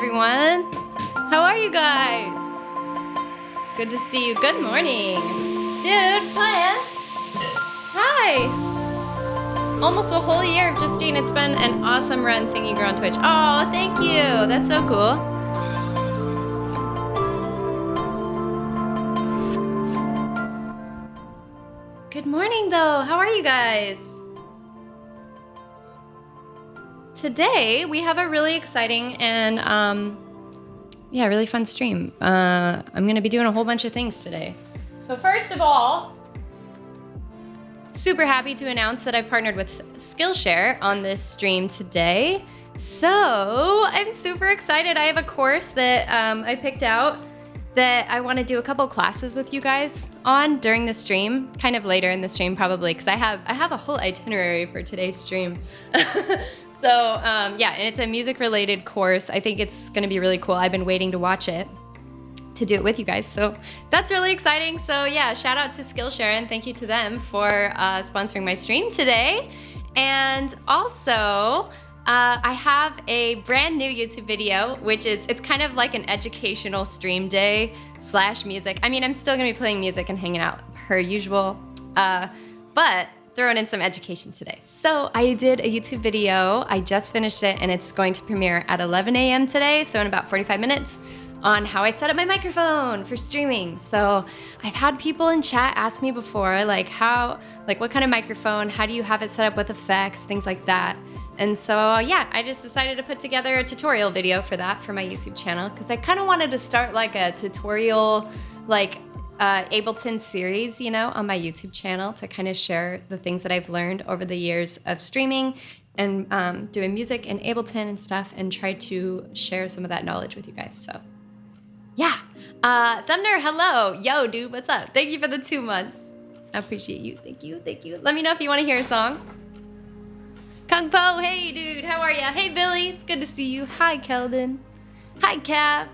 everyone. How are you guys? Good to see you. Good morning. Dude, hi. Hi. Almost a whole year of Justine. It's been an awesome run seeing you grow on Twitch. Oh, thank you. That's so cool. Good morning, though. How are you guys? Today, we have a really exciting and, really fun stream. I'm going to be doing a whole bunch of things today. So first of all, super happy to announce that I've partnered with Skillshare on this stream today. So I'm super excited. I have a course that I picked out that I want to do a couple classes with you guys on during the stream, kind of later in the stream probably, because I have a whole itinerary for today's stream. So and it's a music related course. I think it's going to be really cool. I've been waiting to watch it to do it with you guys. So that's really exciting. So yeah, shout out to Skillshare and thank you to them for sponsoring my stream today. And also, I have a brand new YouTube video, which it's kind of like an educational stream day / music. I mean, I'm still gonna be playing music and hanging out per usual, but throwing in some education today. So I did a YouTube video. I just finished it and it's going to premiere at 11 a.m. today. So in about 45 minutes on how I set up my microphone for streaming. So I've had people in chat ask me before, what kind of microphone, how do you have it set up with effects, things like that. And so, yeah, I just decided to put together a tutorial video for that for my YouTube channel because I kind of wanted to start like a tutorial, Ableton series, on my YouTube channel to kind of share the things that I've learned over the years of streaming and doing music in Ableton and stuff and try to share some of that knowledge with you guys. So, yeah. Thunder, hello. Yo, dude, what's up? Thank you for the 2 months. I appreciate you. Thank you. Thank you. Let me know if you want to hear a song. Kung Po, hey, dude. How are ya? Hey, Billy. It's good to see you. Hi, Keldon. Hi, Cap.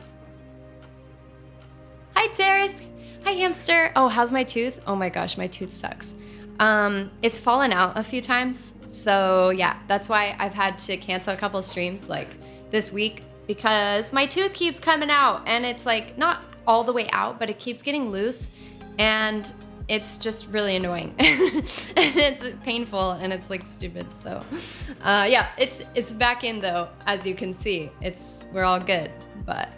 Hi, Terrace. Hi, Hamster. Oh, how's my tooth? Oh my gosh, my tooth sucks. It's fallen out a few times. So yeah, that's why I've had to cancel a couple streams this week because my tooth keeps coming out and it's not all the way out, but it keeps getting loose and it's just really annoying and it's painful and it's stupid. So yeah, it's back in though, as you can see. We're all good, but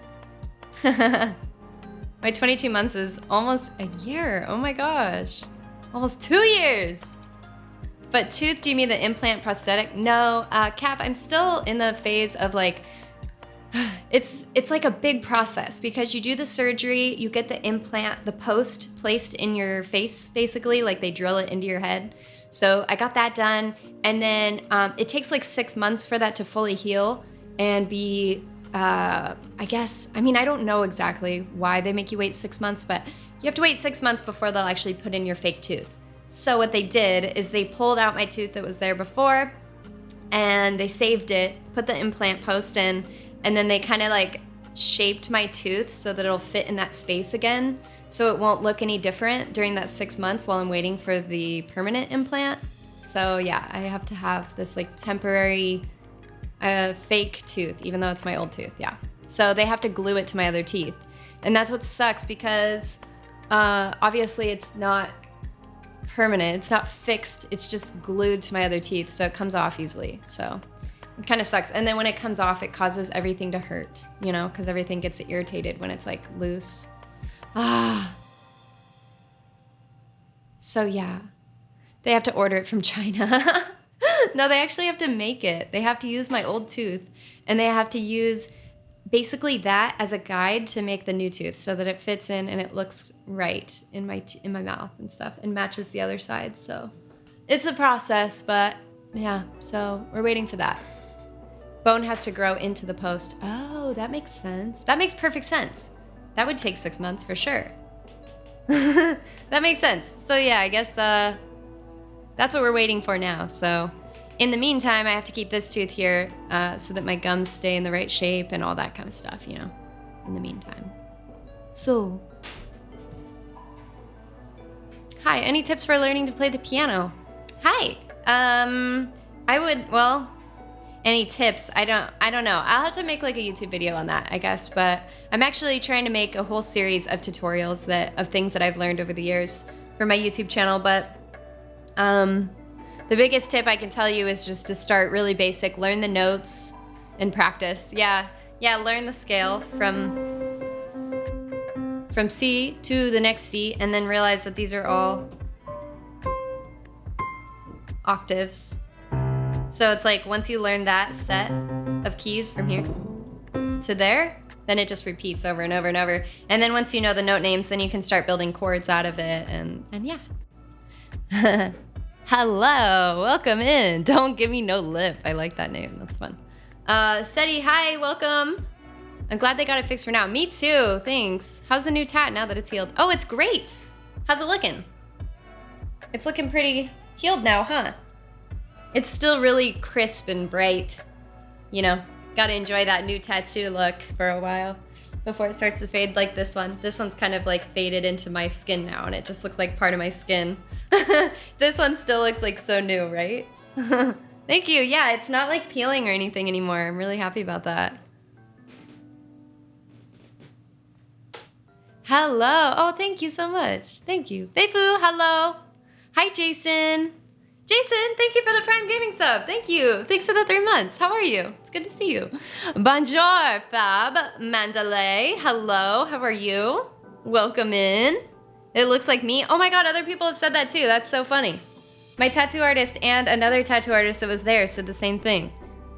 my 22 months is almost a year. Oh my gosh. Almost 2 years. But tooth, do you mean the implant prosthetic? No, Cap, I'm still in the phase of it's like a big process because you do the surgery, you get the implant, the post placed in your face, basically, they drill it into your head. So I got that done. And then it takes 6 months for that to fully heal and be I don't know exactly why they make you wait 6 months, but you have to wait 6 months before they'll actually put in your fake tooth. So what they did is they pulled out my tooth that was there before and they saved it, put the implant post in, and then they kind of shaped my tooth so that it'll fit in that space again. So it won't look any different during that 6 months while I'm waiting for the permanent implant. So yeah, I have to have this temporary fake tooth, even though it's my old tooth, yeah. So they have to glue it to my other teeth. And that's what sucks because obviously it's not permanent, it's not fixed, it's just glued to my other teeth, so it comes off easily. So it kind of sucks. And then when it comes off, it causes everything to hurt, because everything gets irritated when it's loose. So yeah, they have to order it from China. No, they actually have to make it. They have to use my old tooth and they have to use basically that as a guide to make the new tooth so that it fits in and it looks right in my mouth and stuff and matches the other side. So it's a process, but yeah, so we're waiting for that. Bone has to grow into the post. Oh, that makes sense. That makes perfect sense. That would take 6 months for sure. That makes sense. So yeah, I guess that's what we're waiting for now. So in the meantime, I have to keep this tooth here so that my gums stay in the right shape and all that kind of stuff, in the meantime. So, hi, any tips for learning to play the piano? Hi, any tips. I don't know. I'll have to make like a YouTube video on that, I guess. But I'm actually trying to make a whole series of tutorials of things that I've learned over the years for my YouTube channel. But the biggest tip I can tell you is just to start really basic. Learn the notes and practice. Yeah, learn the scale from C to the next C, and then realize that these are all octaves. So it's like once you learn that set of keys from here to there, then it just repeats over and over and over. And then once you know the note names, then you can start building chords out of it, and yeah. Hello, welcome in. Don't give me no lip. I like that name, that's fun. Seti, hi, welcome. I'm glad they got it fixed for now. Me too, thanks. How's the new tat now that it's healed? Oh, it's great. How's it looking? It's looking pretty healed now, huh? It's still really crisp and bright. You know, gotta enjoy that new tattoo look for a while before it starts to fade like this one. This one's kind of like faded into my skin now, and it just looks like part of my skin. This one still looks like so new, right? Thank you. Yeah, it's not like peeling or anything anymore. I'm really happy about that. Hello. Oh, thank you so much. Thank you. Beifu, hello. Hi, Jason. Jason, thank you for the Prime Gaming sub. Thank you. Thanks for the 3 months. How are you? It's good to see you. Bonjour, Fab. Mandalay. Hello. How are you? Welcome in. It looks like me. Oh my God, other people have said that too. That's so funny. My tattoo artist and another tattoo artist that was there said the same thing.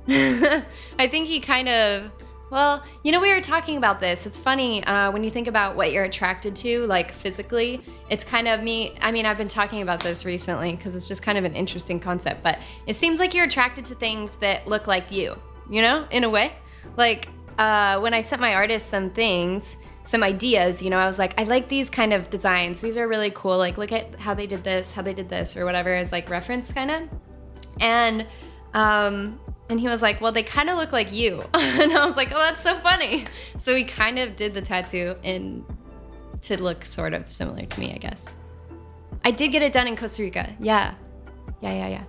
I think he kind of... Well, you know, we were talking about this. It's funny when you think about what you're attracted to, like physically, it's kind of me. I mean, I've been talking about this recently because it's just kind of an interesting concept, but it seems like you're attracted to things that look like you know, in a way. Like when I sent my artist some things, some ideas, you know, I was like, I like these kind of designs. These are really cool. Like, look at how they did this, or whatever as like reference kind of. And he was like, well, they kind of look like you. And I was like, oh, that's so funny. So he kind of did the tattoo to look sort of similar to me, I guess. I did get it done in Costa Rica. Yeah. That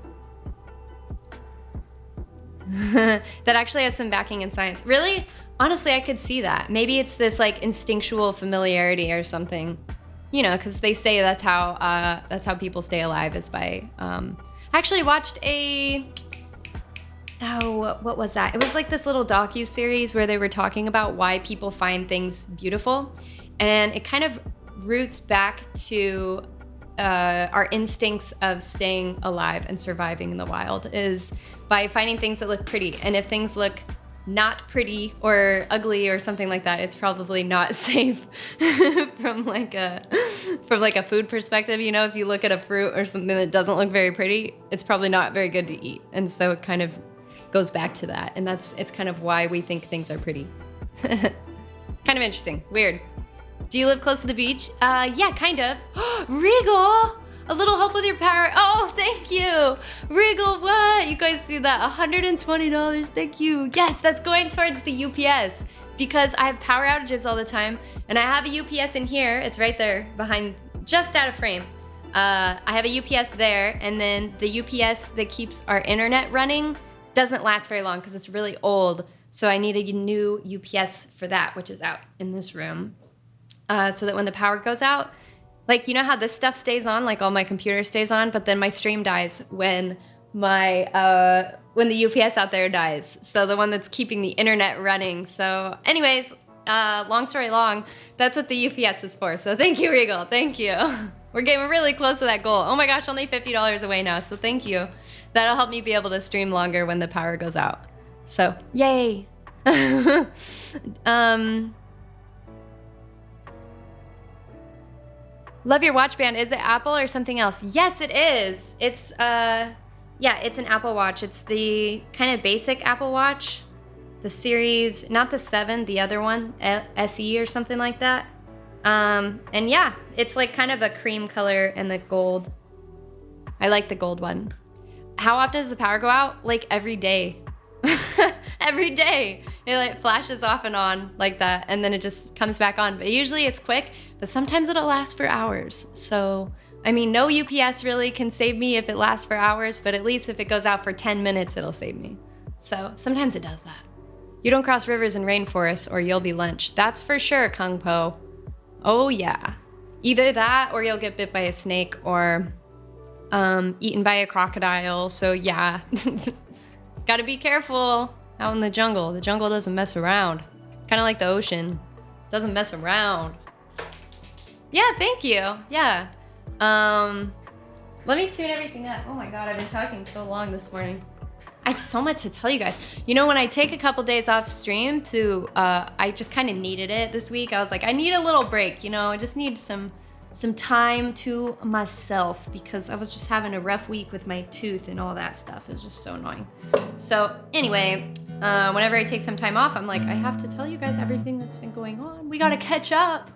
actually has some backing in science. Really? Honestly, I could see that. Maybe it's this like instinctual familiarity or something. You know, because they say that's how people stay alive is by... I actually watched what was that? It was like this little docu-series where they were talking about why people find things beautiful. And it kind of roots back to our instincts of staying alive and surviving in the wild is by finding things that look pretty. And if things look not pretty or ugly or something like that, it's probably not safe from like a food perspective. You know, if you look at a fruit or something that doesn't look very pretty, it's probably not very good to eat. And so it kind of goes back to that, and it's kind of why we think things are pretty. Kind of interesting. Weird. Do you live close to the beach? Yeah, kind of. Regal! A little help with your power. Oh, thank you! Regal, what? You guys see that? $120, thank you. Yes, that's going towards the UPS because I have power outages all the time, and I have a UPS in here. It's right there behind, just out of frame. I have a UPS there, and then the UPS that keeps our internet running doesn't last very long because it's really old. So I need a new UPS for that, which is out in this room. So that when the power goes out, like, you know how this stuff stays on, like all my computer stays on, but then my stream dies when the UPS out there dies. So the one that's keeping the internet running. So anyways, long story long, that's what the UPS is for. So thank you, Regal. Thank you. We're getting really close to that goal. Oh my gosh, only $50 away now. So thank you. That'll help me be able to stream longer when the power goes out. So, yay. Love your watch band. Is it Apple or something else? Yes, it is. It's it's an Apple Watch. It's the kind of basic Apple Watch. The series, not the 7, the other one, SE or something like that. And yeah, it's like kind of a cream color and the gold. I like the gold one. How often does the power go out? Like every day. Every day. It like flashes off and on like that, and then it just comes back on. But usually it's quick, but sometimes it'll last for hours. So, I mean, no UPS really can save me if it lasts for hours, but at least if it goes out for 10 minutes, it'll save me. So sometimes it does that. You don't cross rivers and rainforests or you'll be lynched. That's for sure, Kung Po. Oh yeah. Either that or you'll get bit by a snake or eaten by a crocodile. So yeah, gotta be careful out in the jungle. The jungle doesn't mess around. Kind of like the ocean. Doesn't mess around. Yeah, thank you. Yeah. Let me tune everything up. Oh my God, I've been talking so long this morning. I have so much to tell you guys. You know, when I take a couple days off stream I just kind of needed it this week. I was like, I need a little break, you know, I just need some time to myself because I was just having a rough week with my tooth and all that stuff. It was just so annoying. So anyway, whenever I take some time off, I'm like, I have to tell you guys everything that's been going on. We gotta catch up.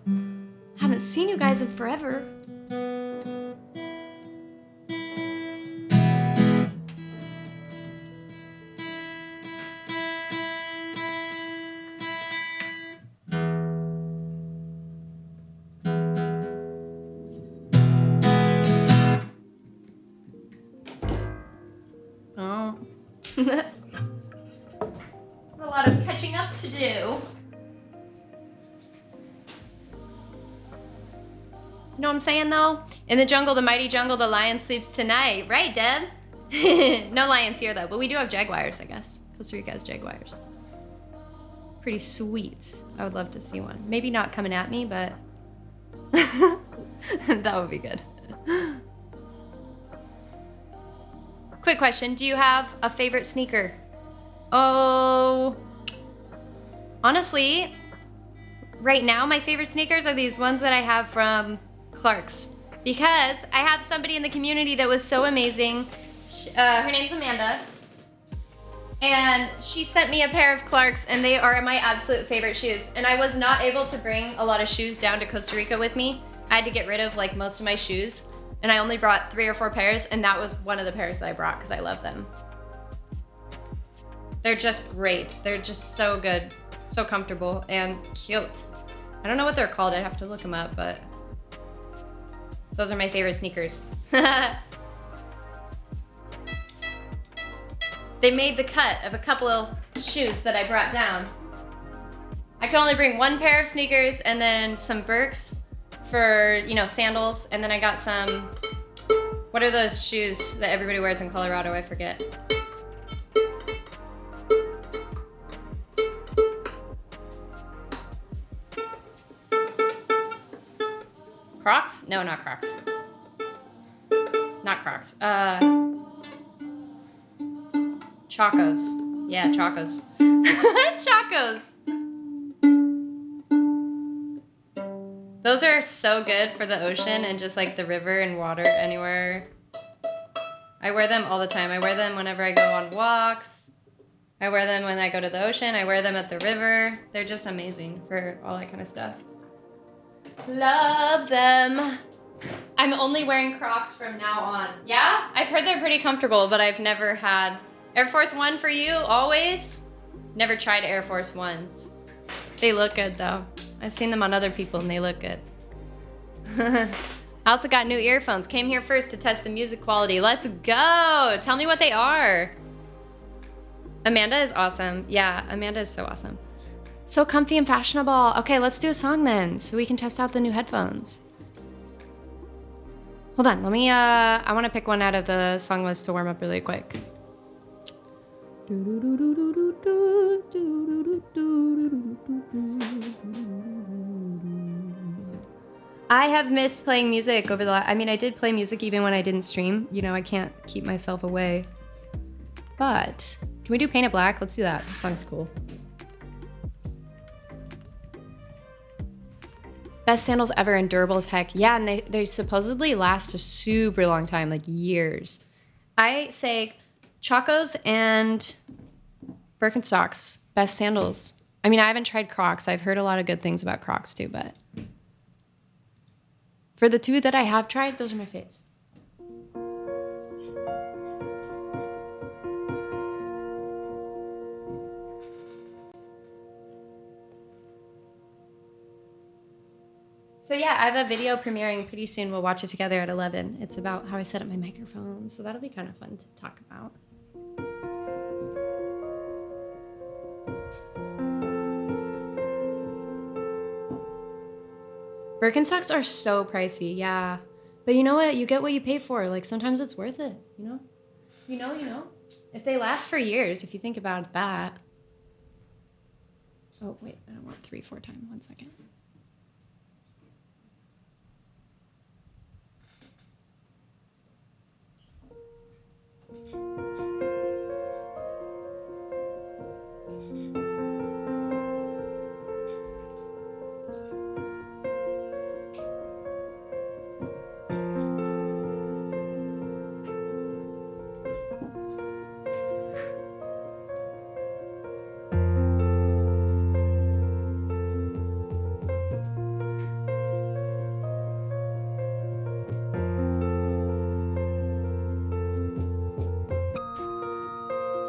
Haven't seen you guys in forever. Oh. A lot of catching up to do. You know what I'm saying though? In the jungle, the mighty jungle, the lion sleeps tonight. Right, Deb? No lions here though, but we do have jaguars, I guess. Costa Rica has jaguars. Pretty sweet. I would love to see one. Maybe not coming at me, but that would be good. Quick question, do you have a favorite sneaker? Oh, honestly, right now my favorite sneakers are these ones that I have from Clark's because I have somebody in the community that was so amazing. Her name's Amanda, and she sent me a pair of Clark's, and they are my absolute favorite shoes. And I was not able to bring a lot of shoes down to Costa Rica with me. I had to get rid of like most of my shoes, and I only brought 3 or 4 pairs, and that was one of the pairs that I brought because I love them. They're just great. They're just so good, so comfortable, and cute. I don't know what they're called. I'd have to look them up, but those are my favorite sneakers. They made the cut of a couple of shoes that I brought down. I could only bring 1 pair of sneakers and then some Birks for, you know, sandals. And then I got some, what are those shoes that everybody wears in Colorado? I forget. Crocs? No, not Crocs. Not Crocs. Chacos. Yeah, Chacos. Chacos. Those are so good for the ocean and just like the river and water anywhere. I wear them all the time. I wear them whenever I go on walks. I wear them when I go to the ocean. I wear them at the river. They're just amazing for all that kind of stuff. Love them. I'm only wearing Crocs from now on. Yeah? I've heard they're pretty comfortable, but I've never had... Air Force One for you, always? Never tried Air Force Ones. They look good though. I've seen them on other people and they look good. I also got new earphones. Came here first to test the music quality. Let's go. Tell me what they are. Amanda is awesome. Yeah, Amanda is so awesome. So comfy and fashionable. Okay, let's do a song then so we can test out the new headphones. Hold on, let me, I want to pick one out of the song list to warm up really quick. I have missed playing music over the I mean, I did play music even when I didn't stream. You know, I can't keep myself away. But, can we do Paint It Black? Let's do that. This song's cool. Best sandals ever and durable as heck. Yeah, and they supposedly last a super long time, like years. I say Chacos and Birkenstocks, best sandals. I mean, I haven't tried Crocs. I've heard a lot of good things about Crocs too, but for the 2 that I have tried, those are my faves. So yeah, I have a video premiering pretty soon. We'll watch it together at 11. It's about how I set up my microphone, so that'll be kind of fun to talk about. Birkenstocks are so pricey, yeah. But you know what? You get what you pay for. Like, sometimes it's worth it, you know? You know. If they last for years, if you think about that. Oh, wait, I don't want 3/4 time. 1 second.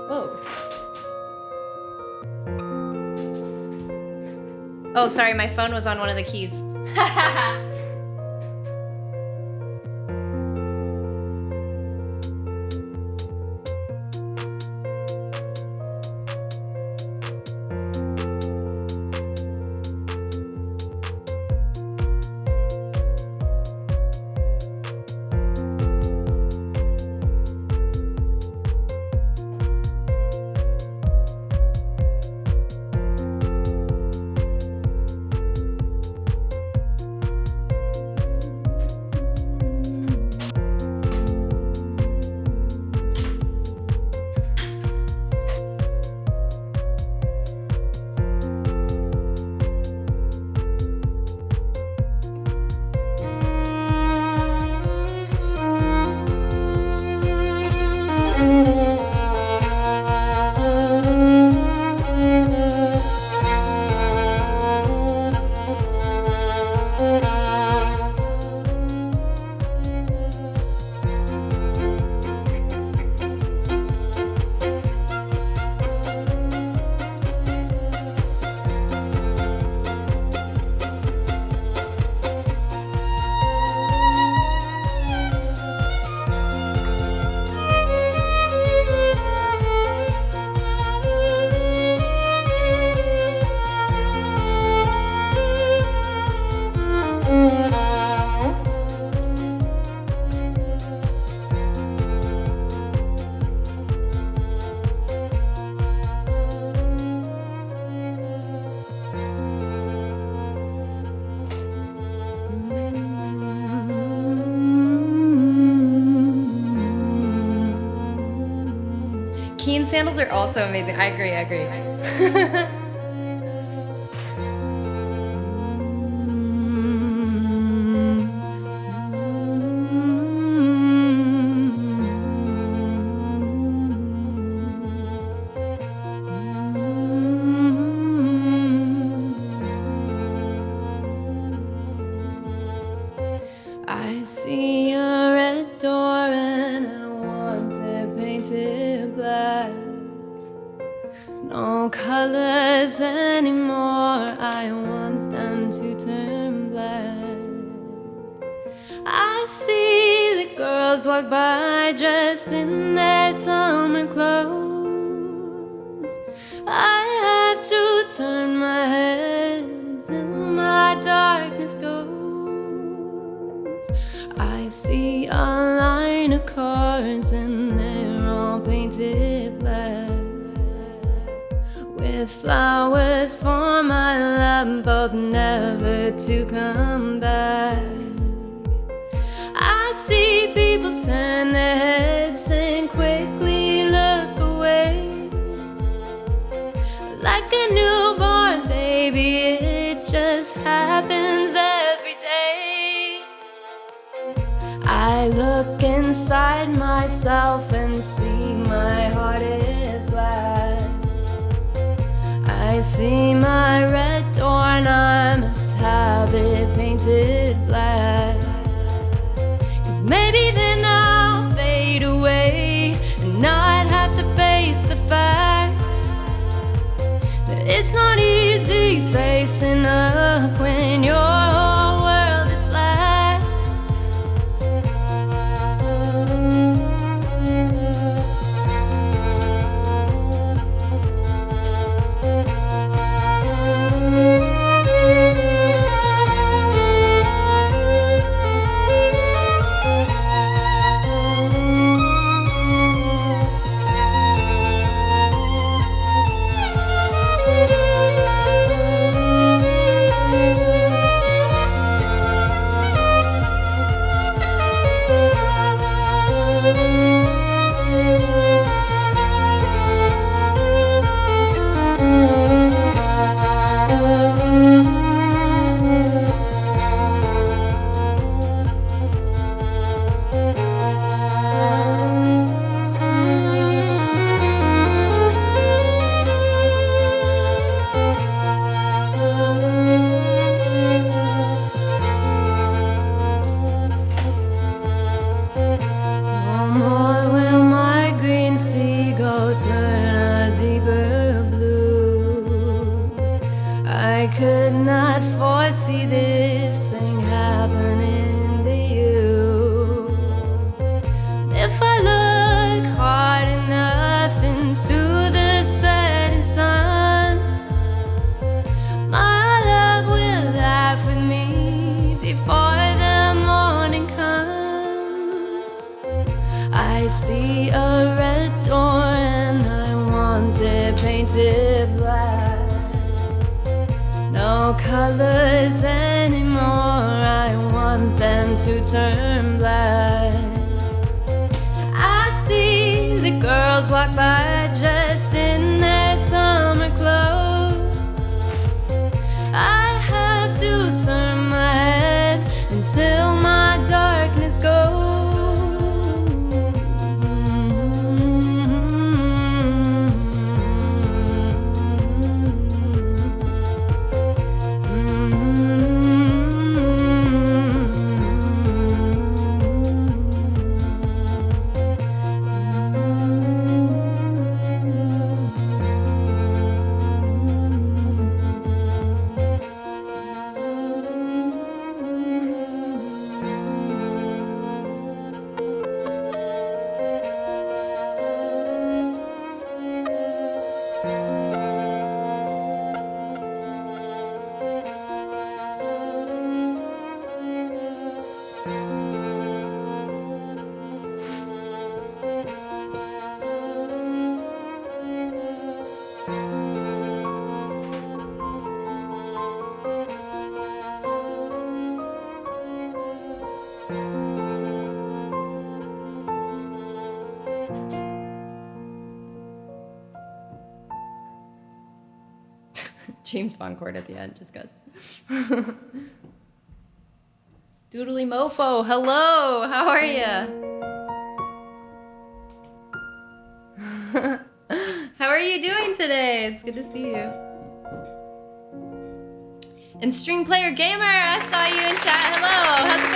Whoa. Oh, sorry, my phone was on one of the keys. Keen sandals are also amazing. I agree. I see a red door and I want it painted black. No colors anymore, I want them to turn black. I see the girls walk by dressed in their summer clothes. I have to turn my head until my darkness goes. I see a line of cars and they're all painted black, with flowers for my love, both never to come back. I see people turn their heads and quickly look away, like a newborn baby, it just happens every day. I look inside myself and see my heart is black. I see my red door and I must have it painted black. 'Cause maybe then I'll fade away and not have to face the facts that it's not easy facing up when your whole world is black. see a red door and I want it painted black. No colors anymore, I want them to turn black. I see the girls walk by dressed in their summer clothes. I have to turn my head until my darkness goes. James Bond chord at the end, just goes. Doodly mofo, hello, how are ya? How are you doing today? It's good to see you. And Stream Player Gamer, I saw you in chat. Hello, how's it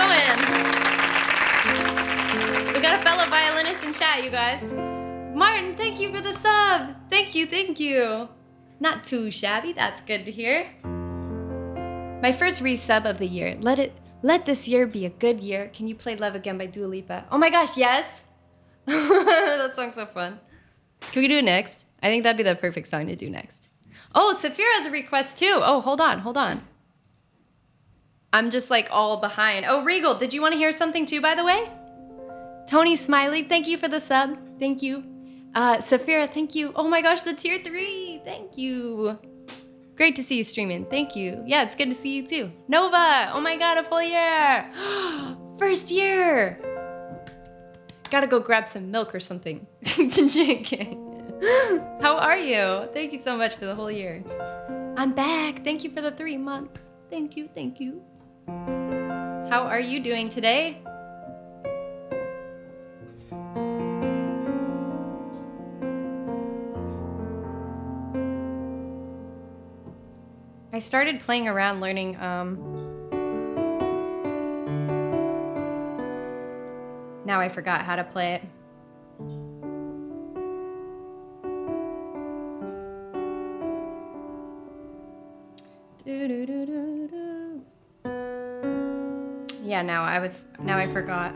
going? We got a fellow violinist in chat, you guys. Martin, thank you for the sub. Thank you, thank you. Not too shabby, that's good to hear. My first resub of the year. Let this year be a good year. Can you play Love Again by Dua Lipa? Oh my gosh, yes. That song's so fun. Can we do it next? I think that'd be the perfect song to do next. Oh, Saphira has a request too. Oh, hold on. I'm just like all behind. Oh, Regal, did you want to hear something too, by the way? Tony Smiley, thank you for the sub. Thank you. Saphira, thank you. Oh my gosh, the tier 3. Thank you. Great to see you streaming. Thank you. Yeah, it's good to see you too. Nova, oh my God, a full year. First year. Gotta go grab some milk or something to drink. How are you? Thank you so much for the whole year. I'm back. Thank you for the 3 months. Thank you, thank you. How are you doing today? I started playing around learning now I forgot how to play it. Yeah, now I forgot.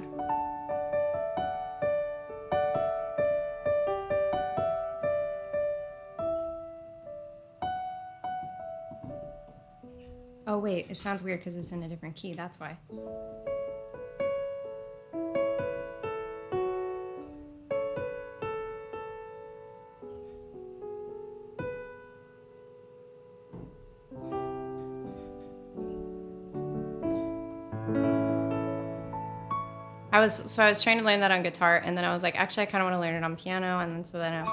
Oh wait, it sounds weird because it's in a different key, that's why. I was trying to learn that on guitar, and then I was like, actually, I kind of want to learn it on piano, and then so then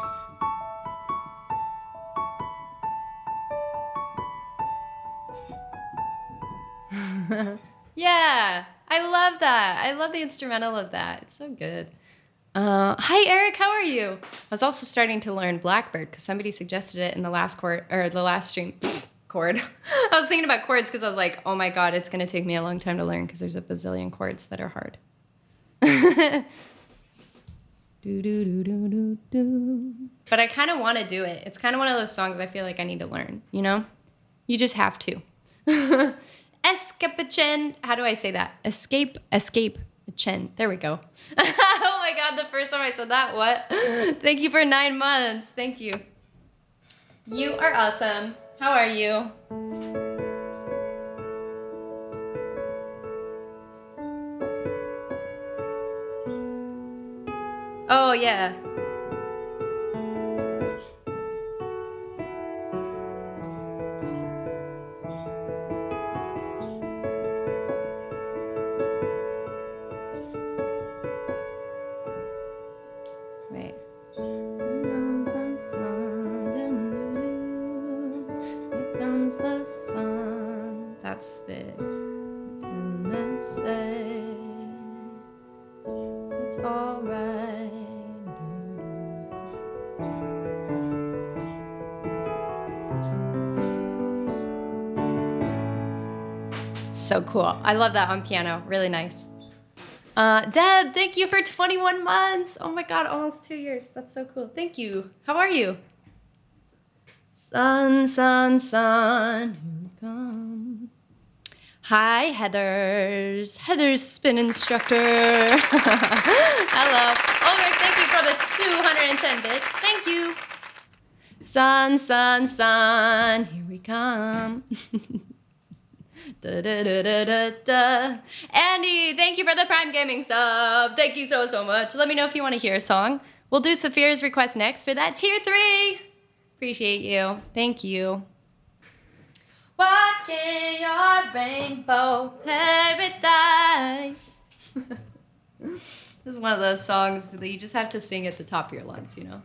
yeah, I love that. I love the instrumental of that. It's so good. Hi, Eric. How are you? I was also starting to learn Blackbird because somebody suggested it in the last stream. Chord. I was thinking about chords because I was like, oh my God, it's going to take me a long time to learn because there's a bazillion chords that are hard. But I kind of want to do it. It's kind of one of those songs I feel like I need to learn, you know? You just have to. Escape-chen. How do I say that? Escape-chen. There we go. Oh my God, the first time I said that, what? Thank you for 9 months. Thank you. You are awesome. How are you? Oh, Oh, yeah. Right. Here comes the sun. That's the say it's all right. So cool. I love that on piano. Really nice. Deb, thank you for 21 months. Oh my God, almost 2 years. That's so cool. Thank you. How are you? Sun, sun, sun, here we come. Hi, Heather's spin instructor. Hello. Ulrich, thank you for the 210 bits. Thank you. Sun, sun, sun, here we come. Da, da, da, da, da, da. Andy, thank you for the Prime Gaming sub. Thank you so, so much. Let me know if you want to hear a song. We'll do Saphira's request next for that tier 3. Appreciate you. Thank you. Walking your rainbow paradise. This is one of those songs that you just have to sing at the top of your lungs, you know?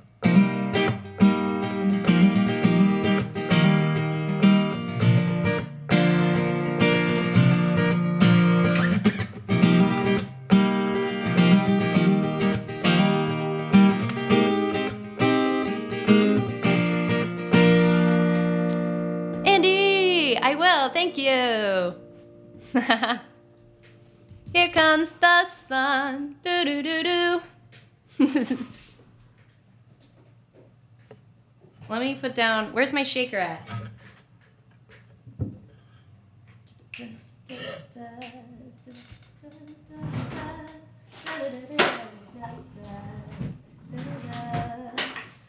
I will, thank you. Here comes the sun. Do do do do. Let me put down. Where's my shaker at?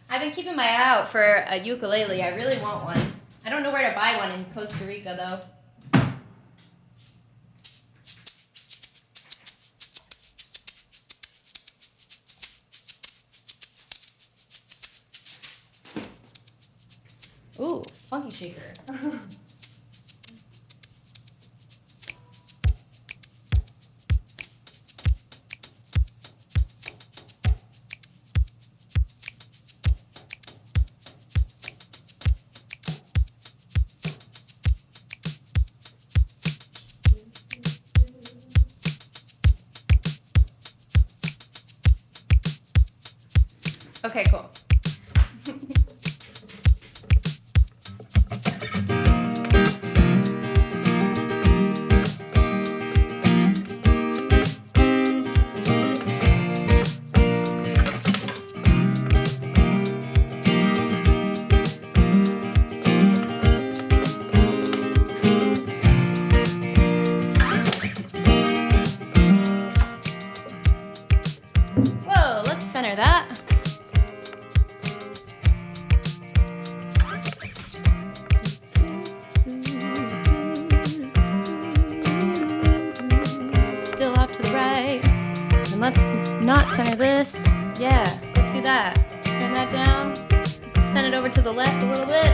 I've been keeping my eye out for a ukulele. I really want one. I don't know where to buy one in Costa Rica, though. Ooh, funky shaker. Okay, cool. Whoa, let's center that. Let's not center this. Yeah, let's do that. Turn that down. Send it over to the left a little bit.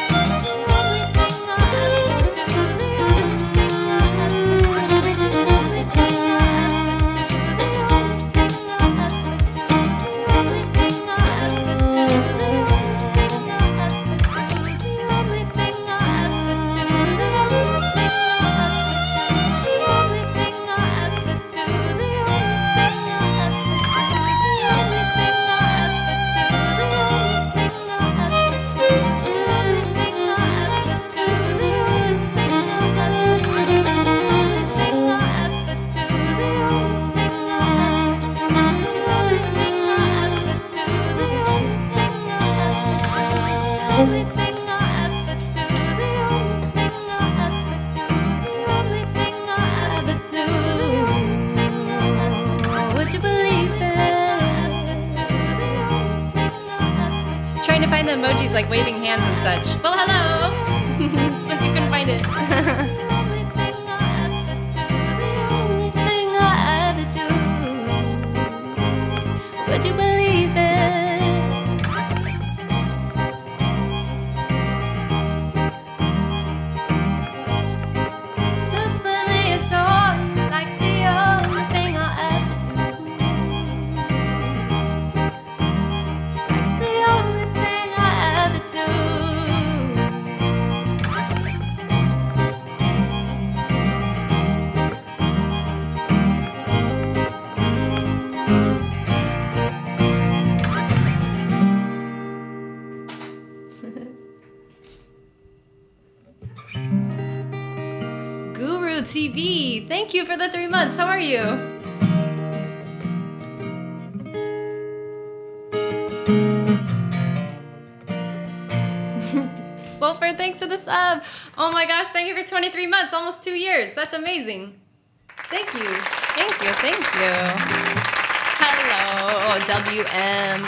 Would you believe it? Trying to find the emojis like waving hands and such. Well, hello! Since you couldn't find it. Wesley, thank you for the 3 months. How are you? Sulfur, thanks for the sub. Oh my gosh, thank you for 23 months, almost 2 years. That's amazing. Thank you. Thank you. Thank you. Hello, WM.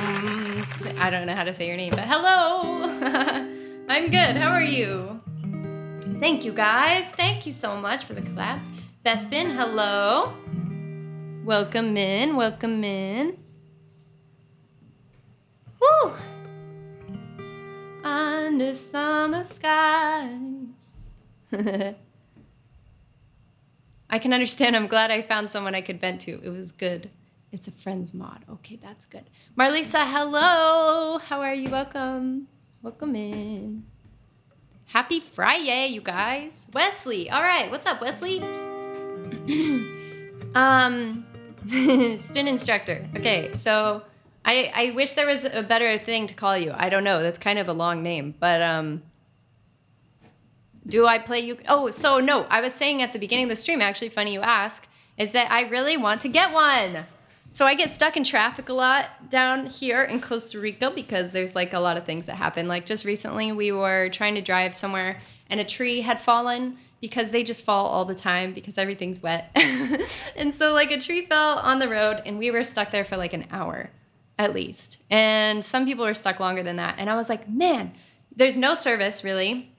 I don't know how to say your name, but hello. I'm good. How are you? Thank you, guys. Thank you so much for the claps. Bespin, hello. Welcome in. Welcome in. Woo! Under summer skies. I can understand. I'm glad I found someone I could vent to. It was good. It's a friend's mod. Okay, that's good. Marlisa, hello. How are you? Welcome. Welcome in. Happy Friday, you guys. Wesley. All right. What's up, Wesley? Spin instructor. Okay, so I wish there was a better thing to call you. I don't know. That's kind of a long name, but do I play you? Oh, so no. I was saying at the beginning of the stream, actually, funny you ask, is that I really want to get one. So I get stuck in traffic a lot down here in Costa Rica because there's like a lot of things that happen. Like just recently we were trying to drive somewhere and a tree had fallen because they just fall all the time because everything's wet. And so like a tree fell on the road and we were stuck there for like an hour at least. And some people were stuck longer than that. And I was like, man, there's no service really,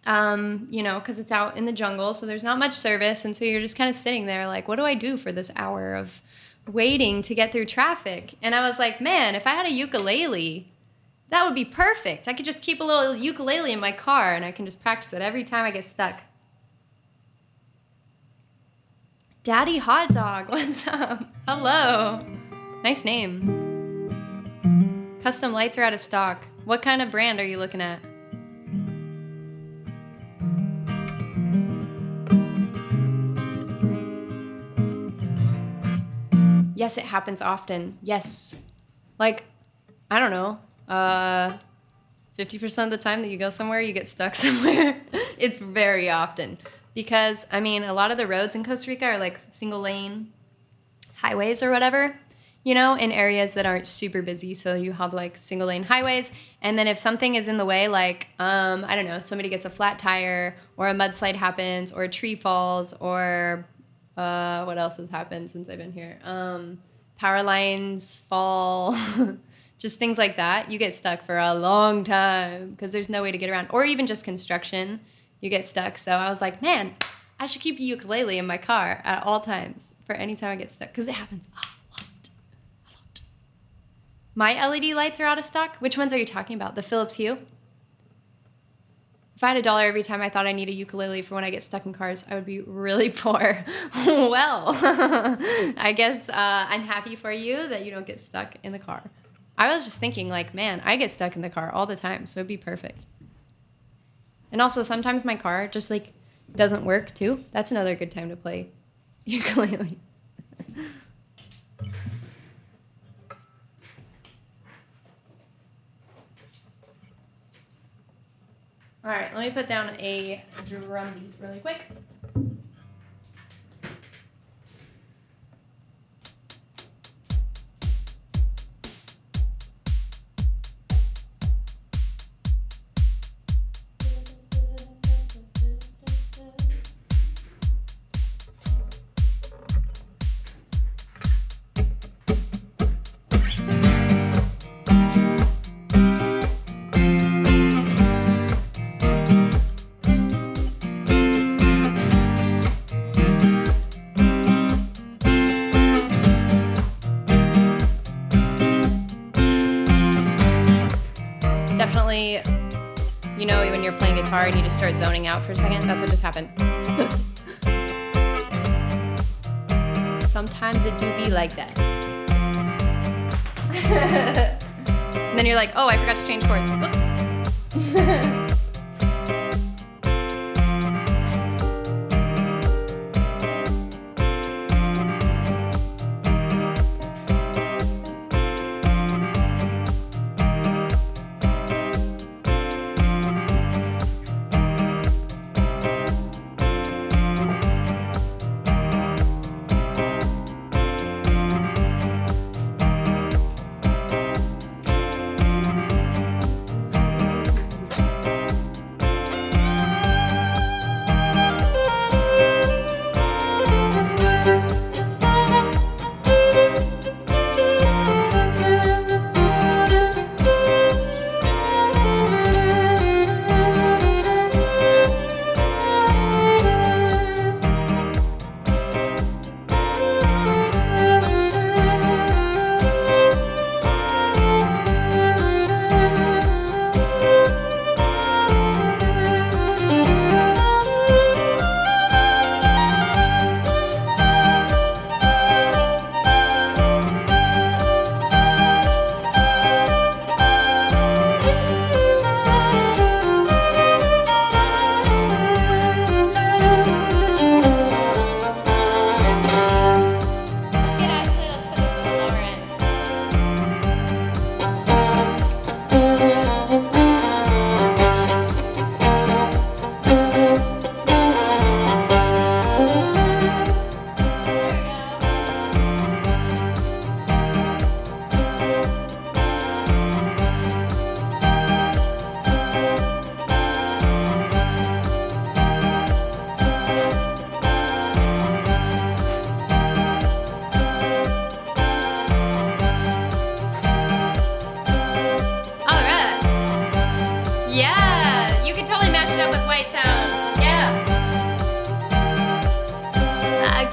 because it's out in the jungle. So there's not much service. And so you're just kind of sitting there like, what do I do for this hour of waiting to get through traffic? And I was like, man, if I had a ukulele, that would be perfect. I could just keep a little ukulele in my car and I can just practice it every time I get stuck. Daddy Hot Dog, what's up? Hello. Nice name. Custom lights are out of stock. What kind of brand are you looking at? Yes, it happens often. Yes. Like, I don't know, 50% of the time that you go somewhere, you get stuck somewhere. It's very often. Because, I mean, a lot of the roads in Costa Rica are like single lane highways or whatever, in areas that aren't super busy. So you have like single lane highways. And then if something is in the way, like, I don't know, somebody gets a flat tire or a mudslide happens or a tree falls or... what else has happened since I've been here? Power lines fall, just things like that. You get stuck for a long time because there's no way to get around. Or even just construction, you get stuck. So I was like, man, I should keep a ukulele in my car at all times for any time I get stuck because it happens a lot. My LED lights are out of stock. Which ones are you talking about? The Philips Hue? If I had $1 every time I thought I need a ukulele for when I get stuck in cars, I would be really poor. Well, I guess I'm happy for you that you don't get stuck in the car. I was just thinking like, man, I get stuck in the car all the time, so it'd be perfect. And also sometimes my car just like doesn't work too. That's another good time to play ukulele. All right, let me put down a drum beat really quick. Definitely, when you're playing guitar and you just start zoning out for a second, that's what just happened. Sometimes it do be like that. And then you're like, oh, I forgot to change chords. Whoops.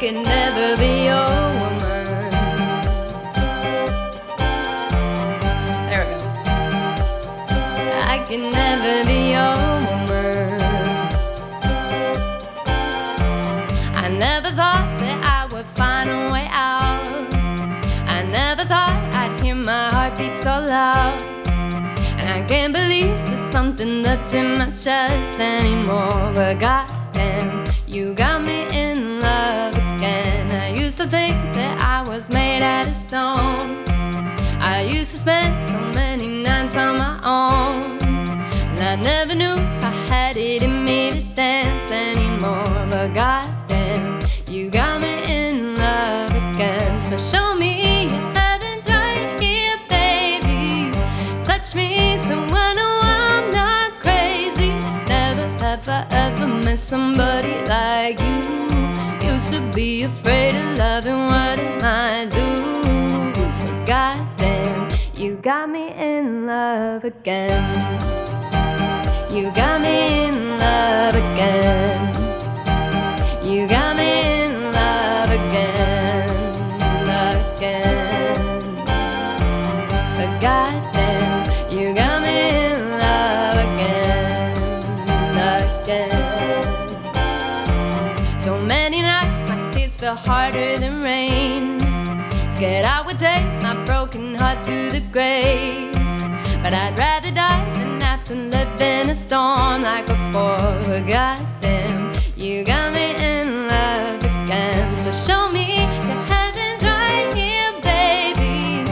can never be your woman. There we go. I can never be your woman. I never thought that I would find a way out. I never thought I'd hear my heartbeat so loud. And I can't believe there's something left in my chest anymore. But goddamn, you got me in love again. I used to think that I was made out of stone. I used to spend so many nights on my own. And I never knew I had it in me to dance anymore. But goddamn, you got me in love again. So show me your heaven's right here, baby. Touch me so I know I'm not crazy. Never have I ever met somebody like you. Used to be afraid of loving, what am I do? But goddamn, you got me in love again. You got me in love again. You got me in love again, again. But goddamn, you got me in love again, again. So many nights my tears fell harder than rain. Scared I would take my broken heart to the grave. But I'd rather die than have to live in a storm like before. But goddamn, you got me in love again. So show me your heaven's right here, baby.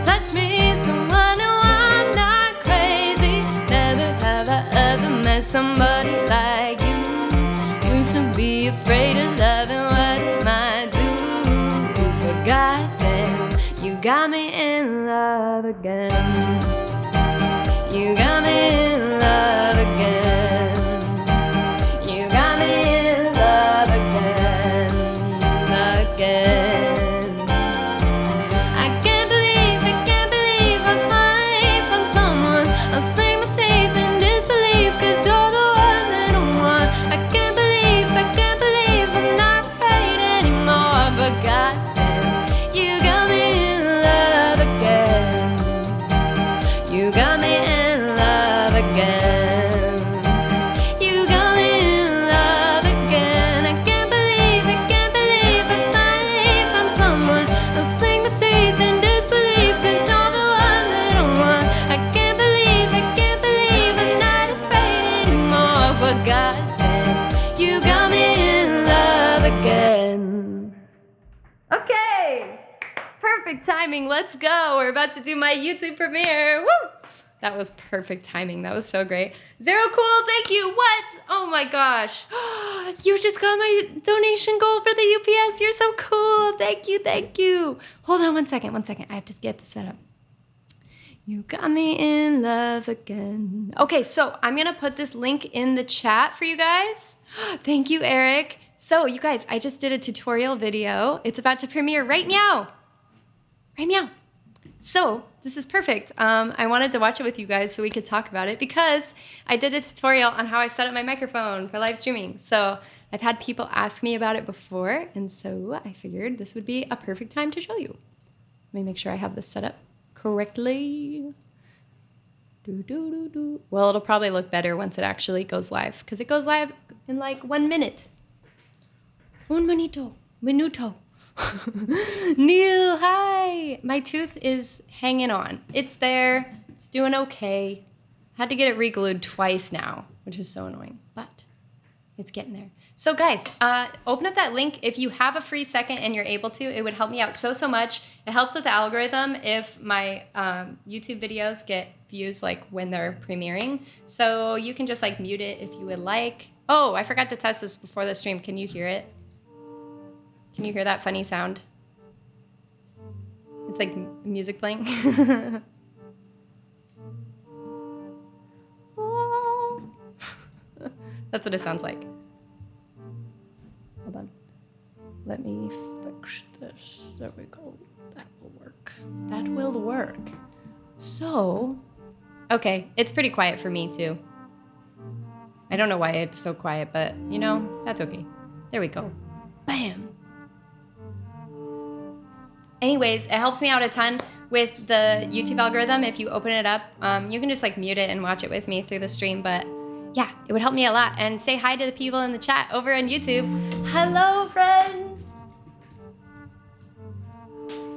Touch me so I know I'm not crazy. Never have I ever met somebody like you. Used to be afraid of loving, what am I do? But goddamn, you got me in love again. You got me in love again. You got me in love again, again. I can't believe I finally found someone. I'll sink my teeth in disbelief, 'cause you're the one that I want. I can't believe I'm not afraid anymore. But goddamn, you got me in love again. You got me in love again. You got me in love again. I can't believe I finally found someone. I'll sink my teeth in disbelief, 'cause you're the one that I want. I can't believe I'm not afraid anymore. But goddamn, you got me in love again. Okay, perfect timing. Let's go. We're about to do my YouTube premiere. Woo! That was perfect timing. That was so great. Zero Cool, thank you. What? Oh my gosh. You just got my donation goal for the UPS. You're so cool. Thank you. Hold on one second. I have to get this set up. You got me in love again. Okay, so I'm going to put this link in the chat for you guys. Thank you, Eric. So you guys, I just did a tutorial video. It's about to premiere right now. Right now. So this is perfect. I wanted to watch it with you guys so we could talk about it, because I did a tutorial on how I set up my microphone for live streaming. So I've had people ask me about it before, and so I figured this would be a perfect time to show you. Let me make sure I have this set up correctly. Well, it'll probably look better once it actually goes live, because it goes live in like 1 minute. Un minuto. Neil, hi. My tooth is hanging on. It's there. It's doing okay. Had to get it re-glued twice now, which is so annoying, but it's getting there. So guys, open up that link. If you have a free second and you're able to, it would help me out so much. It helps with the algorithm if my YouTube videos get views like when they're premiering. So you can just like mute it if you would like. Oh, I forgot to test this before the stream. Can you hear it? Can you hear that funny sound? It's like music playing. That's what it sounds like. Hold on. Let me fix this. There we go. That will work. That will work. So, okay, it's pretty quiet for me too. I don't know why it's so quiet, but you know, that's okay. There we go. Bam. Anyways, it helps me out a ton with the YouTube algorithm. If you open it up, you can just like mute it and watch it with me through the stream. But yeah, it would help me a lot. And say hi to the people in the chat over on YouTube. Hello, friends.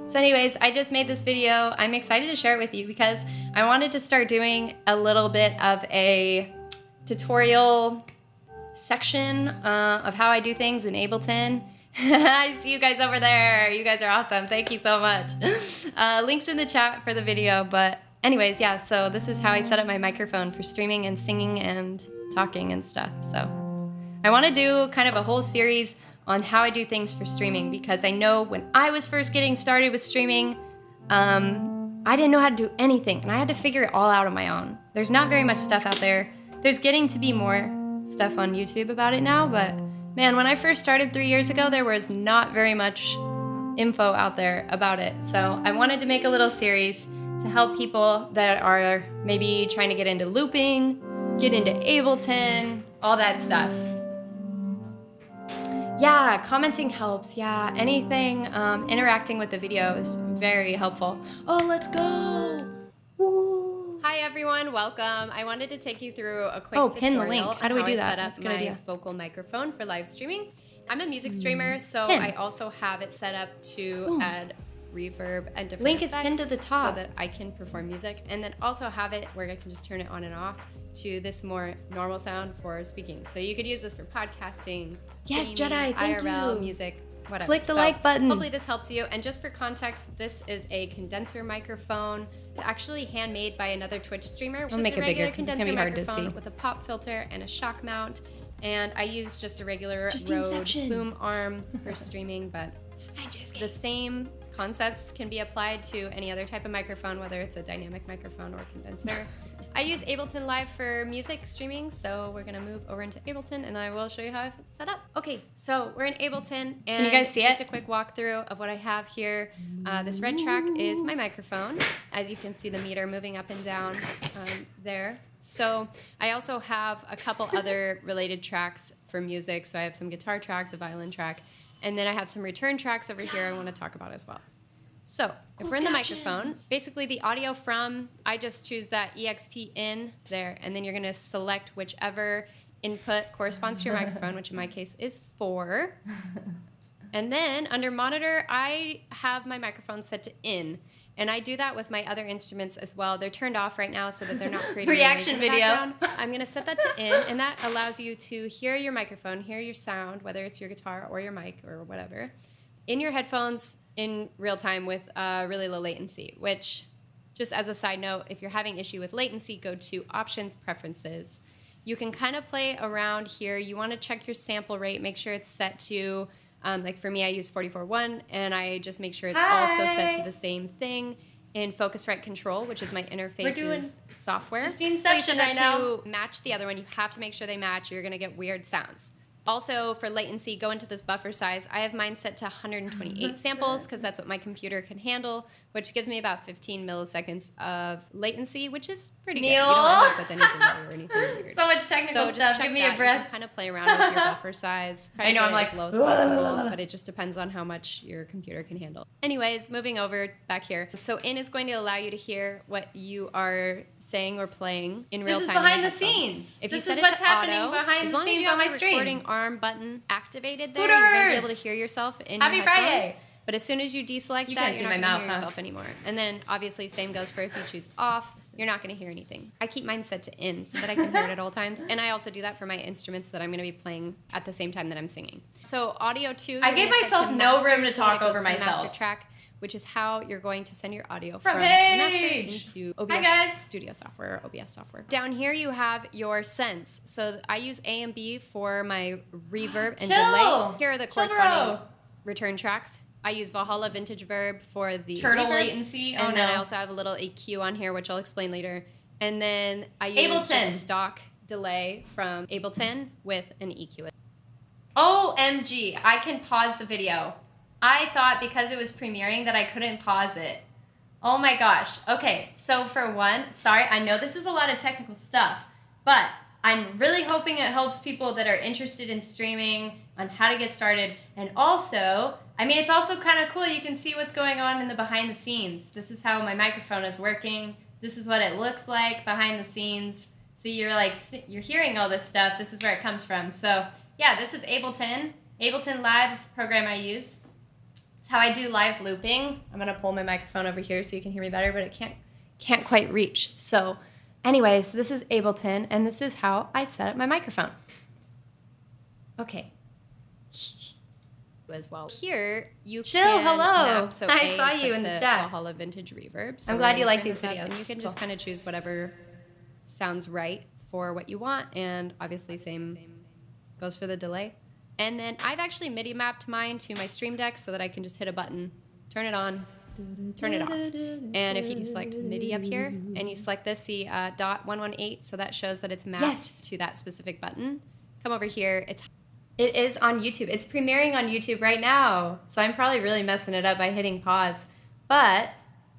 So anyways, I just made this video. I'm excited to share it with you because I wanted to start doing a little bit of a tutorial section of how I do things in Ableton. I see you guys over there. You guys are awesome. Thank you so much. Links in the chat for the video. But anyways, yeah, so this is how I set up my microphone for streaming and singing and talking and stuff. So I want to do kind of a whole series on how I do things for streaming because I know when I was first getting started with streaming, I didn't know how to do anything and I had to figure it all out on my own. There's not very much stuff out there. There's getting to be more stuff on YouTube about it now, but man, when I first started 3 years ago, there was not very much info out there about it. So I wanted to make a little series to help people that are maybe trying to get into looping, get into Ableton, all that stuff. Yeah, commenting helps. Yeah, anything interacting with the video is very helpful. Oh, let's go. Woo. Hi everyone, welcome. I wanted to take you through a quick tutorial pin the link. How do we do that? Set up That's a good my idea. vocal microphone for live streaming. I'm a music streamer, so I also have it set up to add reverb and different Link is effects pinned to the top. so that I can perform music, and then also have it where I can just turn it on and off to this more normal sound for speaking. So you could use this for podcasting, Yes, gaming, Jedi, thank IRL, you. music, whatever. Click the like button. Hopefully this helps you. And just for context, this is a condenser microphone. It's actually handmade by another Twitch streamer. I'll make it bigger because it's gonna be hard to see. With a pop filter and a shock mount. And I use just a regular Just Rode Inception. boom arm for streaming, but the same concepts can be applied to any other type of microphone, whether it's a dynamic microphone or condenser. I use Ableton Live for music streaming, so we're gonna move over into Ableton and I will show you how it's set up. Okay, so we're in Ableton, and Can you guys see just it? a quick walkthrough of what I have here. This red track is my microphone. As you can see the meter moving up and down there. So I also have a couple other related tracks for music. So I have some guitar tracks, a violin track, and then I have some return tracks over here I want to talk about as well. So if we're in the microphone, basically the audio from, I just choose that EXT in there, and then you're gonna select whichever input corresponds to your microphone, which in my case is 4. And then under monitor, I have my microphone set to in. And I do that with my other instruments as well. They're turned off right now so that they're not creating Reaction noise in the video. background. I'm gonna set that to in, and that allows you to hear your microphone, hear your sound, whether it's your guitar or your mic or whatever, in your headphones in real time with really low latency, which, just as a side note, if you're having issue with latency, go to Options, Preferences. You can kind of play around here. You wanna check your sample rate, make sure it's set to, like for me, I use 44.1, and I just make sure it's also set to the same thing in Focusrite Control, which is my interfaces software. just so you Inception set that right now. to match the other one. You have to make sure they match. You're gonna get weird sounds. Also, for latency, go into this buffer size. I have mine set to 128 samples because that's what my computer can handle, which gives me about 15 milliseconds of latency, which is pretty good. You don't end up with any delay or anything weird. So much technical So stuff. just Give check me that. a You breath. can kind of play around with your buffer size. Try I to know, get I'm it like, as low as possible, but it just depends on how much your computer can handle. Anyways, moving over back here. So in is going to allow you to hear what you are saying or playing in real time. This is in your behind the headphones. scenes. If This you is set what's it to happening auto, behind as the long as scenes you have on my a stream. recording arm button activated there, you're going to be able to hear yourself in Happy your headphones. Friday. But as soon as you deselect You that, can't you're see not my going to mouth, hear huh? yourself anymore. And then obviously same goes for if you choose off, you're not going to hear anything. I keep mine set to in so that I can hear it at all times. And I also do that for my instruments that I'm going to be playing at the same time that I'm singing. So audio 2, I you're gave gonna set myself to no master room to so that talk it goes over to the myself. master track, which is how you're going to send your audio Front from the master page. into OBS Hi, guys. Studio software or OBS software. Down here you have your sends. So I use A and B for my reverb and Chill. delay. Here are the Chill, corresponding bro. return tracks. I use Valhalla Vintage Verb for the Turtle reverb, latency. Oh, and then no. I also have a little EQ on here, which I'll explain later. And then I use just Ableton. a stock delay from Ableton with an EQ. OMG, I can pause the video. I thought because it was premiering that I couldn't pause it. Oh my gosh. Okay, so for one, sorry, I know this is a lot of technical stuff, but I'm really hoping it helps people that are interested in streaming on how to get started. And also, I mean, it's also kind of cool. You can see what's going on in the behind the scenes. This is how my microphone is working. This is what it looks like behind the scenes. So you're hearing all this stuff. This is where it comes from. So yeah, this is Ableton. Ableton Live's the program I use. It's how I do live looping. I'm gonna pull my microphone over here so you can hear me better, but it can't quite reach. So anyways, this is Ableton, and this is how I set up my microphone. Okay. As well. Here, you Chill, can hello. map. So I saw you in the chat. Valhalla Vintage Reverb. So I'm glad we're you gonna like turn these this up, videos. and you can It's just cool. kind of choose whatever sounds right for what you want, and obviously same goes for the delay. And then I've actually MIDI mapped mine to my Stream Deck so that I can just hit a button, turn it on, turn it off. And if you select MIDI up here and you select this, see .118, so that shows that it's mapped to that specific button. Come over here. It is on YouTube. It's premiering on YouTube right now. So I'm probably really messing it up by hitting pause. But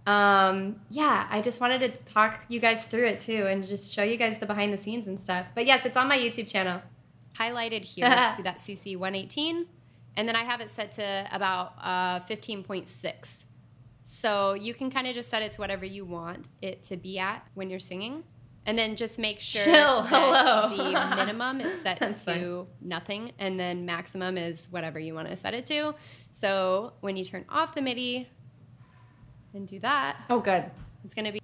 yeah, I just wanted to talk you guys through it too and just show you guys the behind the scenes and stuff. But yes, it's on my YouTube channel. Highlighted here. See that CC 118? And then I have it set to about 15.6. So you can kind of just set it to whatever you want it to be at when you're singing. And then just make sure that the minimum is set to nothing, and then maximum is whatever you want to set it to. So when you turn off the MIDI and do that, oh, good. It's going to be...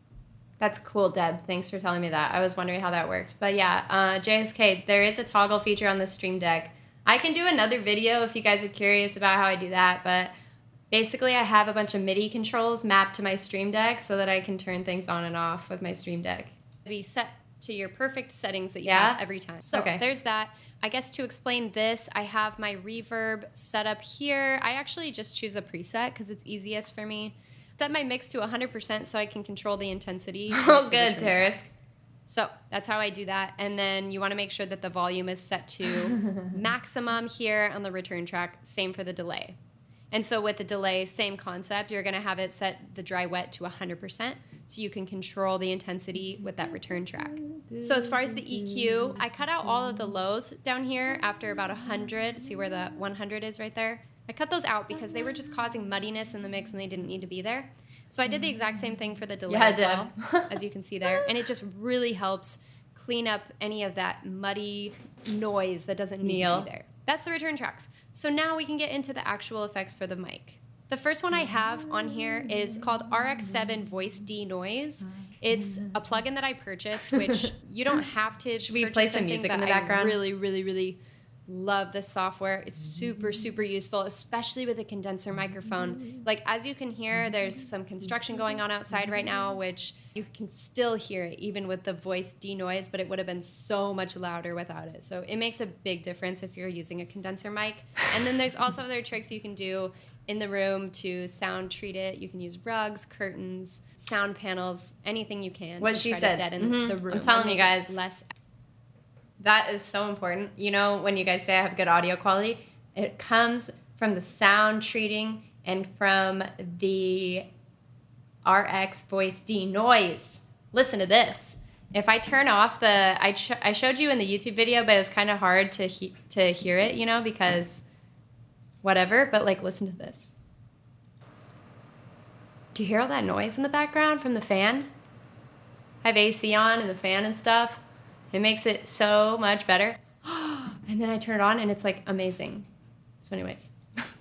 That's cool, Deb. Thanks for telling me that. I was wondering how that worked. But yeah, JSK, there is a toggle feature on the Stream Deck. I can do another video if you guys are curious about how I do that, but basically I have a bunch of MIDI controls mapped to my Stream Deck so that I can turn things on and off with my Stream Deck. Be set to your perfect settings that you have every time. So there's that. I guess to explain this, I have my reverb set up here. I actually just choose a preset because it's easiest for me. Set my mix to 100% so I can control the intensity. Oh, good, Terrace. So that's how I do that. And then you want to make sure that the volume is set to maximum here on the return track. Same for the delay. And so with the delay, same concept. You're going to have it set the dry wet to 100% so you can control the intensity with that return track. So as far as the EQ, I cut out all of the lows down here after about 100. See where the 100 is right there? I cut those out because they were just causing muddiness in the mix and they didn't need to be there. So I did the exact same thing for the delay as well, as you can see there. And it just really helps clean up any of that muddy noise that doesn't need to be there. That's the return tracks. So now we can get into the actual effects for the mic. The first one I have on here is called RX7 Voice Denoise. It's a plugin that I purchased, which you don't have to. Should we play some music in the background? I really, really, really love this software. It's super, super useful, especially with a condenser microphone. Like, as you can hear, there's some construction going on outside right now, which you can still hear it even with the voice denoise, but it would have been so much louder without it. So it makes a big difference if you're using a condenser mic. And then there's also other tricks you can do in the room to sound treat it. You can use rugs, curtains, sound panels, anything you can. What she said. Deaden the room. I'm telling you guys. Less. That is so important. You know, when you guys say I have good audio quality, it comes from the sound treating and from the RX Voice Denoise. Listen to this. If I turn off the, I showed you in the YouTube video, but it was kind of hard to hear it, you know, because whatever. But like, listen to this. Do you hear all that noise in the background from the fan? I have AC on and the fan and stuff. It makes it so much better. And then I turn it on and it's like amazing. So anyways.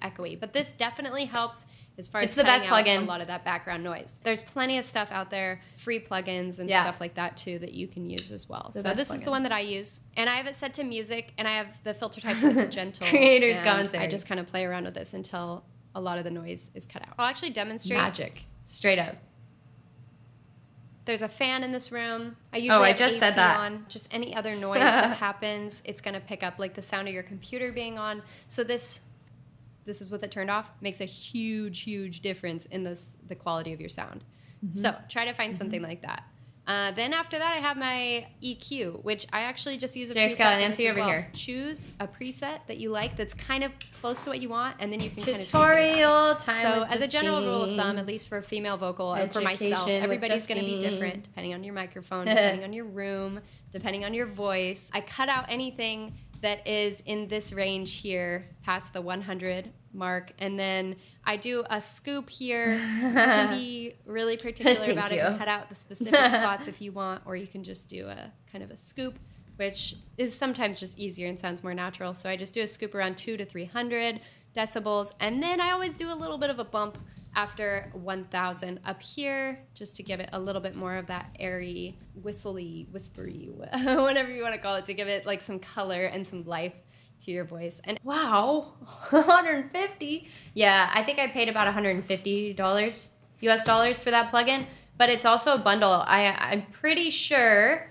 Echoey. But this definitely helps as far as it's the best plugin. A lot of that background noise. There's plenty of stuff out there, free plugins and stuff like that too that you can use as well. So this is the one that I use. And I have it set to music and I have the filter type set to gentle. Creator's commentary. I just kind of play around with this until a lot of the noise is cut out. I'll actually demonstrate. Magic. Straight up. There's a fan in this room. I usually have just AC said that. on. Just any other noise that happens, it's going to pick up like the sound of your computer being on. So this is with it turned off. Makes a huge, huge difference in the quality of your sound. Mm-hmm. So try to find something like that. Then after that, I have my EQ, which I actually just use a preset for this as well. Choose a preset that you like that's kind of close to what you want, and then you can tutorial time. So as a general rule of thumb, at least for a female vocal and for myself, everybody's going to be different depending on your microphone, depending on your room, depending on your voice. I cut out anything that is in this range here past the 100 mark. And then I do a scoop here. You can be really particular about it and cut out the specific spots if you want, or you can just do a kind of a scoop, which is sometimes just easier and sounds more natural. So I just do a scoop around 200 to 300 decibels. And then I always do a little bit of a bump after 1,000 up here, just to give it a little bit more of that airy, whistly, whispery, whatever you want to call it, to give it like some color and some life to your voice. And wow, 150. Yeah, I think I paid about $150 US dollars for that plugin, but it's also a bundle. I'm pretty sure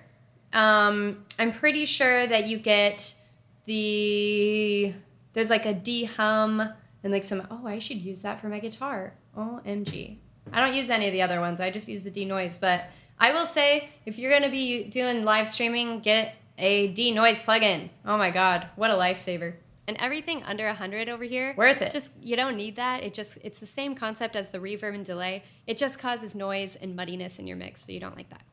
that you get there's like a de-hum and like some, I should use that for my guitar. OMG. I don't use any of the other ones. I just use the denoise. But I will say, if you're going to be doing live streaming, get a denoise plugin. Oh my God, what a lifesaver. And everything under 100 over here. Worth it. Just, you don't need that. It's the same concept as the reverb and delay. It just causes noise and muddiness in your mix, so you don't like that.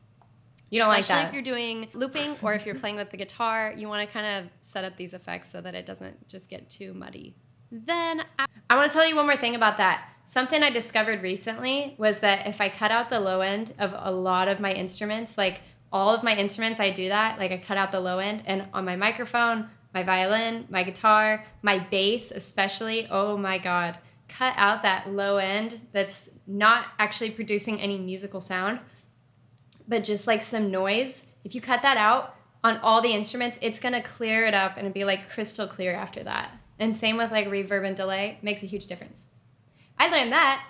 You don't like that. Especially if you're doing looping or if you're playing with the guitar, you want to kind of set up these effects so that it doesn't just get too muddy. Then I want to tell you one more thing about that. Something I discovered recently was that if I cut out the low end of a lot of my instruments, like all of my instruments, I do that. Like I cut out the low end, and on my microphone, my violin, my guitar, my bass especially, oh my God, cut out that low end that's not actually producing any musical sound, but just like some noise. If you cut that out on all the instruments, it's going to clear it up and it'd be like crystal clear after that. And same with like reverb and delay, makes a huge difference. I learned that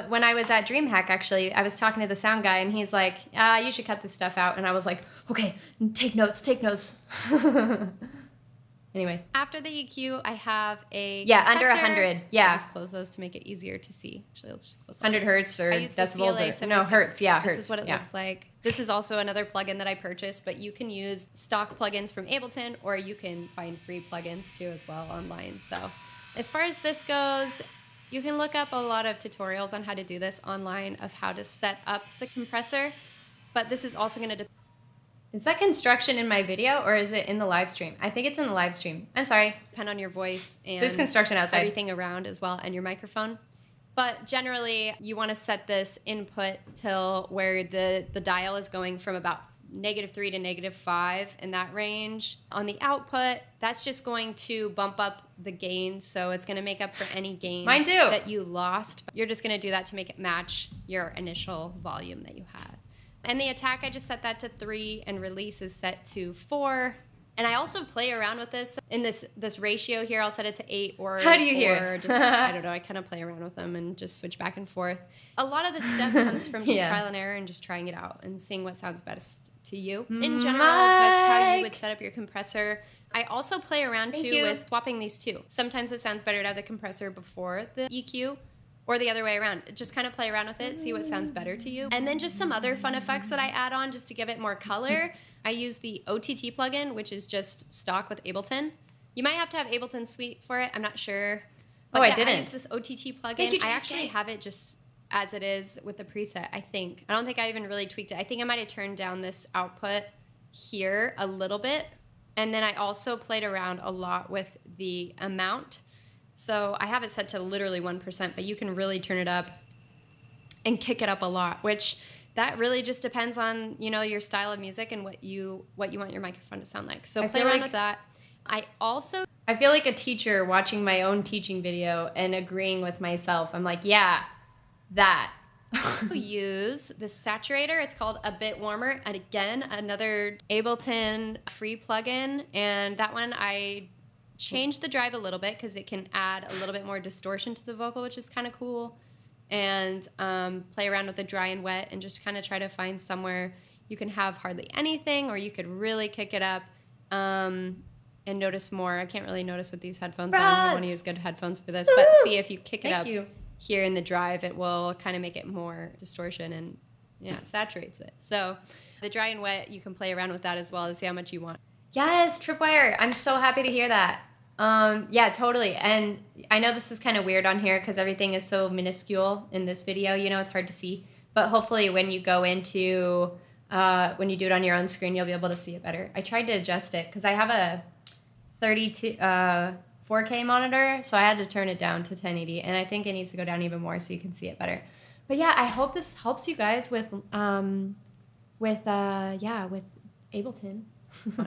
when I was at DreamHack, actually. I was talking to the sound guy, and he's like, you should cut this stuff out. And I was like, okay, take notes. Anyway. After the EQ, I have a compressor. Under 100. Yeah. I'll just close those to make it easier to see. Actually, let's just close 100 hertz or decibels. No, hertz. Yeah, hertz. This is what it looks like. This is also another plugin that I purchased, but you can use stock plugins from Ableton, or you can find free plugins too as well online. So as far as this goes, you can look up a lot of tutorials on how to do this online of how to set up the compressor, but this is also going to Is that construction in my video, or is it in the live stream? I think it's in the live stream. I'm sorry. Depend on your voice and there's construction outside. Everything around as well, and your microphone. But generally, you want to set this input till where the dial is going from about -3 to -5 in that range. On the output, that's just going to bump up the gain, so it's going to make up for any gain that you lost. You're just going to do that to make it match your initial volume that you had. And the attack, I just set that to 3, and release is set to 4. And I also play around with this. In this ratio here, I'll set it to 8 or 4. How do you hear? Just, I don't know. I kind of play around with them and just switch back and forth. A lot of this stuff comes from just trial and error and just trying it out and seeing what sounds best to you. In general, that's how you would set up your compressor. I also play around, with swapping these two. Sometimes it sounds better to have the compressor before the EQ, or the other way around. Just kind of play around with it, see what sounds better to you. And then just some other fun effects that I add on just to give it more color. I use the OTT plugin, which is just stock with Ableton. You might have to have Ableton Suite for it. I'm not sure. But I didn't. I use this OTT plugin. I actually have it just as it is with the preset, I think. I don't think I even really tweaked it. I think I might have turned down this output here a little bit. And then I also played around a lot with the amount. So I have it set to literally 1%, but you can really turn it up and kick it up a lot, which that really just depends on, your style of music and what you want your microphone to sound like. So play around with that. I feel like a teacher watching my own teaching video and agreeing with myself. I'm like, yeah, that. Use this saturator. It's called A Bit Warmer. And again, another Ableton free plugin. And that one I changed the drive a little bit because it can add a little bit more distortion to the vocal, which is kind of cool. And play around with the dry and wet and just kind of try to find somewhere you can have hardly anything, or you could really kick it up and notice more. I can't really notice with these headphones on. I want to use good headphones for this. But see, if you kick it up here in the drive, it will kind of make it more distortion and, it saturates it. So the dry and wet, you can play around with that as well to see how much you want. Yes, Tripwire. I'm so happy to hear that. Yeah, totally. And I know this is kind of weird on here because everything is so minuscule in this video, it's hard to see. But hopefully when you go into, when you do it on your own screen, you'll be able to see it better. I tried to adjust it because I have a 32 4K monitor, so I had to turn it down to 1080, and I think it needs to go down even more so you can see it better. But yeah, I hope this helps you guys with Ableton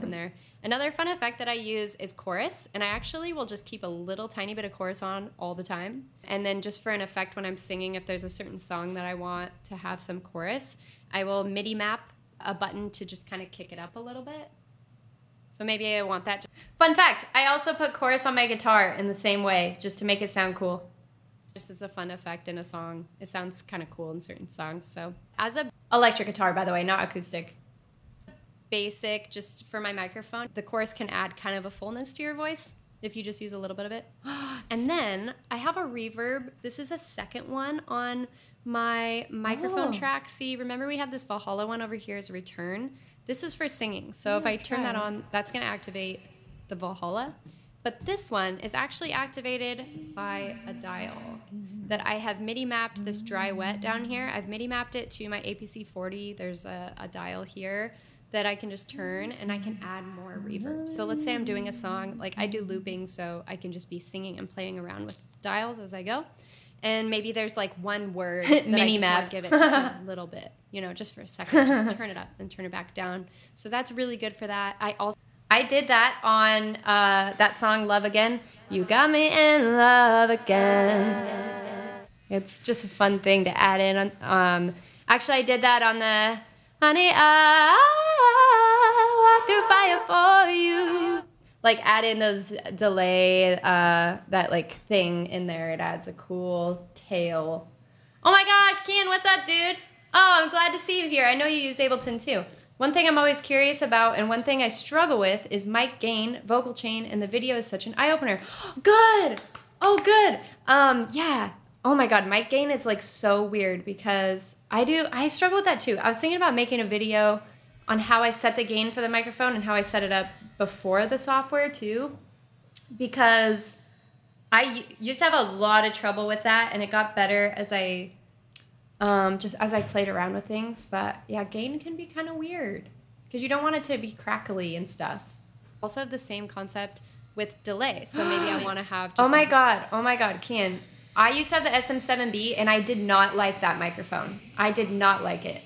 in there. Another fun effect that I use is chorus, and I actually will just keep a little tiny bit of chorus on all the time. And then just for an effect when I'm singing, if there's a certain song that I want to have some chorus, I will MIDI map a button to just kind of kick it up a little bit. So maybe I want that. Fun fact, I also put chorus on my guitar in the same way, just to make it sound cool. Just as a fun effect in a song. It sounds kind of cool in certain songs. So as a electric guitar, by the way, not acoustic. Basic, just for my microphone, the chorus can add kind of a fullness to your voice if you just use a little bit of it. And then I have a reverb. This is a second one on my microphone track. See, remember we had this Valhalla one over here as a return? This is for singing. So if I turn that on, that's going to activate the Valhalla. But this one is actually activated by a dial that I have MIDI mapped this dry wet down here. I've MIDI mapped it to my APC 40. There's a dial here that I can just turn and I can add more reverb. So let's say I'm doing a song, like I do looping, so I can just be singing and playing around with dials as I go. And maybe there's like one word that I just want to give it just a little bit, just for a second, just turn it up and turn it back down. So that's really good for that. I did that on that song, Love Again. You got me in love again. It's just a fun thing to add in. Actually, I did that on the Honey, I walk through fire for you. Like, add in those delay, that, like, thing in there. It adds a cool tail. Oh, my gosh, Kian, what's up, dude? Oh, I'm glad to see you here. I know you use Ableton, too. One thing I'm always curious about and one thing I struggle with is mic gain, vocal chain, and the video is such an eye-opener. Good! Oh, good. Yeah. Oh my God, mic gain is like so weird because I struggle with that too. I was thinking about making a video on how I set the gain for the microphone and how I set it up before the software too, because I used to have a lot of trouble with that and it got better as I played around with things. But yeah, gain can be kind of weird because you don't want it to be crackly and stuff. Also have the same concept with delay. So maybe I want to have just Oh my God, Kian. I used to have the SM7B, and I did not like that microphone. I did not like it.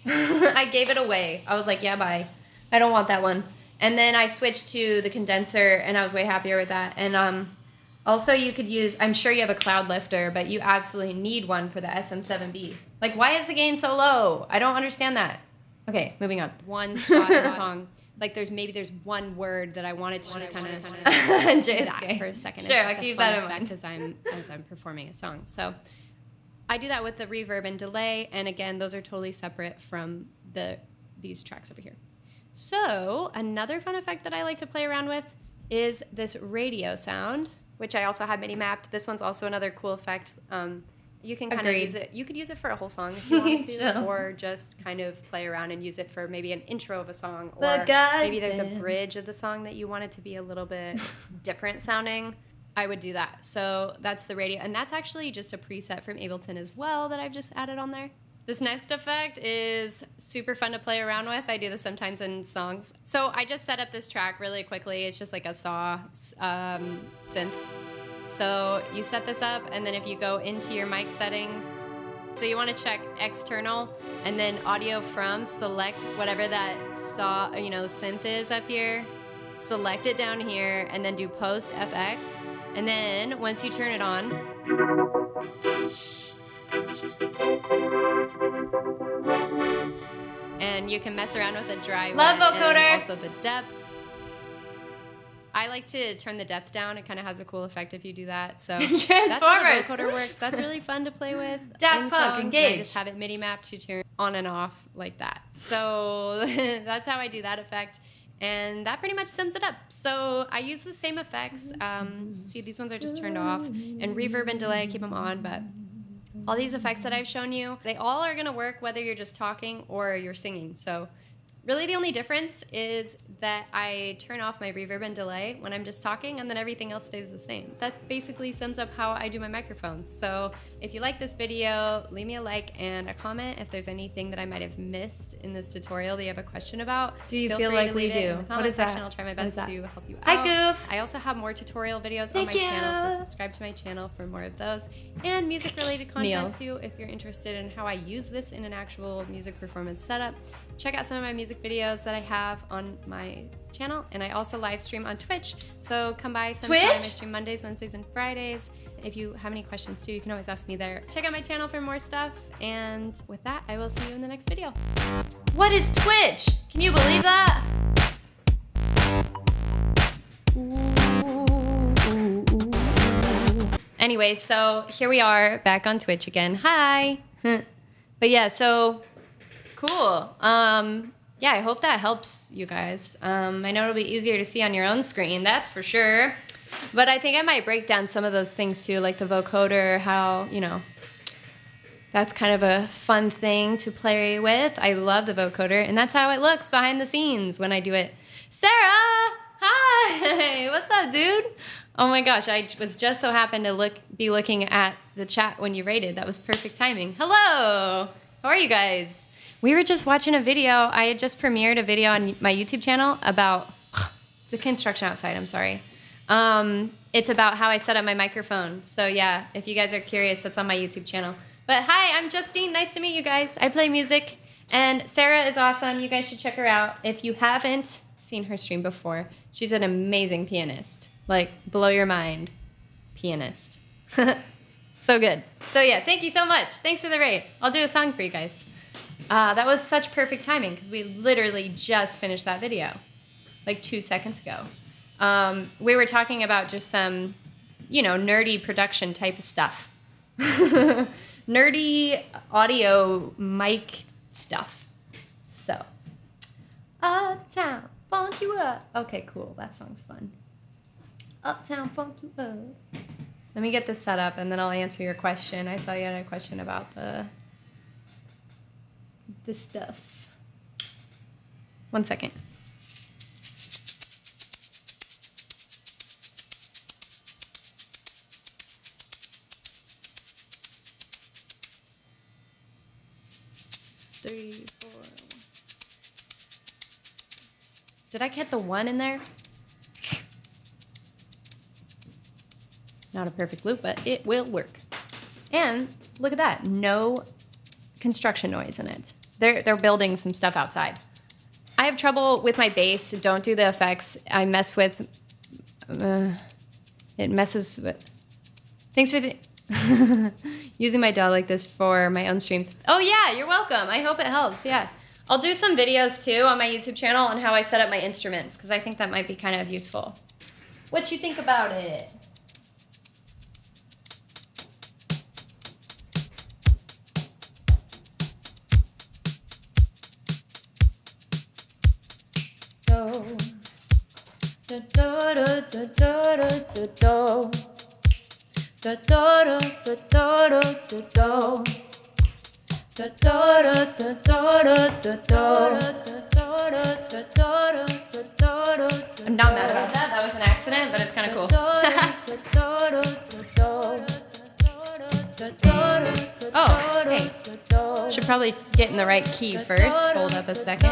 I gave it away. I was like, yeah, bye. I don't want that one. And then I switched to the condenser, and I was way happier with that. And also you could use, I'm sure you have a cloud lifter, but you absolutely need one for the SM7B. Like, why is the gain so low? I don't understand that. Okay, moving on. One spot in the song. Like there's one word that I wanted to just kind of do that for a second. Sure, it's I'll keep that in mind as I'm performing a song. So I do that with the reverb and delay, and again, those are totally separate from these tracks over here. So another fun effect that I like to play around with is this radio sound, which I also have MIDI mapped. This one's also another cool effect. You can kind of use it. You could use it for a whole song if you wanted to, or just kind of play around and use it for maybe an intro of a song, or maybe there's a bridge of the song that you want it to be a little bit different sounding. I would do that. So that's the radio, and that's actually just a preset from Ableton as well that I've just added on there. This next effect is super fun to play around with. I do this sometimes in songs. So I just set up this track really quickly. It's just like a saw synth. So you set this up, and then if you go into your mic settings, so you want to check external, and then audio from, select whatever that saw, synth is up here, select it down here, and then do post FX. And then once you turn it on, and you can mess around with the dry Love wet vocoder. and also the depth. I like to turn the depth down. It kind of has a cool effect if you do that. So that's how the vocoder works. That's really fun to play with. Daft Punk, engage. I just have it MIDI mapped to turn on and off like that. So that's how I do that effect. And that pretty much sums it up. So I use the same effects. See, these ones are just turned off. And reverb and delay, I keep them on. But all these effects that I've shown you, they all are going to work whether you're just talking or you're singing. So Really, the only difference is that I turn off my reverb and delay when I'm just talking, and then everything else stays the same. That basically sums up how I do my microphones. So if you like this video, leave me a like and a comment. If there's anything that I might have missed in this tutorial that you have a question about, Do you feel feel free like to we leave it do? in the What comment is that? section. I'll try my What is best that? to help you Hi, out. Goof. I also have more tutorial videos Thank on my you. channel, so subscribe to my channel for more of those. And music-related content Neil. too, if you're interested in how I use this in an actual music performance setup. Check out some of my music videos that I have on my channel, and I also live stream on Twitch, so come by sometime. I Twitch? stream Mondays, Wednesdays, and Fridays. If you have any questions too, you can always ask me there. Check out my channel for more stuff, and with that, I will see you in the next video. What is Twitch? Can you believe that? Anyway, so here we are back on Twitch again. Hi. But yeah, so cool. Yeah, I hope that helps you guys. I know it'll be easier to see on your own screen, that's for sure. But I think I might break down some of those things too, like the vocoder, how, you know, that's kind of a fun thing to play with. I love the vocoder, and that's how it looks behind the scenes when I do it. Sarah! Hi! What's up, dude? Oh my gosh, I was just so happened to be looking at the chat when you rated. That was perfect timing. Hello! How are you guys? We were just watching a video. I had just premiered a video on my YouTube channel about the construction outside, I'm sorry. It's about how I set up my microphone. So yeah, if you guys are curious, that's on my YouTube channel. But hi, I'm Justine. Nice to meet you guys. I play music, and Sarah is awesome. You guys should check her out. If you haven't seen her stream before, she's an amazing pianist. Like, blow your mind pianist. So good. So yeah, thank you so much. Thanks for the raid. I'll do a song for you guys. That was such perfect timing because we literally just finished that video like 2 seconds ago. We were talking about just some, you know, nerdy production type of stuff. Nerdy audio mic stuff. So, Uptown, funk you up. Okay, cool. That song's fun. Uptown, funk you up. Let me get this set up and then I'll answer your question. I saw you had a question about this stuff. 1 second. Did I get the 1 in there? Not a perfect loop, but it will work. And look at that, no construction noise in it. They're building some stuff outside. I have trouble with my bass. Don't do the effects. I mess with, it messes with, thanks for using my DAW like this for my own streams. Oh yeah, you're welcome. I hope it helps, yeah. I'll do some videos too on my YouTube channel on how I set up my instruments because I think that might be kind of useful. What you think about it? I'm not mad about that. That was an accident, but it's kind of cool. Oh, hey. Should probably get in the right key first. Hold up a second.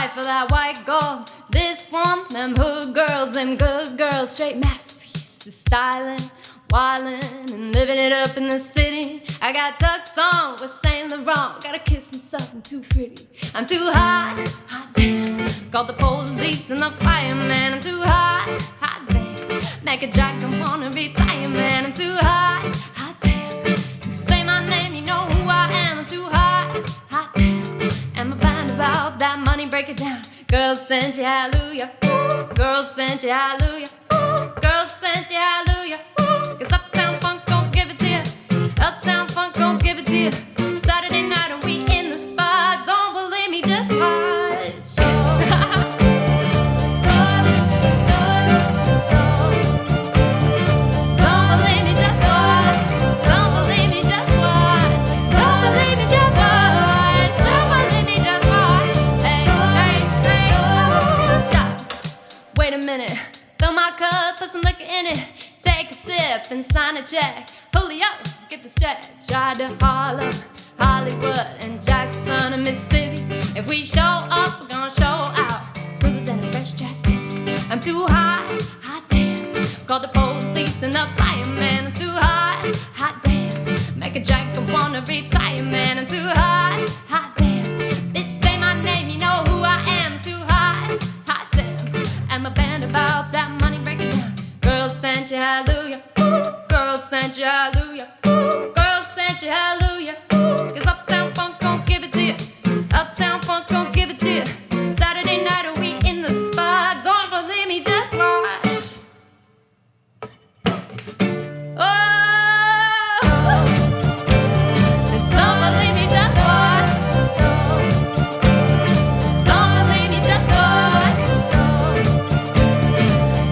fight for that white gold. This one, them hood girls, them good girls, straight masterpieces, styling, wildin', and living it up in the city. I got ducks on with Saint Laurent. Gotta kiss myself, I'm too pretty. I'm too hot, hot damn. Called the police and the fireman. I'm too hot, hot damn. Make a jack and wanna retire, man. I'm too hot, hot damn. Say my name, you know who I am. I'm too hot, hot damn. And my band about that money, break it down. Girls sent you hallelujah. Ooh. Girls sent you hallelujah. Ooh. Girls sent you hallelujah. Ooh. Cause Uptown Funk gon' give it to you. Uptown Funk gon' give it to you. Saturday night and we in the spot. Don't believe me, just watch. Don't believe me, just watch. Don't believe me, just watch. Don't believe me, just watch. Don't believe me, just watch. Hey, hey, hey, oh, stop. Wait a minute. Fill my cup, put some liquor in it. Take a sip and sign a check. Julio, get the stretch. Ride to Harlem, Hollywood, and Jackson and Mississippi. If we show up, we're gonna show out. Smoother than a fresh dress. I'm too hot, hot damn. Call the police and the fireman. I'm too hot, hot damn. Make a jack and wanna retire, man. I'm too hot, hot damn. Bitch, say my name, you know who I am. Too hot, hot damn. And my band about that money, break it down. Girls sent you hallelujah. Ooh. Girls sent you hallelujah. Ooh. Girls sent you hallelujah. Ooh. Cause Uptown Funk gon' give it to you. Uptown Funk gon' give it to you. Saturday night and we in the spot. Don't believe me, just watch. Oh, don't believe me, just watch. Don't believe me, just watch.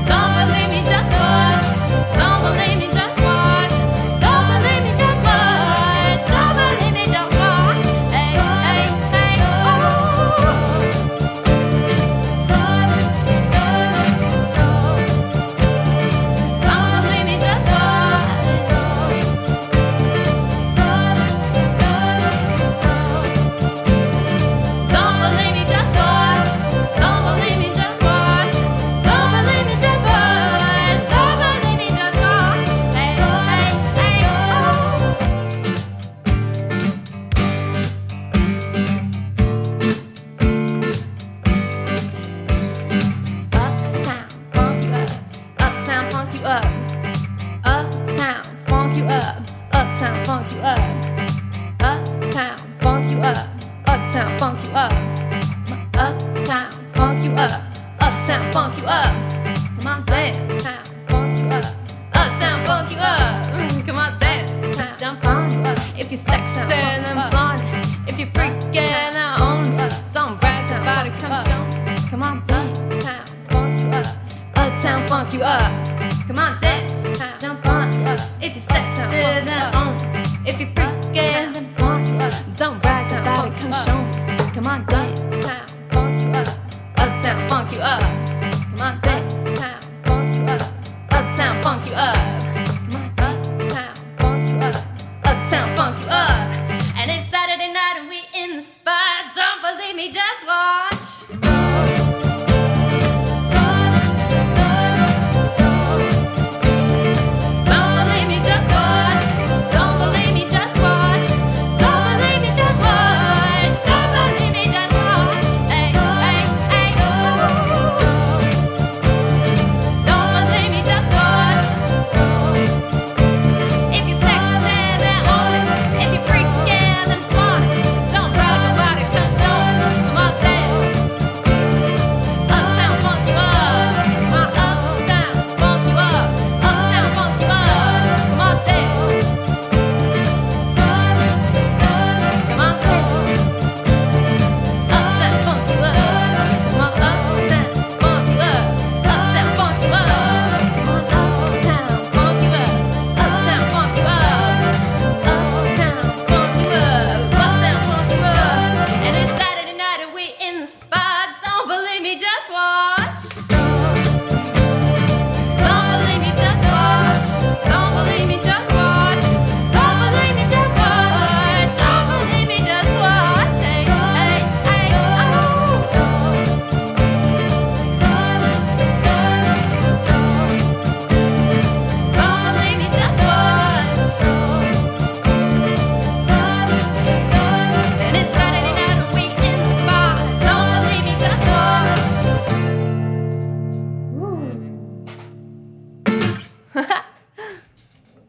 Don't believe me, just watch. Don't believe me, just watch. Don't believe me, just watch. Don't believe me, just watch. Hey, hey, hey, oh. Don't believe me, just watch. Don't believe me, just watch. Don't believe me, just watch. Don't believe me, just watch. Don't believe me, just watch. Hey, hey, hey, oh. Uptown, funk you up. Uptown, funk you up. Uptown, funk you up. Uptown, funk you up. Uptown, funk you up. Uptown, funk you up. Uptown, funk you up. Come on, dance. Uptown, funk you up. Uptown, funk you up. Come on, dance. Jump on. If you're sexy, then flaunt it. If you're freaking, then own it. Don't brag about it, come show me. Come on, dance. Uptown, funk you up. Uptown, funk you up. Come on, dance. Jump on. If you're sexy, then own it. If you're freaking, then flaunt it. Don't brag about it, come show me. Come on, dance. Uptown, funk you up. Uptown, funk you up. Come on, dance. Uptown, funk you up. Uptown, funk you up. Come on, uptown, funk you up. Uptown, funk you up. And it's Saturday night and we in the spot. Don't believe me, just watch. Don't believe me, just watch. Don't believe me, just watch. Don't believe me, just watch. Don't believe me, just watch. Hey, hey, hey, oh. Don't believe me, just watch. If you're sexy, then own it. If you're freaking, then flaunt it. Don't brag about it, come show me. Come on, dance.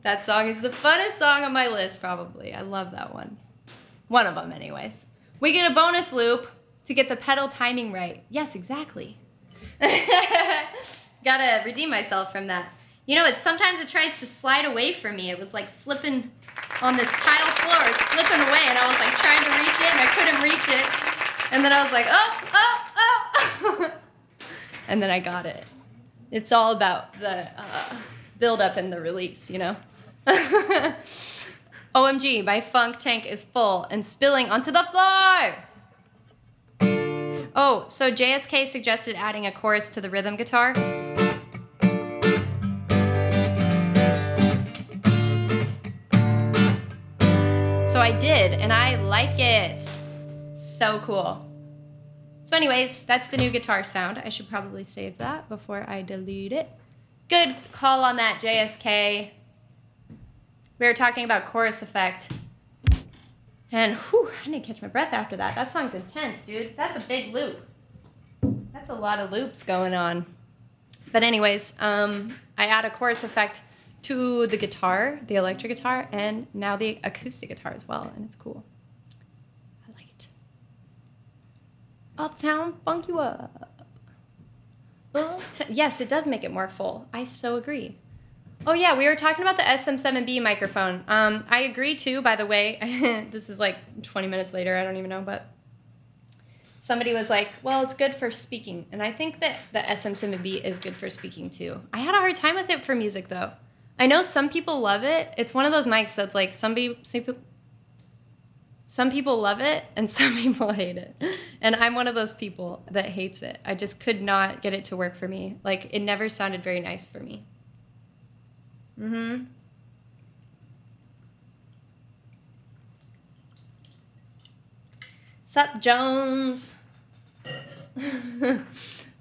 That song is the funnest song on my list, probably. I love that one. One of them, anyways. We get a bonus loop to get the pedal timing right. Yes, exactly. Gotta redeem myself from that. You know, sometimes it tries to slide away from me. It was like slipping on this tile floor, slipping away, and I was like trying to reach it, and I couldn't reach it. And then I was like, oh. And then I got it. It's all about the build up and the release, you know? OMG, my funk tank is full and spilling onto the floor. Oh, so JSK suggested adding a chorus to the rhythm guitar. So I did, and I like it. So cool. So anyways, that's the new guitar sound. I should probably save that before I delete it. Good call on that, JSK. We were talking about chorus effect. And whew, I didn't catch my breath after that. That song's intense, dude. That's a big loop. That's a lot of loops going on. But anyways, I add a chorus effect to the guitar, the electric guitar, and now the acoustic guitar as well, and it's cool. I like it. Uptown, funk you up. Yes, it does make it more full. I so agree. Oh yeah, we were talking about the SM7B microphone. I agree too, by the way. This is like 20 minutes later, I don't even know, but somebody was like, well, it's good for speaking. And I think that the SM7B is good for speaking too. I had a hard time with it for music though. I know some people love it. It's one of those mics that's like some people love it and some people hate it. And I'm one of those people that hates it. I just could not get it to work for me. Like, it never sounded very nice for me. Sup, Jones?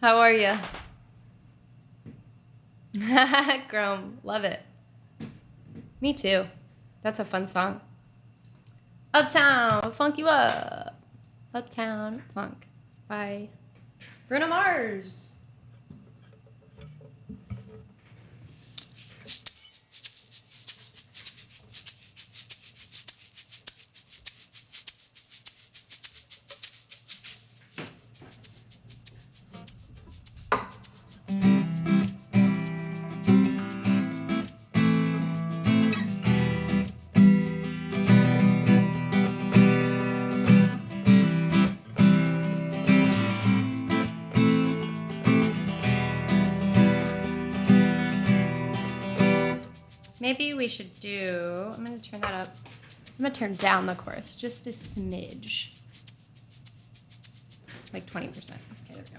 How are ya? Chrome, love it. Me too. That's a fun song. Uptown, funk you up. Uptown Funk by Bruno Mars. Maybe we should do, I'm going to turn that up. I'm going to turn down the chorus just a smidge. Like 20%. Okay, there we go.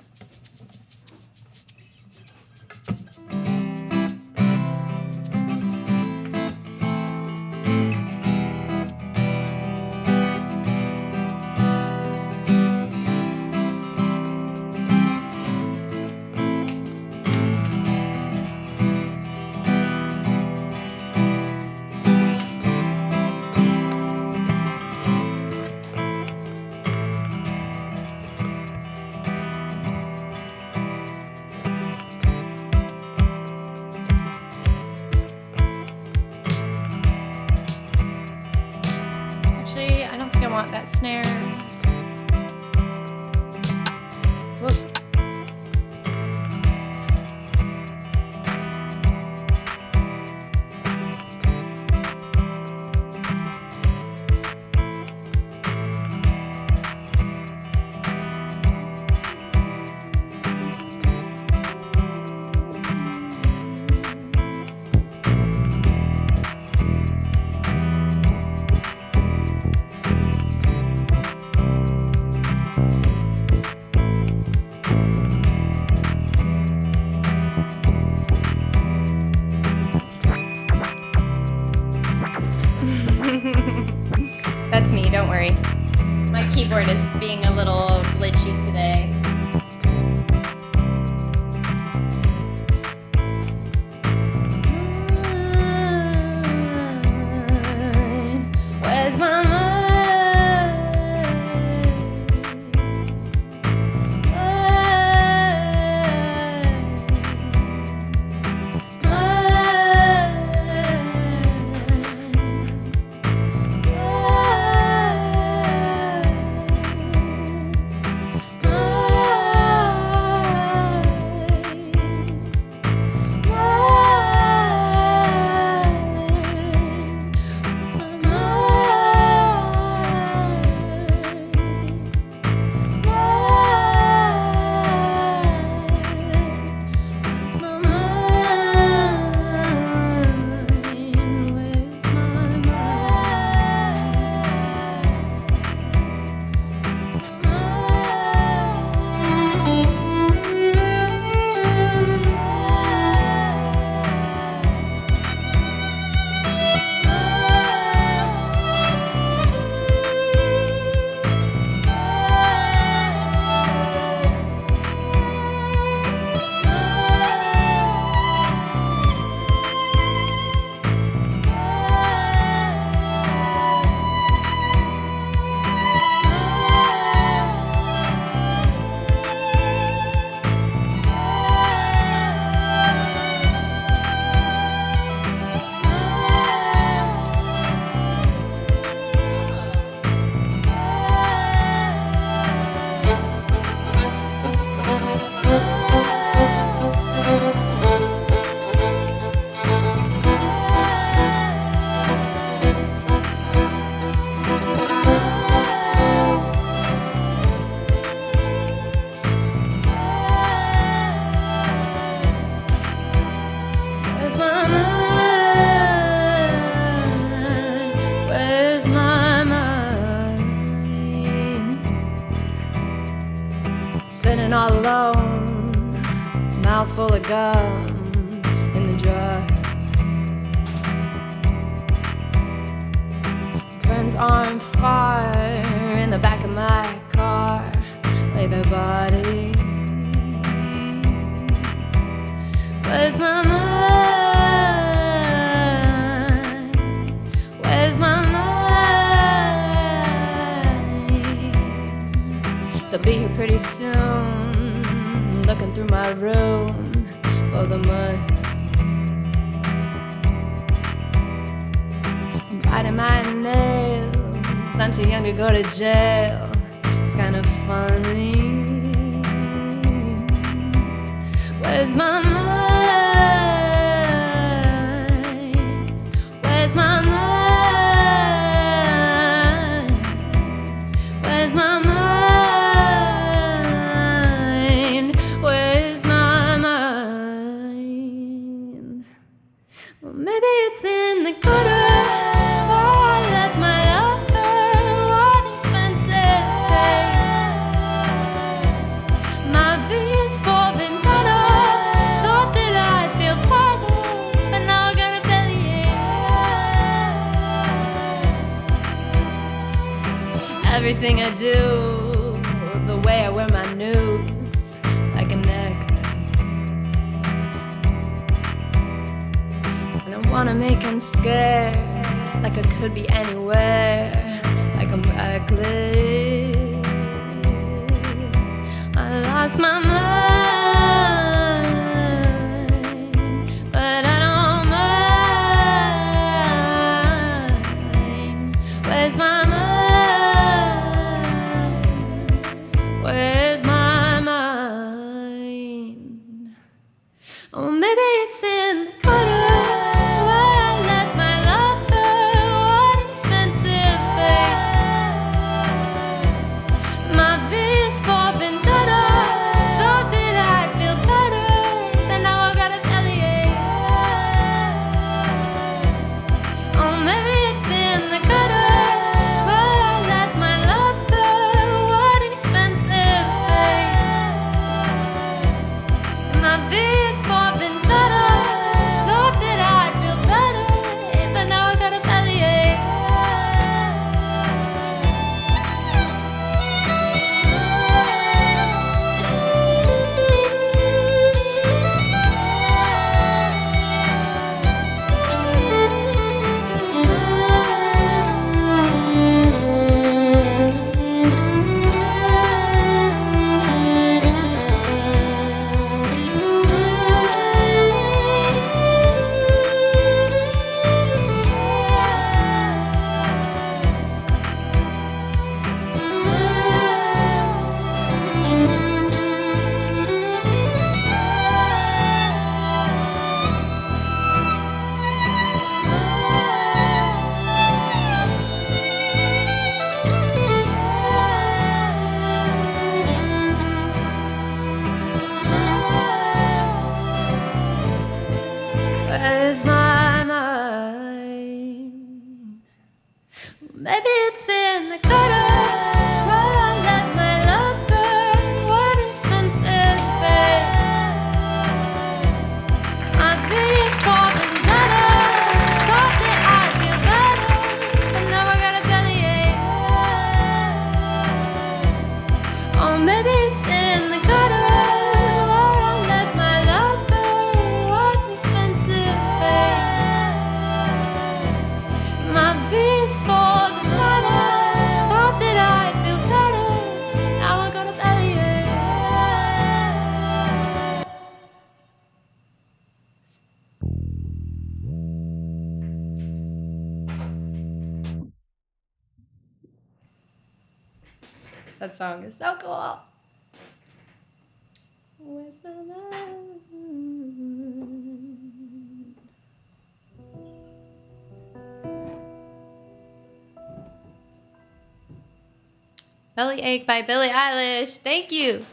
That snare. Whoop. That's me, don't worry. My keyboard is being a little glitchy today. Where's my mind? all alone, mouth full of gum in the jar. Friends on fire in the back of my car, lay their bodies. Where's my mind? Where's my mind? They'll be here pretty soon, looking through my room for the mud. Biting my nails, I'm too young to go to jail. It's kind of funny. Where's my mind? Where's my mind? Where's my mind? Where's my mind? Well, maybe it's in the gutter. Everything I do, the way I wear my news, like a necklace. And I wanna make him scared, like I could be anywhere, like I'm reckless. I lost my mind, but I don't mind. Where's my mind? Where's my mind? Oh, maybe it's in the gutter where I left my lover. What expensive fate. My V's for vendetta. Thought that I'd feel better, but now I gotta palliate. Oh, maybe it's in the gutter. This for vendetta. Thought that I'd feel better, but now I gotta palliate. Where's my mind? Maybe it's in the gutter where I left my lover. What expensive fate. My biggest fault is better. Thought that I'd feel better, but now I gotta palliate. Oh, maybe it's in the gutter. For the matter, thought that I'd feel better. Now I gotta palliate. That song is so cool. Where's my mind? Bellyache by Billie Eilish. Thank you.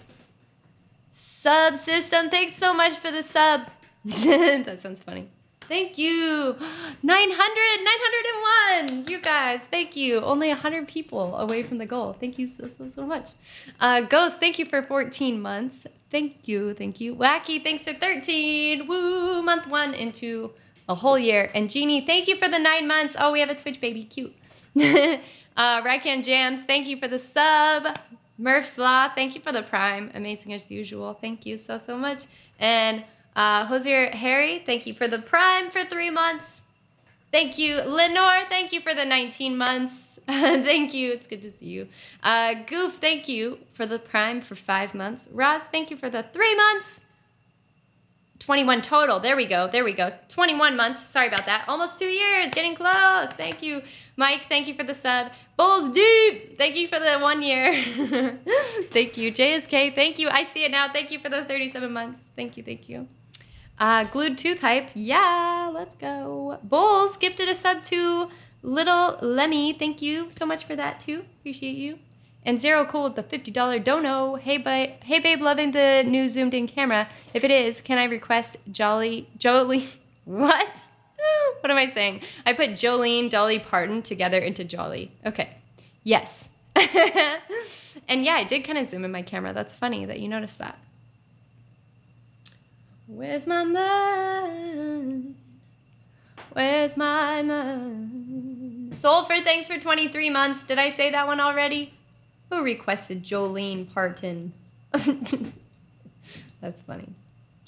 Subsystem, thanks so much for the sub. That sounds funny. Thank you. 901, you guys. guys. Thank you. Only 100 people away from the goal. Thank you so much. Ghost, thank you for 14 months. Thank you. Wacky, thanks for 13. Woo, month 1 into a whole year. And Jeannie, thank you for the 9 months. Oh, we have a Twitch baby. Cute. Rycan Jams, thank you for the sub. Murph's Law, thank you for the prime. Amazing as usual. Thank you so much. And Hosier Harry, thank you for the prime for 3 months. Thank you. Lenore, thank you for the 19 months. Thank you. It's good to see you. Goof, thank you for the prime for 5 months. Ross, thank you for the 3 months. 21 total. There we go. 21 months. Sorry about that. Almost 2 years. Getting close. Thank you. Mike, thank you for the sub. Bulls Deep, thank you for the 1 year. Thank you. JSK, thank you. I see it now. Thank you for the 37 months. Thank you. Glued Tooth Hype. Yeah, let's go. Bulls gifted a sub to Little Lemmy. Thank you so much for that too. Appreciate you. And Zero Cool with the $50 dono. Hey babe, loving the new zoomed in camera. If it is, can I request Jolie? What? What am I saying? I put Jolene, Dolly Parton together into Jolly. Okay. Yes. And yeah, I did kind of zoom in my camera. That's funny that you noticed that. Where's my mind? Where's my mind? Sulfur, thanks for 23 months. Did I say that one already? Who requested Jolene Parton? That's funny.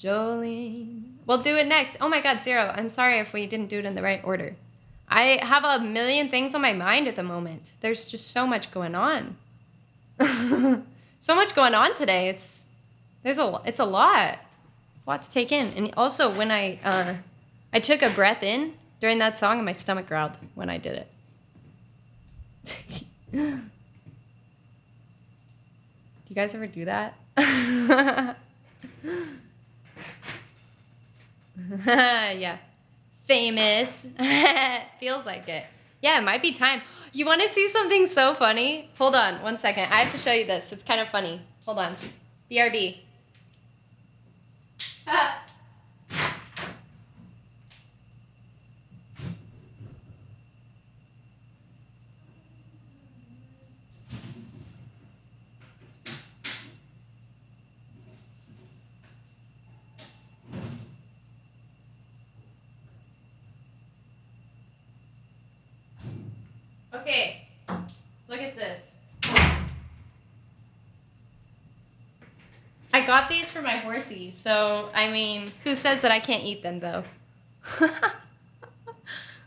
Jolene. We'll do it next. Oh my God, Zero. I'm sorry if we didn't do it in the right order. I have a million things on my mind at the moment. There's just so much going on. So much going on today. It's a lot. It's a lot to take in. And also when I took a breath in during that song and my stomach growled when I did it. Do you guys ever do that? Yeah. Famous. Feels like it. Yeah, it might be time. You want to see something so funny? Hold on 1 second. I have to show you this. It's kind of funny. Hold on. BRB. Okay, look at this. I got these for my horsey, so, I mean, who says that I can't eat them, though?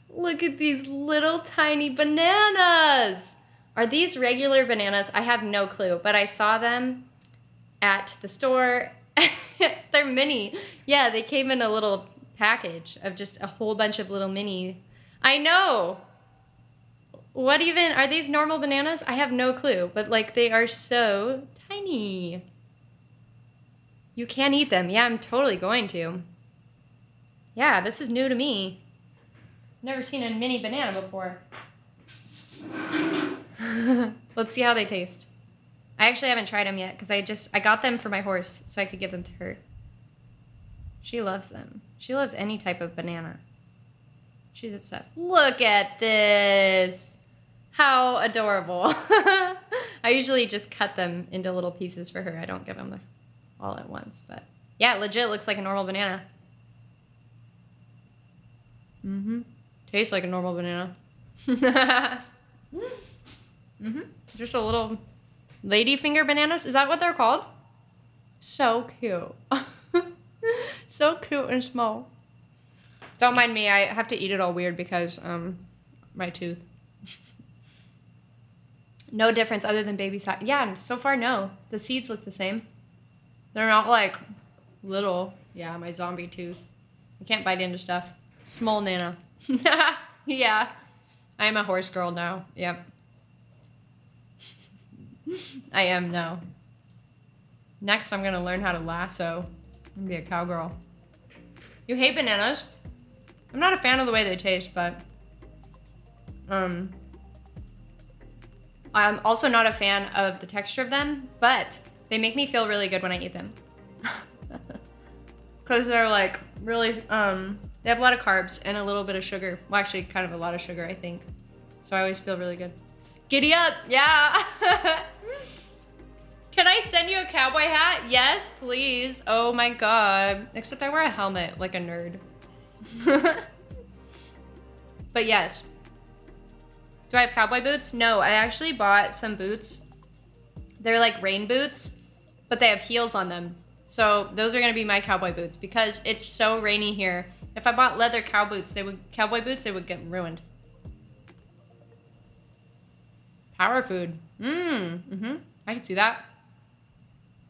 Look at these little tiny bananas. Are these regular bananas? I have no clue, but I saw them at the store. They're mini. Yeah, they came in a little package of just a whole bunch of little mini. I know. What even, are these normal bananas? I have no clue, but like they are so tiny. You can eat them. Yeah, I'm totally going to. Yeah, this is new to me. Never seen a mini banana before. Let's see how they taste. I actually haven't tried them yet because I got them for my horse so I could give them to her. She loves them. She loves any type of banana. She's obsessed. Look at this. How adorable. I usually just cut them into little pieces for her. I don't give them all at once, but yeah, legit looks like a normal banana. Mm-hmm. Tastes like a normal banana. Mm-hmm. Just a little ladyfinger bananas. Is that what they're called? So cute. So cute and small. Don't mind me. I have to eat it all weird because my tooth. No difference other than baby size. Yeah, so far no. The seeds look the same. They're not like little. Yeah, my zombie tooth. I can't bite into stuff. Small nana. Yeah. I am a horse girl now. Yep. I am now. Next, I'm going to learn how to lasso and be a cowgirl. You hate bananas? I'm not a fan of the way they taste, but I'm also not a fan of the texture of them, but they make me feel really good when I eat them. Because they're like really, they have a lot of carbs and a little bit of sugar. Well, actually kind of a lot of sugar, I think. So I always feel really good. Giddy up, yeah. Can I send you a cowboy hat? Yes, please. Oh my God. Except I wear a helmet like a nerd. But yes. Do I have cowboy boots? No, I actually bought some boots. They're like rain boots, but they have heels on them. So those are gonna be my cowboy boots because it's so rainy here. If I bought leather cowboy boots, they would get ruined. Power food. I could see that.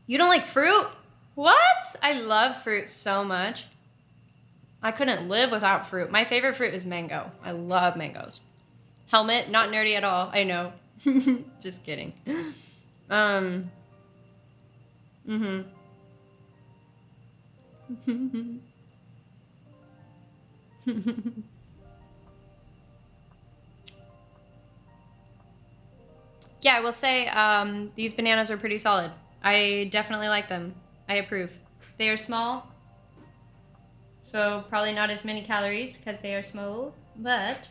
You don't like fruit? What? I love fruit so much. I couldn't live without fruit. My favorite fruit is mango. I love mangoes. Helmet, not nerdy at all. I know. Just kidding. Yeah, I will say these bananas are pretty solid. I definitely like them. I approve. They are small, so probably not as many calories because they are small, but...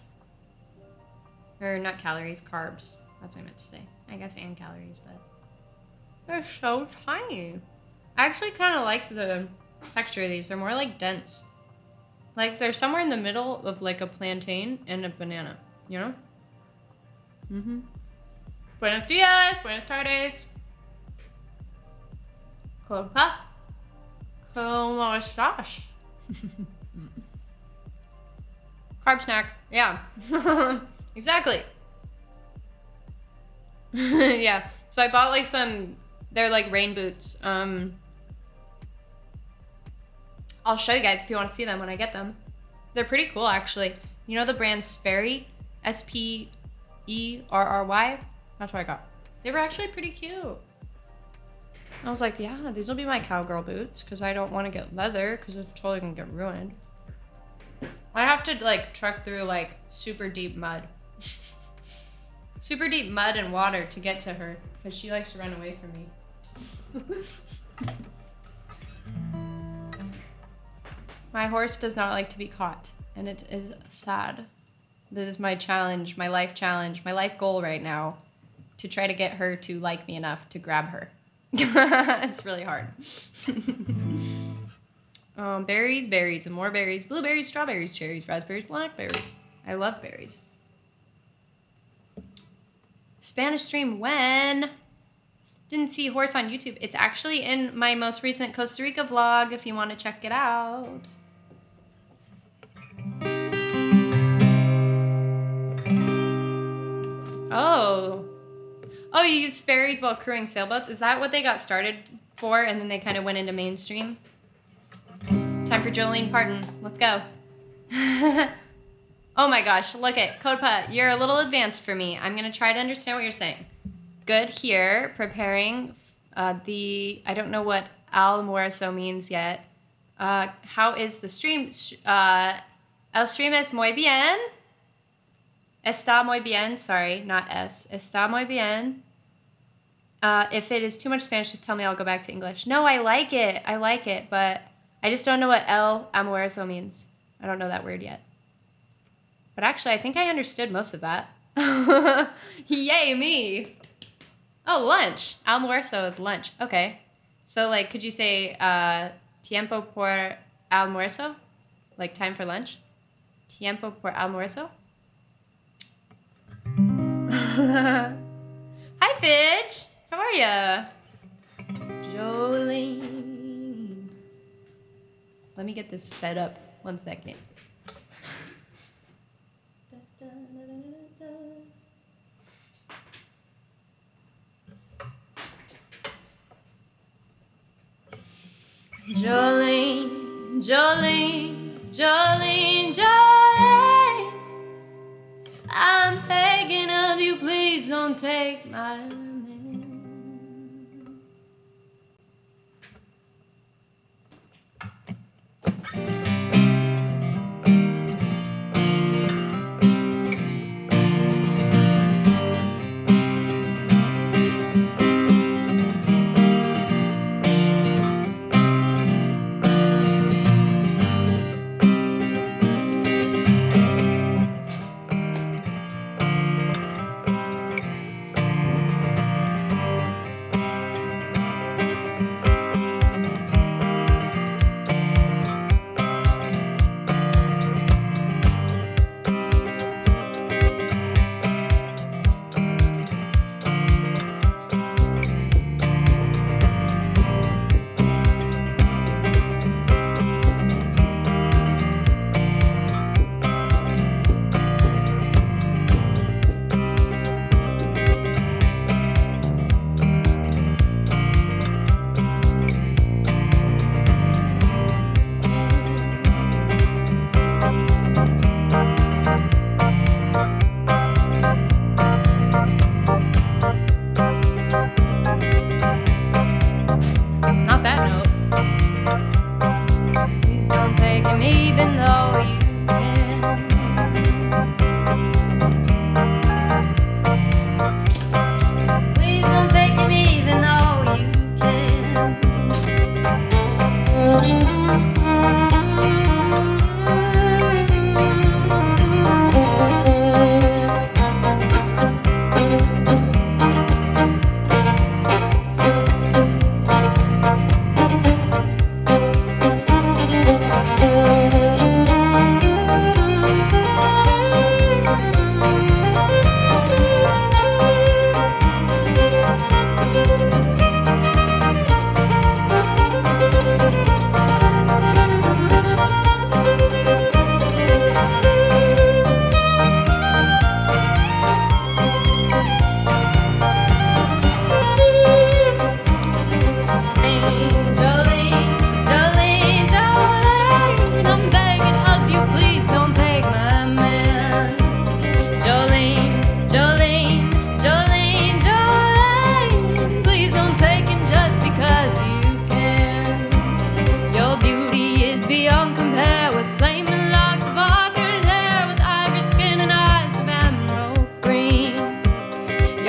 Or not calories, carbs. That's what I meant to say. I guess and calories, but... They're so tiny. I actually kind of like the texture of these. They're more like dense. Like they're somewhere in the middle of like a plantain and a banana, you know? Buenos dias, buenas tardes. Compa, ¿cómo estás? Carb snack, yeah. Exactly. Yeah, so I bought like some, they're like rain boots. I'll show you guys if you want to see them when I get them. They're pretty cool actually. You know the brand Sperry? Sperry? That's what I got. They were actually pretty cute. I was like, yeah, these will be my cowgirl boots because I don't want to get leather because it's totally gonna get ruined. I have to like trek through like super deep mud. Super deep mud and water to get to her because she likes to run away from me. My horse does not like to be caught and it is sad. This is my challenge, my life goal right now. To try to get her to like me enough to grab her. It's really hard. Berries, and more berries. Blueberries, strawberries, cherries, raspberries, blackberries. I love berries. Spanish stream when? Didn't see horse on YouTube. It's actually in my most recent Costa Rica vlog if you want to check it out. Oh, you use Sperry's while crewing sailboats? Is that what they got started for and then they kind of went into mainstream? Time for Jolene Parton. Let's go. Oh my gosh, look at Codepa. You're a little advanced for me. I'm going to try to understand what you're saying. Good here. Preparing I don't know what almuerzo means yet. How is the stream? El stream es muy bien. Está muy bien. Sorry, not es. Está muy bien. If it is too much Spanish, just tell me. I'll go back to English. No, I like it, but I just don't know what el almuerzo means. I don't know that word yet. But actually, I think I understood most of that. Yay, me. Oh, lunch. Almuerzo is lunch. Okay. So, like, could you say tiempo por almuerzo? Like, time for lunch? Tiempo por almuerzo? Hi, Fidge. How are ya? Jolene. Let me get this set up. 1 second. Jolene, Jolene, Jolene, Jolene. I'm begging of you, please don't take my man.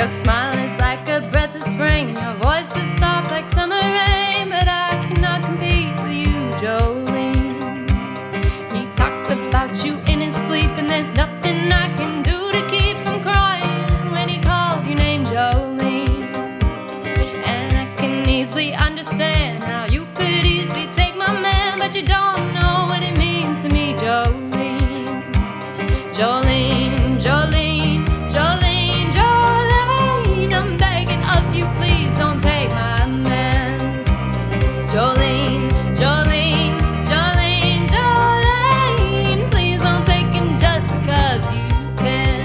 smile is like a breath of spring, and your voice is soft like summer rain. But I cannot compete with you, Jolene. He talks about you in his sleep, and there's nothing I can do to keep from crying when he calls your name, Jolene. And I can easily understand how you could easily take my man, but you don't know what it means to me, Jolene. Jolene, Jolene, Jolene, Jolene, I'm begging of you, please don't take my man. Jolene, Jolene, Jolene, Jolene, please don't take him just because you can.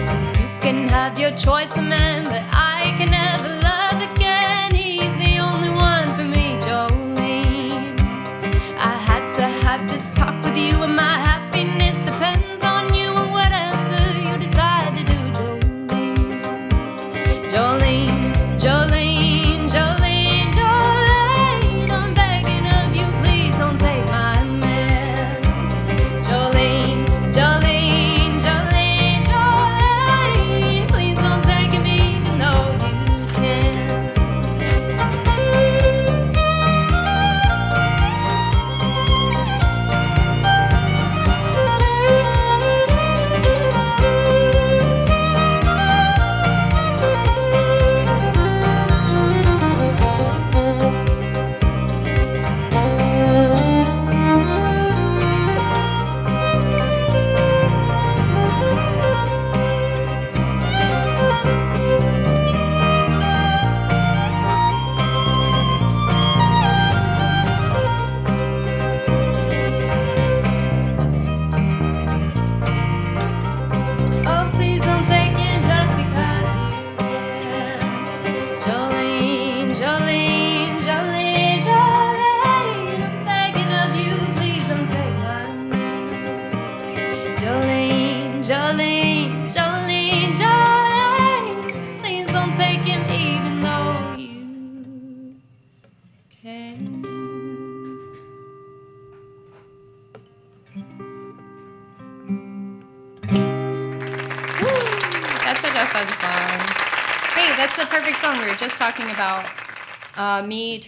'Cause you can have your choice of man, but I can never love again. He's the only one for me, Jolene. I had to have this talk with you, and my happiness depends on you and whatever you decide to do, Jolene. Jolene, Jolene, Jolene, Jolene, I'm begging of you, please don't take my man. Jolene, Jolene, Jolene, Jolene, please don't take him even though you can. Oh, please don't take him just because you can. Jolene, Jolene, Jolene, Jolene, I'm begging of you, please don't take my man. Jolene, Jolene, Jolene, Jolene, please don't take him even though you can. That's such a fun song. Hey, that's the perfect song. We were just talking about me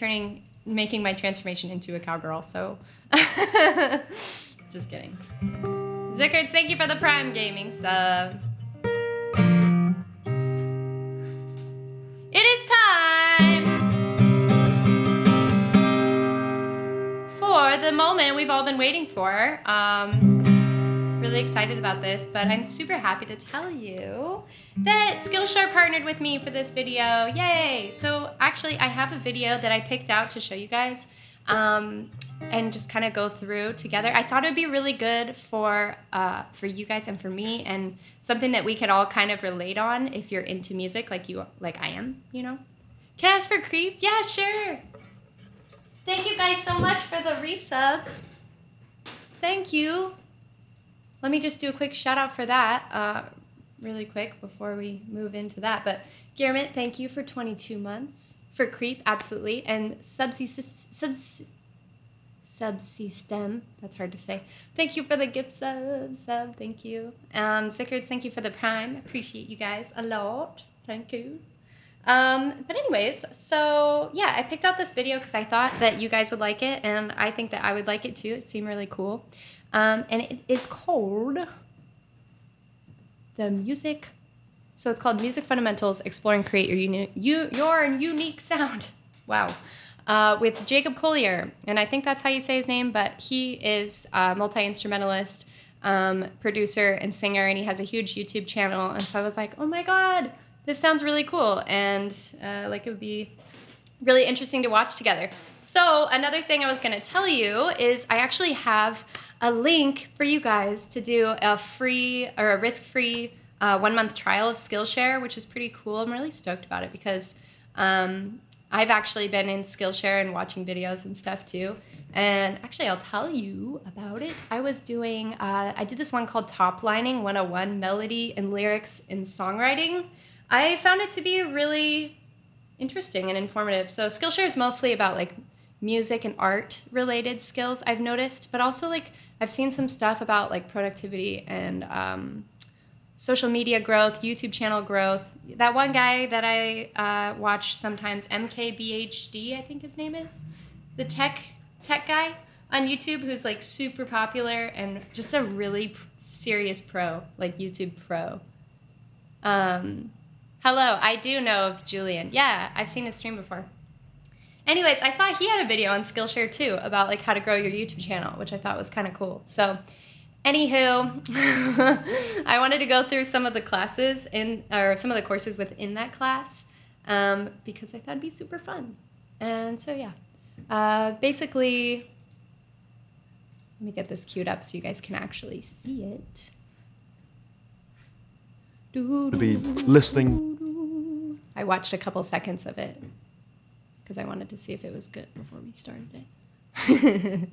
making my transformation into a cowgirl. So, just kidding. Zickards, thank you for the Prime Gaming sub. It is time for the moment we've all been waiting for. Really excited about this, but I'm super happy to tell you that Skillshare partnered with me for this video. Yay! So actually, I have a video that I picked out to show you guys and just kind of go through together. I thought it would be really good for you guys and for me, and something that we could all kind of relate on if you're into music like I am, you know? Can I ask for creep? Yeah, sure. Thank you guys so much for the resubs. Thank you. Let me just do a quick shout out for that really quick before we move into that. But Garrett, thank you for 22 months. For Creep, absolutely. And Subsystem, that's hard to say. Thank you for the gift sub, thank you. Zickards, thank you for the Prime. Appreciate you guys a lot. Thank you. But anyways, so yeah, I picked out this video because I thought that you guys would like it, and I think that I would like it too. It seemed really cool. And it is called So it's called Music Fundamentals, Explore and Create Your Unique Sound. Wow. With Jacob Collier. And I think that's how you say his name, but he is a multi-instrumentalist, producer, and singer, and he has a huge YouTube channel. And so I was like, oh my God, this sounds really cool. And it would be really interesting to watch together. So another thing I was going to tell you is I actually have a link for you guys to do a free or a risk-free 1-month trial of Skillshare, which is pretty cool. I'm really stoked about it because I've actually been in Skillshare and watching videos and stuff too. And actually, I'll tell you about it. I was doing, I did this one called Top Lining 101, Melody and Lyrics in Songwriting. I found it to be really interesting and informative. So Skillshare is mostly about like music and art related skills, I've noticed, but also like I've seen some stuff about like productivity and social media growth, YouTube channel growth. That one guy that I watch sometimes, MKBHD, I think his name is, the tech guy on YouTube who's like super popular and just a really serious pro, like YouTube pro. Hello, I do know of Julian. Yeah, I've seen his stream before. Anyways, I saw he had a video on Skillshare too about like how to grow your YouTube channel, which I thought was kind of cool. So anywho, I wanted to go through some of the classes or some of the courses within that class because I thought it'd be super fun. And so yeah, basically, let me get this queued up so you guys can actually see it. To be listening. I watched a couple seconds of it because I wanted to see if it was good before we started it.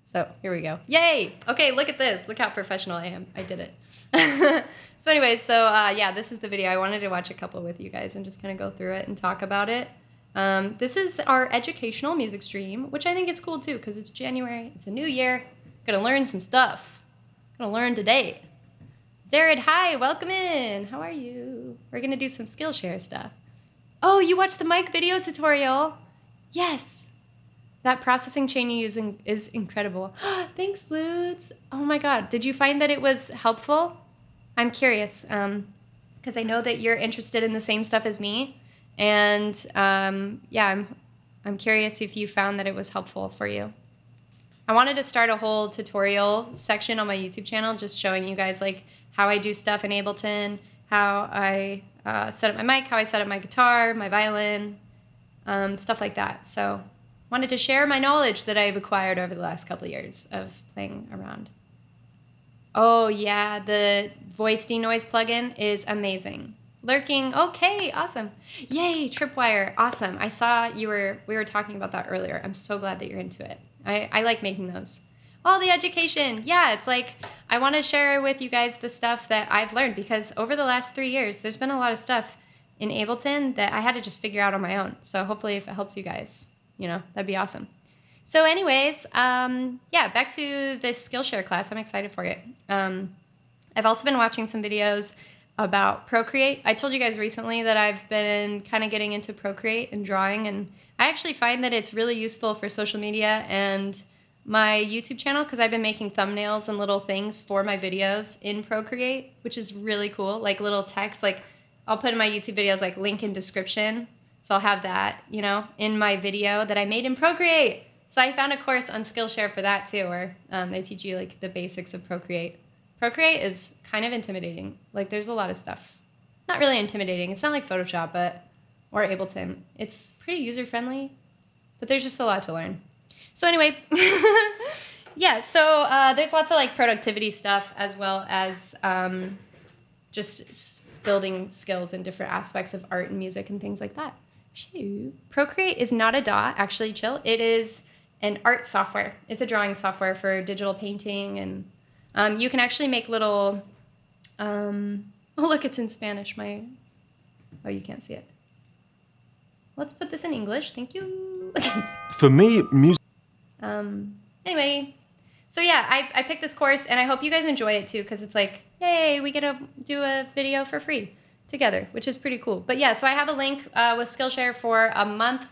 So here we go. Yay! Okay, look at this. Look how professional I am. I did it. So anyways, yeah, this is the video. I wanted to watch a couple with you guys and just kind of go through it and talk about it. This is our educational music stream, which I think is cool too because it's January. It's a new year. Gonna learn some stuff. Gonna learn today. Zared, hi, welcome in. How are you? We're gonna do some Skillshare stuff. Oh, you watched the mic video tutorial? Yes. That processing chain you're using is incredible. Thanks, Lutz. Oh my God, did you find that it was helpful? I'm curious, because I know that you're interested in the same stuff as me. And yeah, I'm curious if you found that it was helpful for you. I wanted to start a whole tutorial section on my YouTube channel, just showing you guys like how I do stuff in Ableton, how I set up my mic, how I set up my guitar, my violin, stuff like that. So wanted to share my knowledge that I've acquired over the last couple of years of playing around. Oh yeah, the voice denoise plugin is amazing. Lurking, okay, awesome. Yay, Tripwire, awesome. I saw we were talking about that earlier. I'm so glad that you're into it. I like making those. Oh, the education. Yeah, it's like I want to share with you guys the stuff that I've learned because over the last 3 years, there's been a lot of stuff in Ableton that I had to just figure out on my own. So hopefully if it helps you guys, you know, that'd be awesome. So anyways, yeah, back to this Skillshare class. I'm excited for it. I've also been watching some videos about Procreate. I told you guys recently that I've been kind of getting into Procreate and drawing, and I actually find that it's really useful for social media and my YouTube channel because I've been making thumbnails and little things for my videos in Procreate, which is really cool, like little text. Like I'll put in my YouTube videos like link in description, so I'll have that, you know, in my video that I made in Procreate. So I found a course on Skillshare for that too, where they teach you like the basics of Procreate. Procreate is kind of intimidating. Like there's a lot of stuff. Not really intimidating. It's not like Photoshop, or Ableton. It's pretty user-friendly, but there's just a lot to learn. So anyway, yeah, so there's lots of like productivity stuff as well as just building skills in different aspects of art and music and things like that. Shoo. Procreate is not a DAW, actually, chill. It is an art software. It's a drawing software for digital painting, and you can actually make little, oh look, it's in Spanish. Oh, you can't see it. Let's put this in English, thank you. For me, music. Anyway, so yeah, I picked this course and I hope you guys enjoy it too, because it's like, yay, we get to do a video for free together, which is pretty cool. But yeah, so I have a link with Skillshare for a month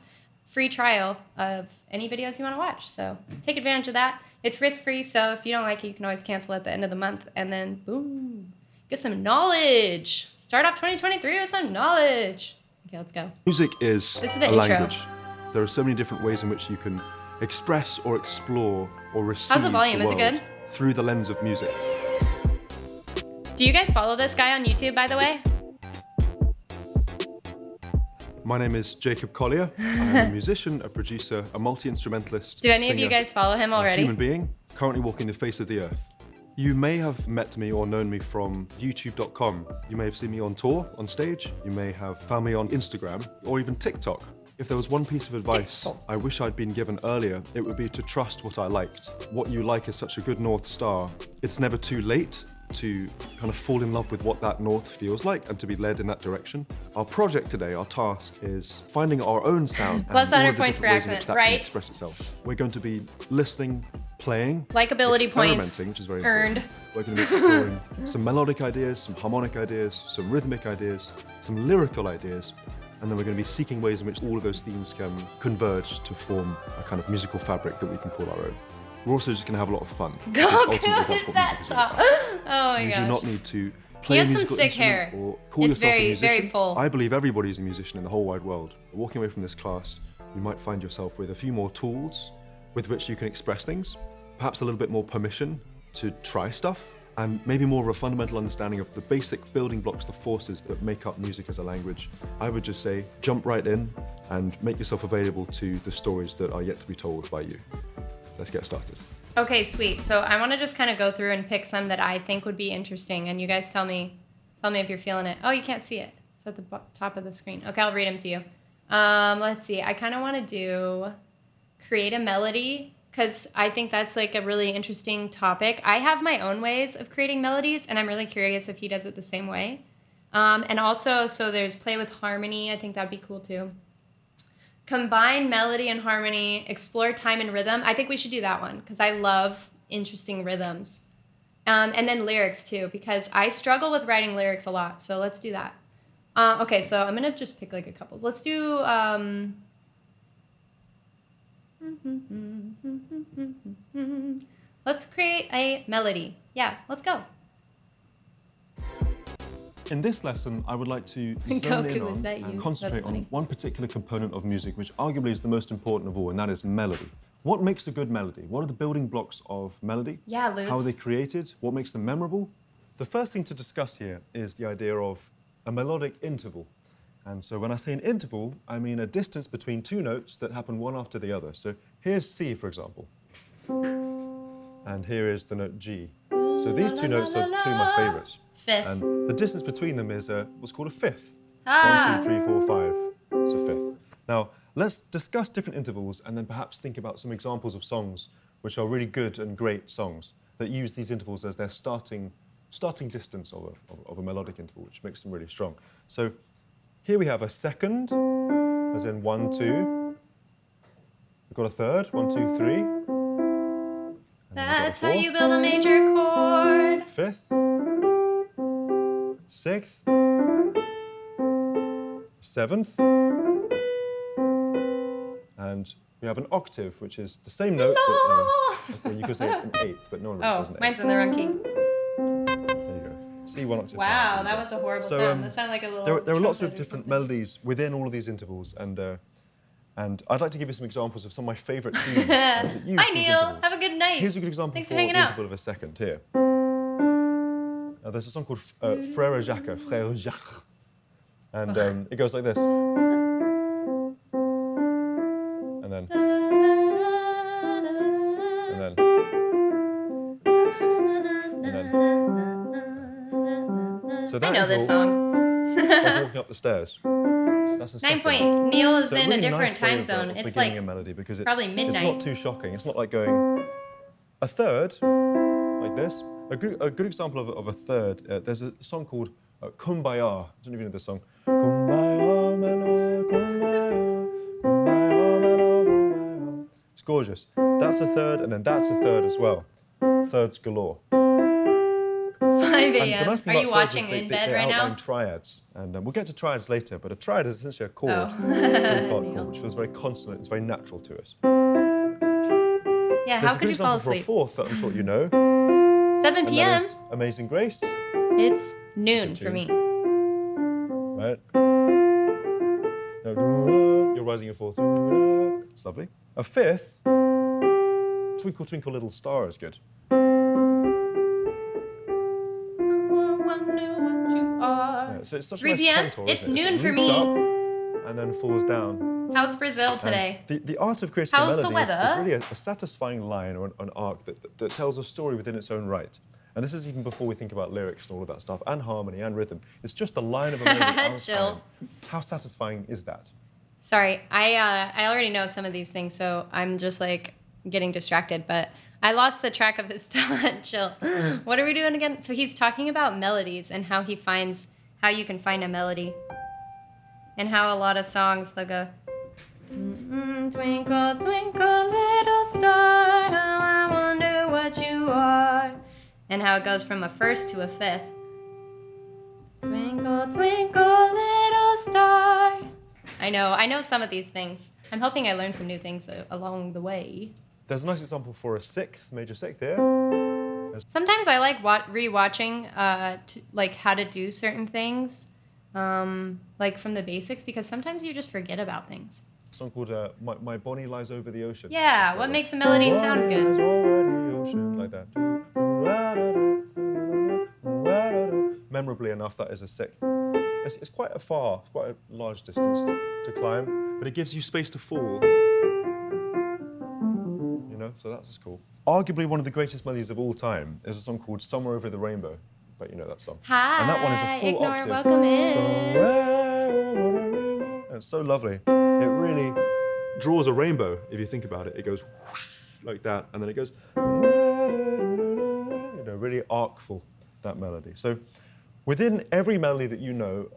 free trial of any videos you want to watch. So take advantage of that. It's risk-free, so if you don't like it, you can always cancel at the end of the month and then boom, get some knowledge. Start off 2023 with some knowledge. Okay, let's go. Music is This is the a intro. language. There are so many different ways in which you can express or explore or receive How's the volume? Is it world good? through the lens of music. Do you guys follow this guy on YouTube, by the way? My name is Jacob Collier. I am a musician, a producer, a multi-instrumentalist. Do any of singer, you guys follow him a already? human being, currently walking the face of the earth. You may have met me or known me from youtube.com. You may have seen me on tour, on stage. You may have found me on Instagram or even TikTok. If there was one piece of advice TikTok. I wish I'd been given earlier, it would be to trust what I liked. What you like is such a good North Star. It's never too late to kind of fall in love with what that north feels like and to be led in that direction. Our project today, our task, is finding our own sound Plus and all 100 of the points different for ways in which accent, that can right? express itself. We're going to be listening, playing, Likeability points experimenting, which is very earned. important. We're going to be exploring some melodic ideas, some harmonic ideas, some rhythmic ideas, some lyrical ideas, and then we're going to be seeking ways in which all of those themes can converge to form a kind of musical fabric that we can call our own. We're also just going to have a lot of fun. because Go ultimately good that's what that music is all about. song. Oh my You gosh. do not need to play He a has some musical sick instrument hair. or call It's yourself a very, musician. very full. I believe everybody's a musician in the whole wide world. Walking away from this class, you might find yourself with a few more tools with which you can express things, perhaps a little bit more permission to try stuff, and maybe more of a fundamental understanding of the basic building blocks, the forces that make up music as a language. I would just say, jump right in and make yourself available to the stories that are yet to be told by you. Let's get started. Okay, sweet. So I want to just kind of go through and pick some that I think would be interesting, and you guys tell me if you're feeling it. Oh, you can't see it. It's at the top of the screen. Okay, I'll read them to you. Let's see. I kind of want to do create a melody because I think that's like a really interesting topic. I have my own ways of creating melodies, and I'm really curious if he does it the same way. And also, so there's play with harmony. I think that'd be cool too. Combine melody and harmony, explore time and rhythm. I think we should do that one because I love interesting rhythms. And then lyrics too, because I struggle with writing lyrics a lot. So let's do that. Okay, so I'm going to just pick like a couple. Let's do... let's create a melody. Yeah, let's go. In this lesson, I would like to zone Goku, in on is that you? and That's concentrate on funny. one particular component of music, which arguably is the most important of all, and that is melody. What makes a good melody? What are the building blocks of melody? Yeah, Lutz. How are they created? What makes them memorable? The first thing to discuss here is the idea of a melodic interval. And so when I say an interval, I mean a distance between two notes that happen one after the other. So here's C, for example. And here is the note G. So these two notes are two of my favorites. Fifth. And the distance between them is what's called a fifth. Ah. 1, 2, 3, 4, 5. It's a fifth. Now, let's discuss different intervals and then perhaps think about some examples of songs which are really good and great songs that use these intervals as their starting distance of a melodic interval, which makes them really strong. So here we have a second, as in 1, 2. We've got a third, 1, 2, 3. And then we've got a That's how you fourth, build a major chord. fifth, sixth, seventh, and we have an octave, which is the same note, but well, you could say an eighth, but no one really says an eighth. Mine's in the wrong key. There you go. C one octave. Wow, higher. that was a horrible So, sound. That sounded like a little. There are lots of trumpet or different something. melodies within all of these intervals, and I'd like to give you some examples of some of my favourite tunes. That use Hi, these Neil. intervals. Have a good night. Here's a good example Thanks for for the hanging out. interval of a second here. There's a song called Frère Jacques, Frère Jacques. And it goes like this. And then. And then. So that I know this interval song. is like walking up the stairs. That's a 9 second. point. Neil is So in really a different nice way time of, zone. of It's beginning like a melody because probably it's midnight. not too shocking. It's not like going a third like this. A good example of a third. There's a song called Kumbaya. I don't even know this song. Kumbaya, my lord, kumbaya, kumbaya, my lord, kumbaya. It's gorgeous. That's a third, and then that's a third as well. Thirds galore. 5 And the a.m. nice thing Are you about thirds is watching in they bed right outline now? triads, and we'll get to triads later. But a triad is essentially a chord, Oh. three-part chord, which feels very consonant. It's very natural to us. Yeah, There's how a could good you fall example for a asleep? fourth that I'm sure you know. 7 And that p.m. is Amazing Grace, It's noon Good for tune. me. right? Now, you're rising and forth. It's lovely. A fifth, Twinkle Twinkle Little Star is good. Yeah, so it's such 3 a nice p.m.? contour, It's isn't it? noon So for it loops me. up and then falls down. How's Brazil And today? the art of creating How's a the melody is weather? really a satisfying line or an arc that tells a story within its own right. And this is even before we think about lyrics and all of that stuff, and harmony and rhythm. It's just the line of a melody on its Chill. own. How satisfying is that? Sorry, I already know some of these things, so I'm just like getting distracted. But I lost the track of his thought. Chill. What are we doing again? So he's talking about melodies and how you can find a melody. And how a lot of songs, they'll go, twinkle, twinkle, little star, how I wonder what you are. And how it goes from a first to a fifth. Twinkle, twinkle, little star. I know some of these things. I'm hoping I learn some new things along the way. There's a nice example for a sixth, major sixth here. Sometimes I like rewatching like how to do certain things, like from the basics, because sometimes you just forget about things. A song called My Bonnie Lies Over the Ocean. Yeah, what makes a melody sound good? Over the ocean, like that. Memorably enough, that is a sixth. It's quite a large distance to climb, but it gives you space to fall. You know, so that's cool. Arguably one of the greatest melodies of all time is a song called Somewhere Over the Rainbow. But you know that song. Hi, and that one is a full ignore, octave. welcome in. Somewhere over the rainbow. And it's so lovely. It really draws a rainbow, if you think about it. It goes whoosh, like that, and then it goes, you know, really arcful, that melody. So within every melody that you know,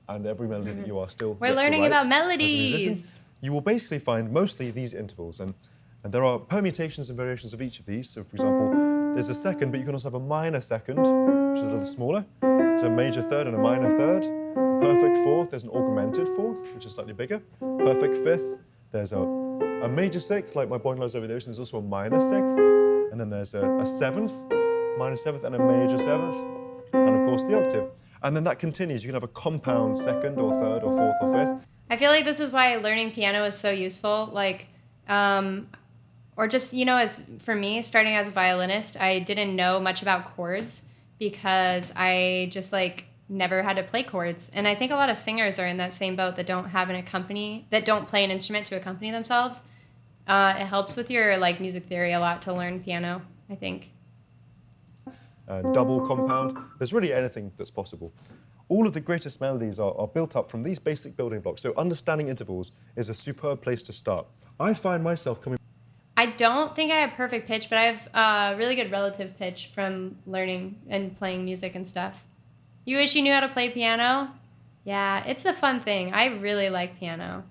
and every melody that you are still We're learning about melodies. Musician, you will basically find mostly these intervals, and there are permutations and variations of each of these. So for example, there's a second, but you can also have a minor second, which is a little smaller. So a major third and a minor third. Perfect fourth, there's an augmented fourth, which is slightly bigger. Perfect fifth, there's a major sixth, like My Bonnie Lies Over the Ocean, there's also a minor sixth. And then there's a seventh, minor seventh, and a major seventh. And of course the octave. And then that continues. You can have a compound second or third or fourth or fifth. I feel like this is why learning piano is so useful. Like, or just, you know, as for me, starting as a violinist, I didn't know much about chords because I just like never had to play chords. And I think a lot of singers are in that same boat that don't have that don't play an instrument to accompany themselves. It helps with your like music theory a lot to learn piano, I think. Double, compound, there's really anything that's possible. All of the greatest melodies are built up from these basic building blocks, so understanding intervals is a superb place to start. I find myself coming... I don't think I have perfect pitch, but I have really good relative pitch from learning and playing music and stuff. You wish you knew how to play piano? Yeah, it's a fun thing. I really like piano.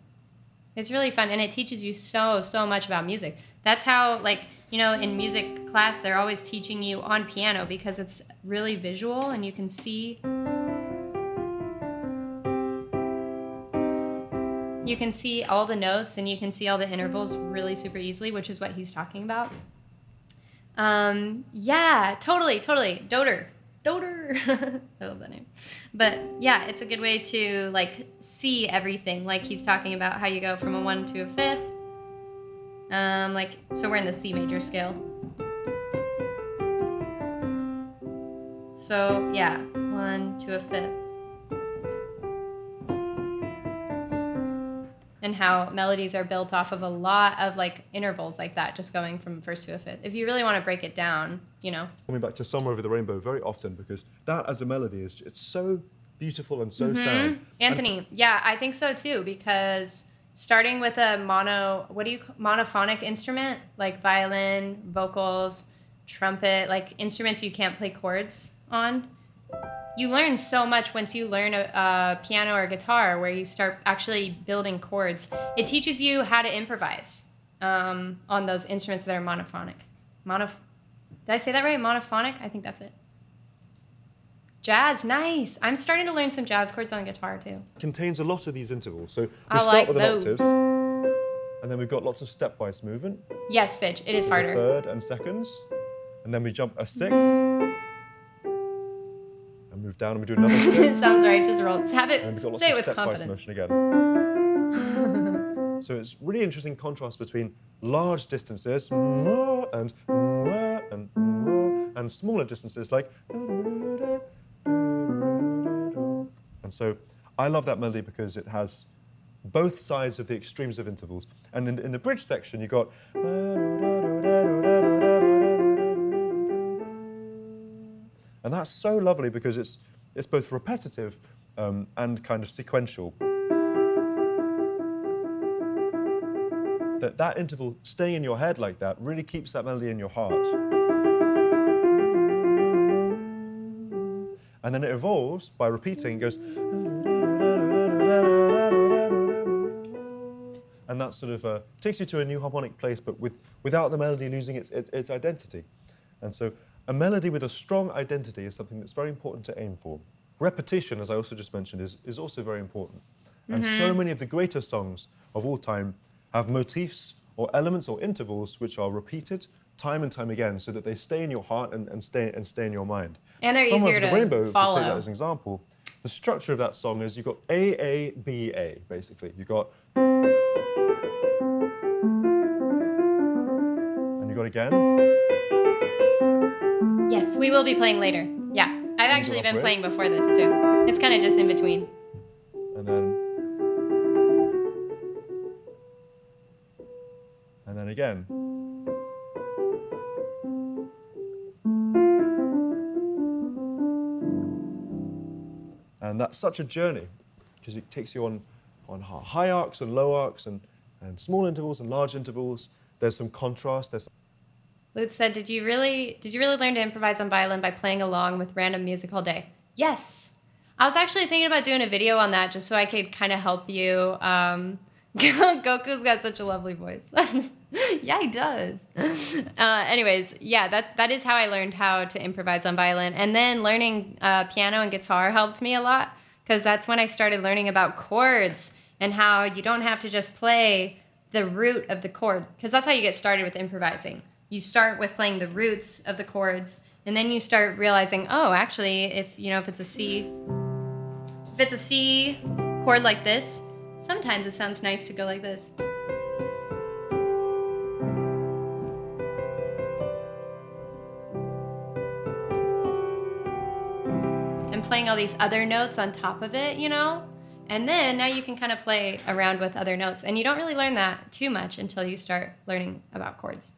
It's really fun, and it teaches you so much about music. That's how, like, you know, in music class, they're always teaching you on piano because it's really visual and you can see... You can see all the notes and you can see all the intervals really super easily, which is what he's talking about. Yeah, totally. Doter. I love that name. But yeah, it's a good way to like see everything. Like he's talking about how you go from a 1 to a 5th. So we're in the C major scale. So yeah, 1 to a 5th. And how melodies are built off of a lot of like intervals like that, just going from 1st to a 5th. If you really want to break it down, you know. Coming back to Somewhere Over the Rainbow very often because that as a melody it's so beautiful and so sound. Anthony, yeah, I think so too, because starting with a monophonic instrument, like violin, vocals, trumpet, like instruments you can't play chords on, you learn so much once you learn a piano or a guitar where you start actually building chords. It teaches you how to improvise on those instruments that are monophonic. Did I say that right? Monophonic? I think that's it. Jazz, nice. I'm starting to learn some jazz chords on guitar too. It contains a lot of these intervals. So we I start like with an those. octaves, and then we've got lots of stepwise movement. Yes, Fidge, it is There's harder. a third and seconds, and then we jump a sixth, and move down, and we do another sixth. Sounds right, just roll. Have it, And we've got lots say it of with stepwise confidence. motion again. So it's really interesting contrast between large distances and smaller distances like. And so I love that melody because it has both sides of the extremes of intervals. And in the bridge section, you got. And that's so lovely because it's both repetitive and kind of sequential. that interval staying in your head like that really keeps that melody in your heart. And then it evolves by repeating, it goes... And that sort of takes you to a new harmonic place, but without the melody losing its identity. And so a melody with a strong identity is something that's very important to aim for. Repetition, as I also just mentioned, is also very important. And so many of the greatest songs of all time have motifs or elements or intervals which are repeated time and time again so that they stay in your heart and stay in your mind. And they're Some easier of the to Rainbow, follow. if you take that as an example, the structure of that song is you've got A, A, B, A, basically. You've got... And you've got again. Yes, we will be playing later. Yeah, I've actually been bridge. playing before this too. It's kind of just in between. And then again. And that's such a journey because it takes you on high arcs and low arcs and small intervals and large intervals. There's some contrast. Lutz said, did you really learn to improvise on violin by playing along with random music all day? Yes. I was actually thinking about doing a video on that just so I could kind of help you. Goku's got such a lovely voice. Yeah, he does. Anyways, yeah, that is how I learned how to improvise on violin. And then learning piano and guitar helped me a lot because that's when I started learning about chords and how you don't have to just play the root of the chord, because that's how you get started with improvising. You start with playing the roots of the chords, and then you start realizing, oh, actually, if it's a C chord like this, sometimes it sounds nice to go like this. And playing all these other notes on top of it, And then now you can kind of play around with other notes. And you don't really learn that too much until you start learning about chords.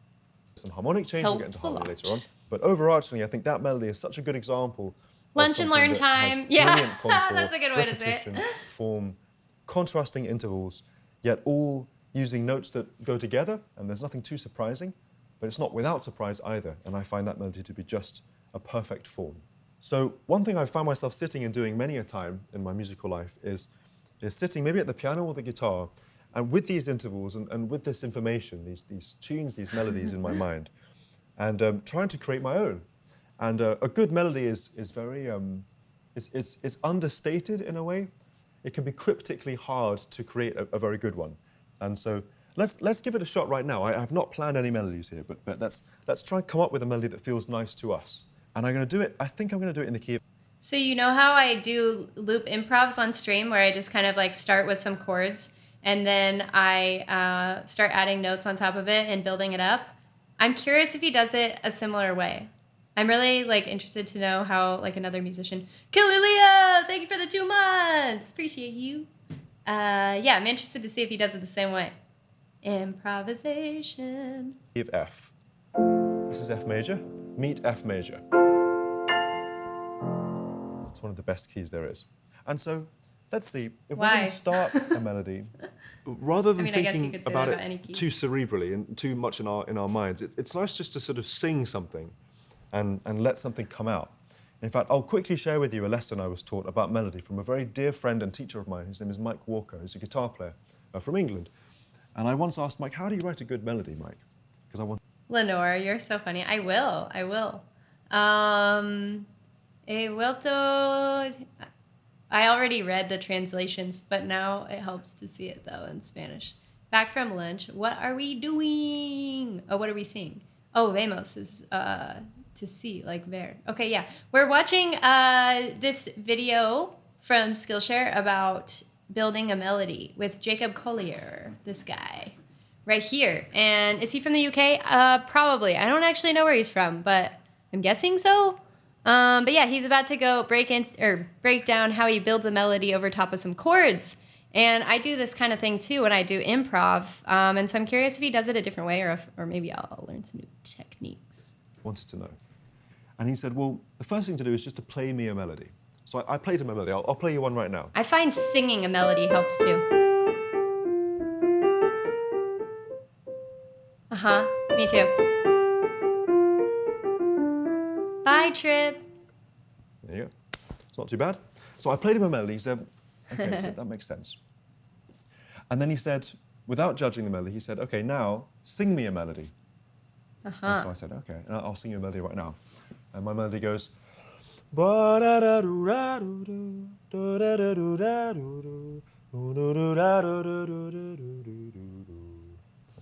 Some harmonic change, we'll get into Helps a harmony lot. later on. But overarchingly, I think that melody is such a good example. Lunch and learn time. Yeah, that's a good way to say it. Repetition, form, contrasting intervals, yet all using notes that go together, and there's nothing too surprising, but it's not without surprise either, and I find that melody to be just a perfect form. So one thing I've found myself sitting and doing many a time in my musical life is sitting maybe at the piano or the guitar, and with these intervals and with this information, these tunes, these melodies in my mind, and trying to create my own. And a good melody is very, it's understated in a way. It can be cryptically hard to create a very good one. And so let's give it a shot right now. I have not planned any melodies here, but let's try and come up with a melody that feels nice to us. And I'm going to do it, I think I'm going to do it in the key of... So you know how I do loop improvs on stream where I just kind of like start with some chords and then I start adding notes on top of it and building it up? I'm curious if he does it a similar way. I'm really interested to know how another musician... Kalilia, thank you for the 2 months. Appreciate you. Yeah, I'm interested to see if he does it the same way. Improvisation. Key of F. This is F major. Meet F major. It's one of the best keys there is. And so, let's see, if we're going to start a melody, rather than thinking about it too cerebrally and too much in our minds, it's nice just to sort of sing something and let something come out. In fact, I'll quickly share with you a lesson I was taught about melody from a very dear friend and teacher of mine. His name is Mike Walker, who's a guitar player from England. And I once asked Mike, how do you write a good melody, Mike? Because I want... Lenore, you're so funny. I will. He vuelto... I already read the translations, but now it helps to see it, though, in Spanish. Back from lunch. What are we doing? Oh, what are we seeing? Oh, vemos is to see, like ver. Okay, yeah. We're watching this video from Skillshare about building a melody with Jacob Collier, this guy. Right here. And is he from the UK? Probably. I don't actually know where he's from, but I'm guessing so. But yeah, he's about to go break down how he builds a melody over top of some chords. And I do this kind of thing too when I do improv. And so I'm curious if he does it a different way or maybe I'll learn some new techniques. Wanted to know. And he said, well, the first thing to do is just to play me a melody. So I played him a melody. I'll play you one right now. I find singing a melody helps too. Uh-huh. Me too. Bye, Trip. There you go. It's not too bad. So I played him a melody. He said, okay, so that makes sense. And then he said, without judging the melody, he said, okay, now sing me a melody. And so I said, okay, and I'll sing you a melody right now. And my melody goes, that's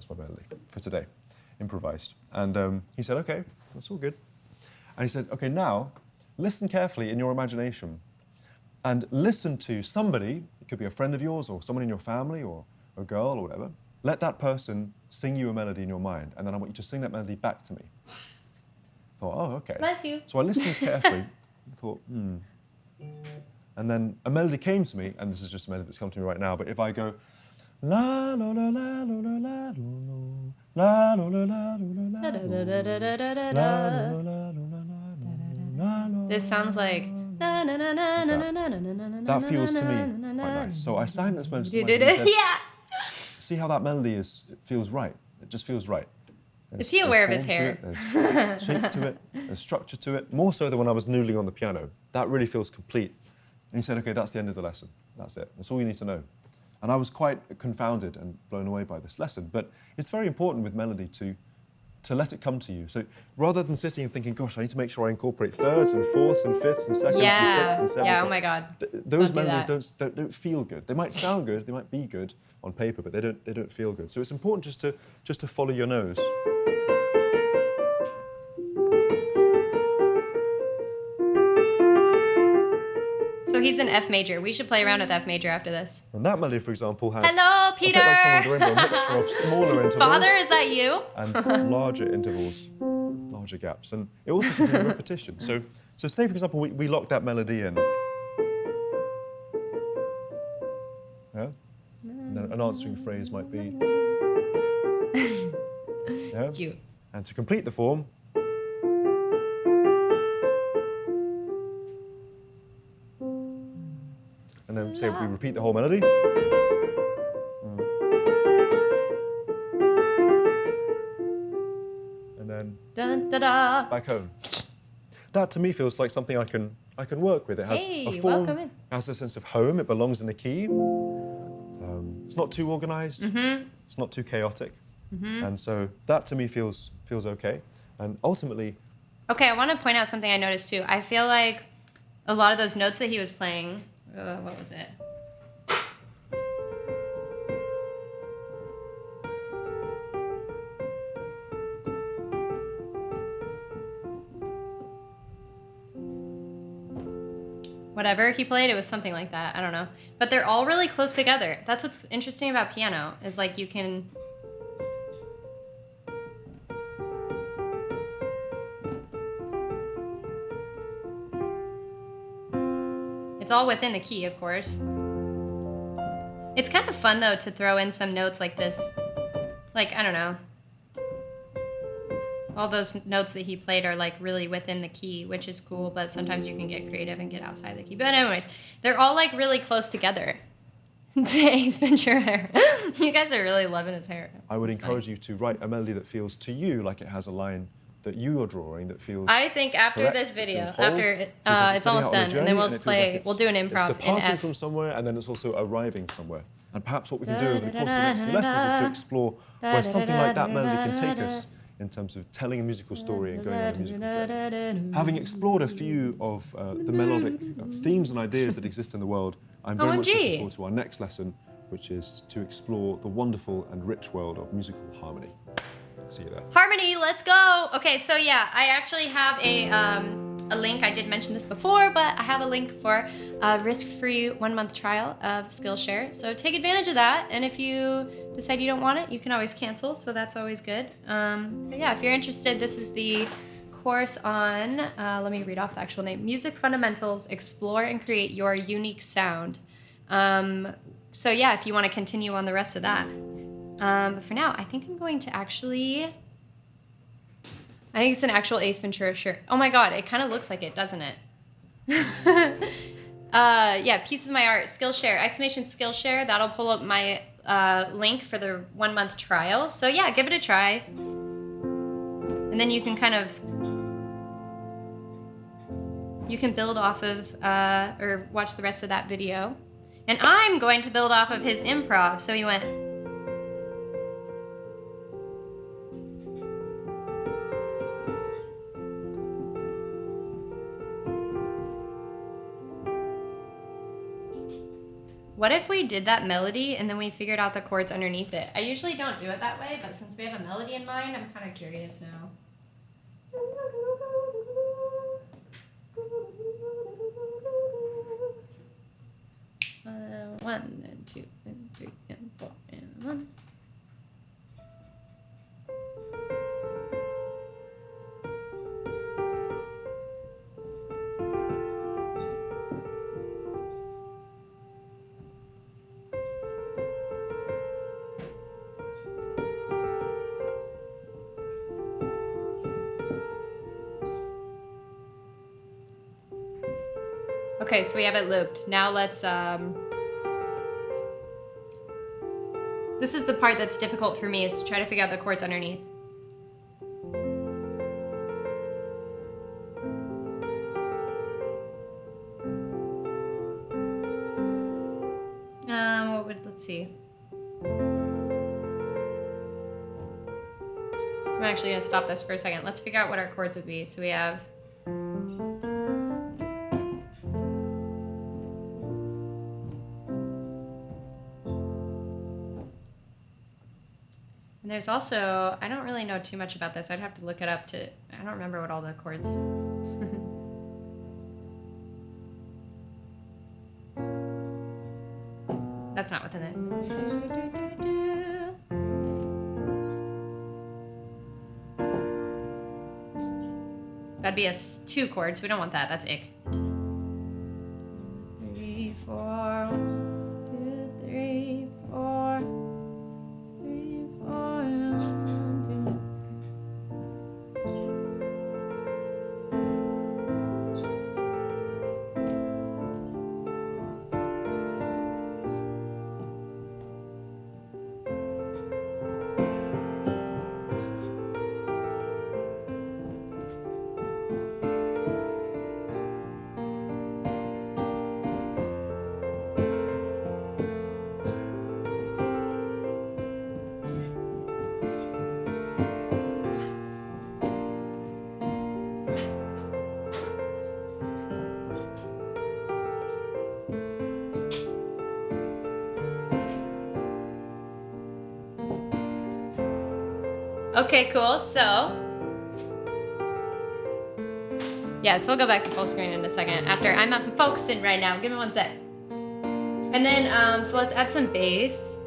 my melody for today, improvised. And he said, okay, that's all good. And he said, okay, now listen carefully in your imagination and listen to somebody, it could be a friend of yours or someone in your family or a girl or whatever. Let that person sing you a melody in your mind, and then I want you to sing that melody back to me. I thought, oh, okay. Bless you. So I listened carefully. I thought, And then a melody came to me, and this is just a melody that's come to me right now, but if I go, la la la la la la la la la la la la la. This sounds like. That feels to me quite nice. So I sang this melody to my said, Yeah. see how that melody feels right. It just feels right. Is he aware of his form to hair? it, there's shape to it, there's structure to it, more so than when I was noodling on the piano. That really feels complete. And he said, okay, that's the end of the lesson. That's it. That's all you need to know. And I was quite confounded and blown away by this lesson. But it's very important with melody to let it come to you. So rather than sitting and thinking, gosh, I need to make sure I incorporate thirds and fourths and fifths and seconds and sixths and sevens. Yeah, oh my God. Those Don't do melodies don't feel good. They might sound good, they might be good on paper, but they don't feel good. So it's important just to follow your nose. So he's in F major. We should play around with F major after this. And that melody, for example, has Hello, Peter. a bit like someone doing a mixture of smaller intervals Father, is that you? and larger intervals, larger gaps. And it also can be repetition. So say, for example, we lock that melody in. Yeah? And then an answering phrase might be... Yeah? Cute. And to complete the form... And then say we repeat the whole melody. And then Dun, da, da. back home. That to me feels like something I can work with. It has Hey, a form, welcome in. it has a sense of home. It belongs in the key. It's not too organised. It's not too chaotic. And so that to me feels okay. And ultimately, Okay, I want to point out something I noticed too. I feel like a lot of those notes that he was playing, what was it? Whatever he played, it was something like that. I don't know. But they're all really close together. That's what's interesting about piano, is like you can... It's all within the key, of course. It's kind of fun, though, to throw in some notes like this. Like, I don't know. All those notes that he played are, like, really within the key, which is cool, but sometimes you can get creative and get outside the key. But anyways, they're all, like, really close together. Ace Ventura. You guys are really loving his hair. I would It's encourage funny. you to write a melody that feels to you like it has a line that you are drawing that feels... I think after correct, this it video, feels whole, after feels like it's setting almost out on a done, and then journey, we'll and it feels play. like it's- We'll do an improv it's in departing F. from somewhere, and then it's also arriving somewhere. And perhaps what we can do over the course of the next few lessons is to explore where something like that melody can take us in terms of telling a musical story and going on a musical journey. Having explored a few of the melodic themes and ideas that exist in the world, I'm very much looking OMG. forward to our next lesson, which is to explore the wonderful and rich world of musical harmony. See you there. Harmony, let's go. Okay, so yeah, I actually have a link. I did mention this before, but I have a link for a risk-free 1-month trial of Skillshare. So take advantage of that. And if you decide you don't want it, you can always cancel. So that's always good. But yeah, if you're interested, this is the course on, let me read off the actual name, Music Fundamentals, Explore and Create Your Unique Sound. So yeah, if you want to continue on the rest of that. But for now, I think I'm going to actually... I think it's an actual Ace Ventura shirt. Oh my god, it kind of looks like it, doesn't it? Yeah, Pieces of My Art, Skillshare, ! Skillshare. That'll pull up my link for the 1 month trial. So yeah, give it a try. And then you can kind of, you can build off of, or watch the rest of that video. And I'm going to build off of his improv. So he went. What if we did that melody and then we figured out the chords underneath it? I usually don't do it that way, but since we have a melody in mind, I'm kind of curious now. 1 and 2 and 3 and 4 and 1. Okay, so we have it looped. Now let's, this is the part that's difficult for me, is to try to figure out the chords underneath. Let's see. I'm actually gonna stop this for a second. Let's figure out what our chords would be. So we have. There's also, I don't really know too much about this. I'd have to look it up to, I don't remember what all the chords. That's not within it. That'd be 2 chords. We don't want that. That's ick. 3, 4, 2, 3, 4. Okay, cool. So, yeah, so we'll go back to full screen in a second. After I'm focusing right now. Give me 1 sec. And then, so let's add some bass.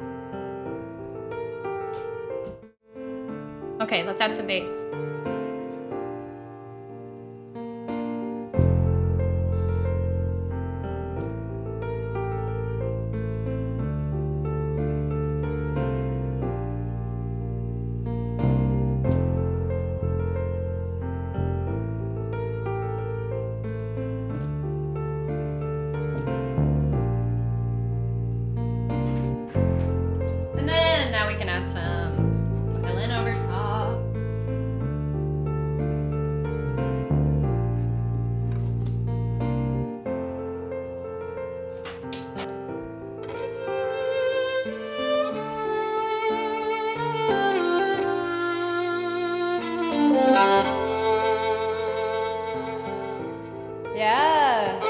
Okay, let's add some bass. Now we can add some violin over top. Yeah.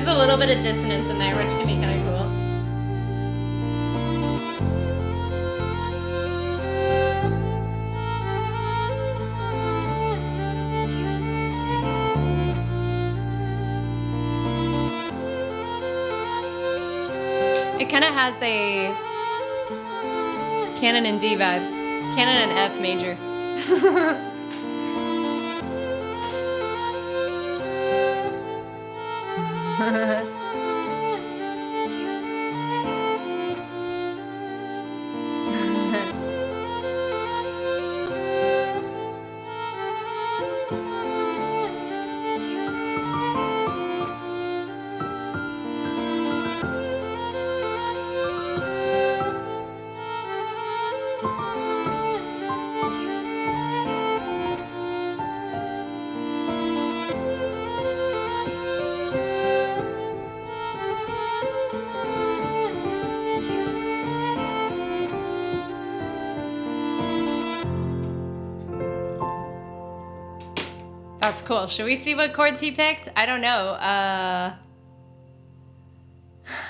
There's a little bit of dissonance in there, which can be kind of cool. It kind of has a Canon and D vibe. Canon and F major. That's cool. Should we see what chords he picked? I don't know. I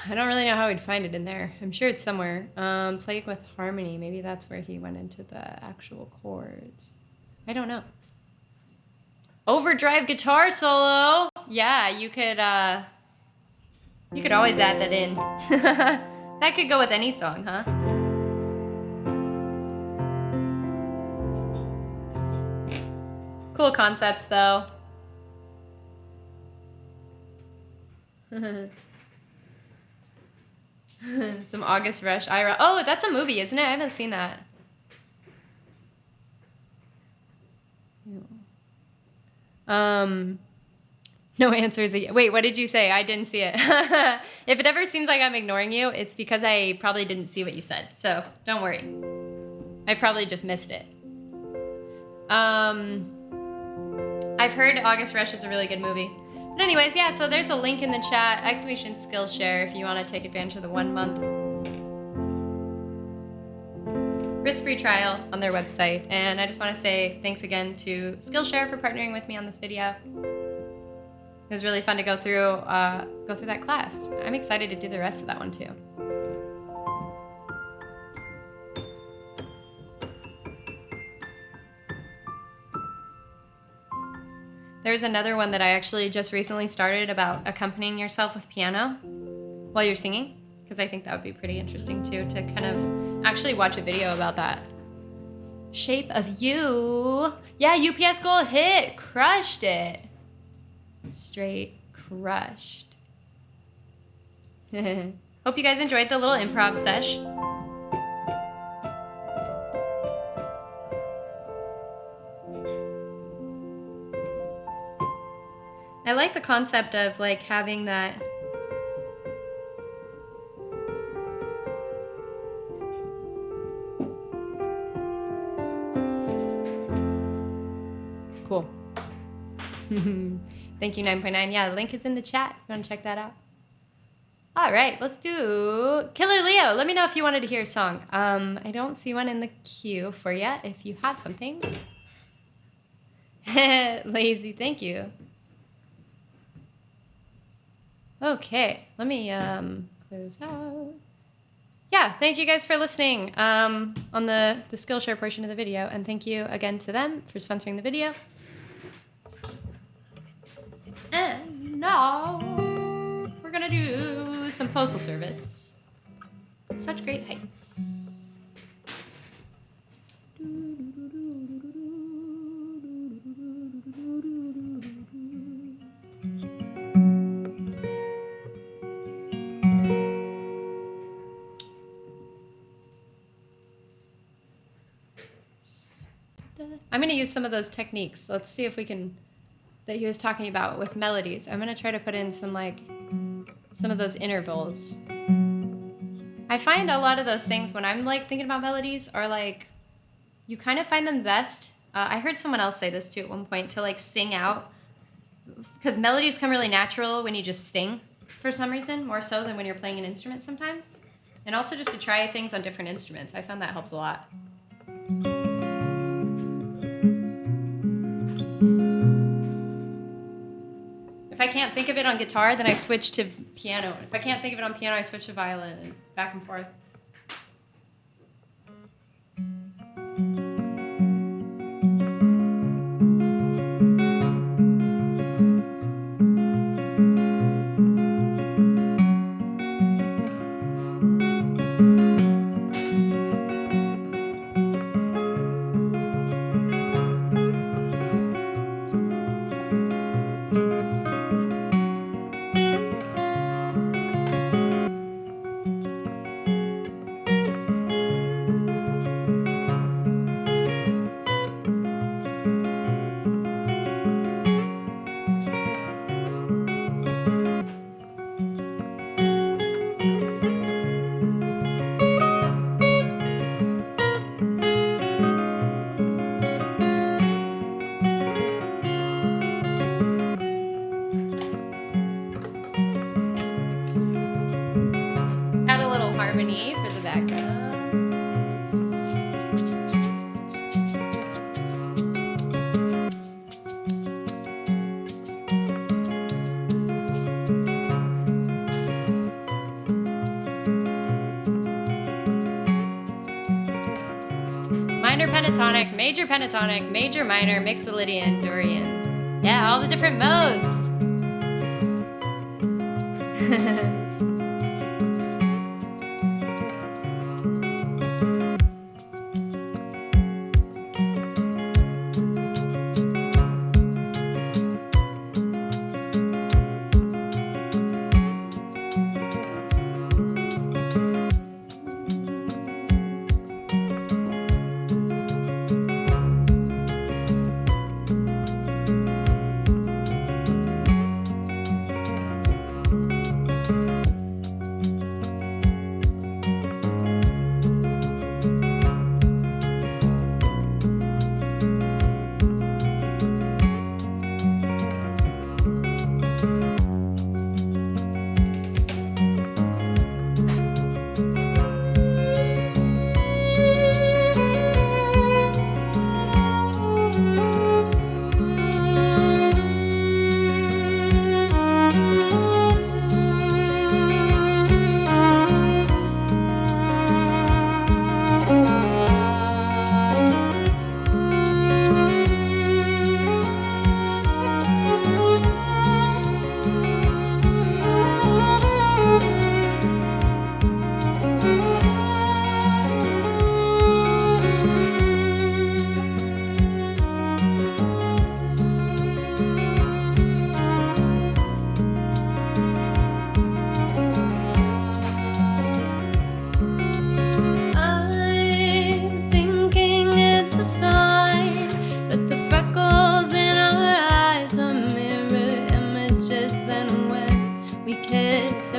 don't really know how we'd find it in there. I'm sure it's somewhere. Playing with harmony. Maybe that's where he went into the actual chords. I don't know. Overdrive guitar solo. Yeah, you could always add that in. That could go with any song, huh? Cool concepts, though. Some August Rush, Ira. Oh, that's a movie, isn't it? I haven't seen that. No answers. Wait, what did you say? I didn't see it. If it ever seems like I'm ignoring you, it's because I probably didn't see what you said. So don't worry. I probably just missed it. I've heard August Rush is a really good movie. But anyways, yeah, so there's a link in the chat, !Skillshare, if you want to take advantage of the 1 month risk-free trial on their website. And I just want to say thanks again to Skillshare for partnering with me on this video. It was really fun to go through that class. I'm excited to do the rest of that one too. There's another one that I actually just recently started about accompanying yourself with piano while you're singing, because I think that would be pretty interesting too, to kind of actually watch a video about that. Shape of You. Yeah, UPS goal hit. Crushed it. Straight crushed. Hope you guys enjoyed the little improv sesh. I like the concept of like having that cool. Thank you, 9.9. Yeah, the link is in the chat if you want to check that out. All right, let's do Killer Leo. Let me know if you wanted to hear a song. I don't see one in the queue for yet. If you have something. Lazy, thank you. Okay, let me clear this out. Yeah, thank you guys for listening on the Skillshare portion of the video, and thank you again to them for sponsoring the video. And now we're gonna do some postal service. Such great heights. I'm going to use some of those techniques. Let's see if we can, that he was talking about with melodies. I'm going to try to put in some of those intervals. I find a lot of those things when I'm like thinking about melodies are like, you kind of find them best. I heard someone else say this too at one point, to like sing out, because melodies come really natural when you just sing for some reason, more so than when you're playing an instrument sometimes. And also just to try things on different instruments. I found that helps a lot. If I can't think of it on guitar, then I switch to piano. If I can't think of it on piano, I switch to violin and back and forth. Add a little harmony for the background. Minor pentatonic, major pentatonic, major minor, mixolydian, Dorian. Yeah, all the different modes.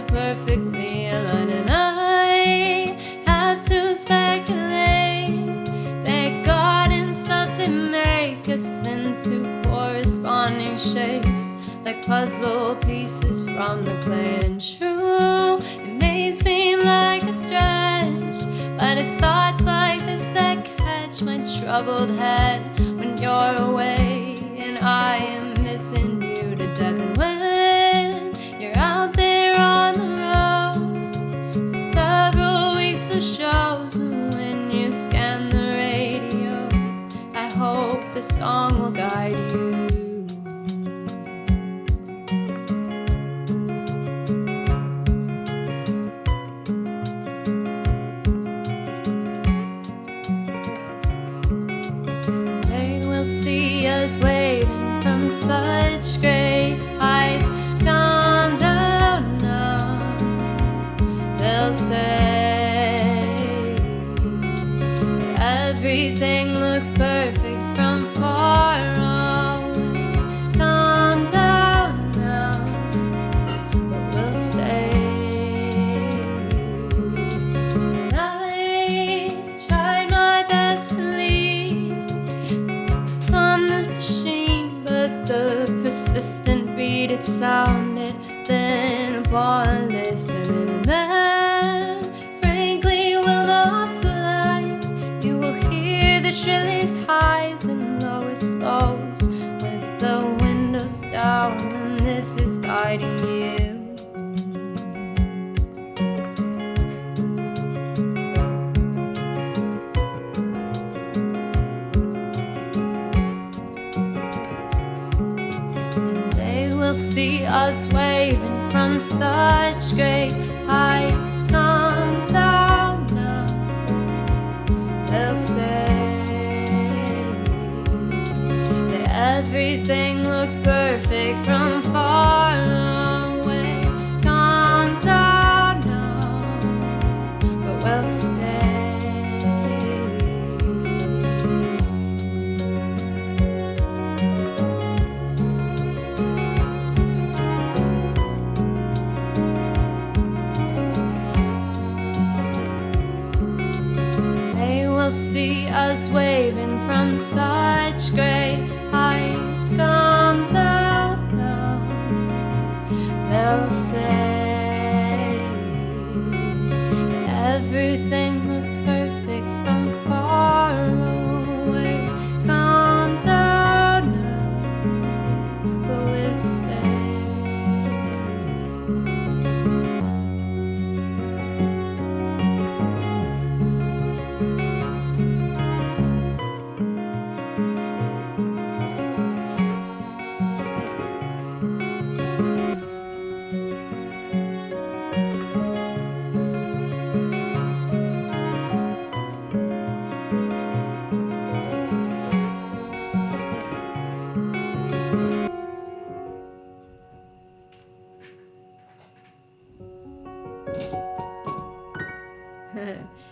Perfectly aligned, and I have to speculate that God himself to make us into corresponding shapes, like puzzle pieces from the clay. And true, it may seem like a stretch, but it's thoughts like this that catch my troubled head when you're away and I am missing you to death. And when you're out there on the road for several weeks of shows, and when you scan the radio, I hope the song will guide you. They will see us waving from such great heights. Come down now, they'll say everything looks perfect from far away. Come down now, but we'll stay. I tried my best to leave from the machine, but the persistent beat, it sounded thin upon listening. And then, frankly, we'll all fly. You will hear the shrillest highs and lowest lows with the windows down and this voice is guiding you. They will see us waving from such great heights. Come down now, they'll say that everything looks perfect from far away. Come down now, but we'll stay. They will see us waving from such great heights. Come down now, they'll say that everything looks perfect from far away. Come down now, but we'll stay.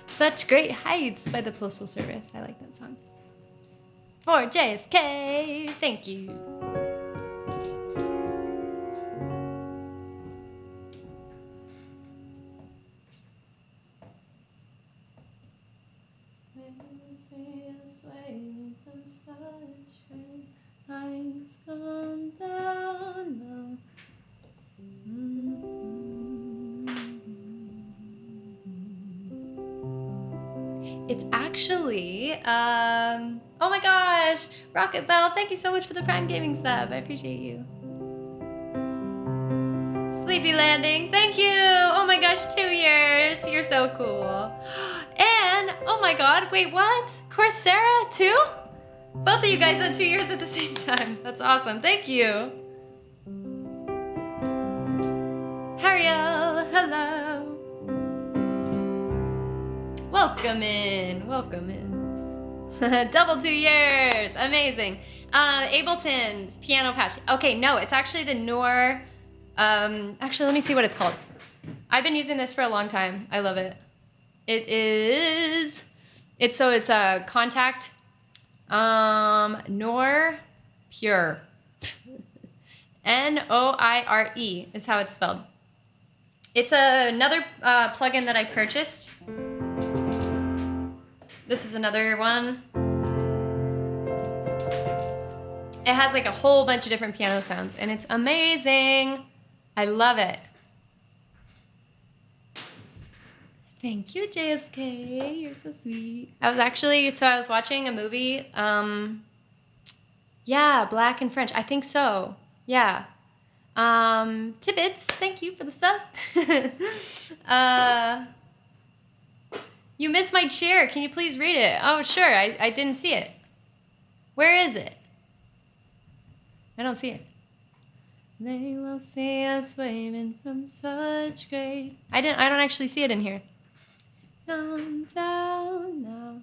Such Great Heights by the Postal Service. I like that song. For JSK, thank you. Come down now. It's actually, oh my gosh, Rocket Bell, thank you so much for the Prime Gaming sub. I appreciate you. Sleepy Landing, thank you. Oh my gosh, 2 years. You're so cool. And, oh my god, wait, what? Coursera too? Both of you guys had 2 years at the same time. That's awesome. Thank you. Hariel, hello. Welcome in. Welcome in. Double 2 years. Amazing. Ableton's piano patch. Okay, no, it's actually the Nor. Actually, let me see what it's called. I've been using this for a long time. I love it. It's a Contact Nor Pure. Noire is how it's spelled. It's another plugin that I purchased. This is another one. It has like a whole bunch of different piano sounds, and it's amazing. I love it. Thank you, JSK. You're so sweet. I was watching a movie. Yeah, Black and French. I think so. Yeah. Tibbets, thank you for the sub. You missed my chair. Can you please read it? Oh, sure. I didn't see it. Where is it? I don't see it. They will see us waving from such great. I don't actually see it in here. Come down now,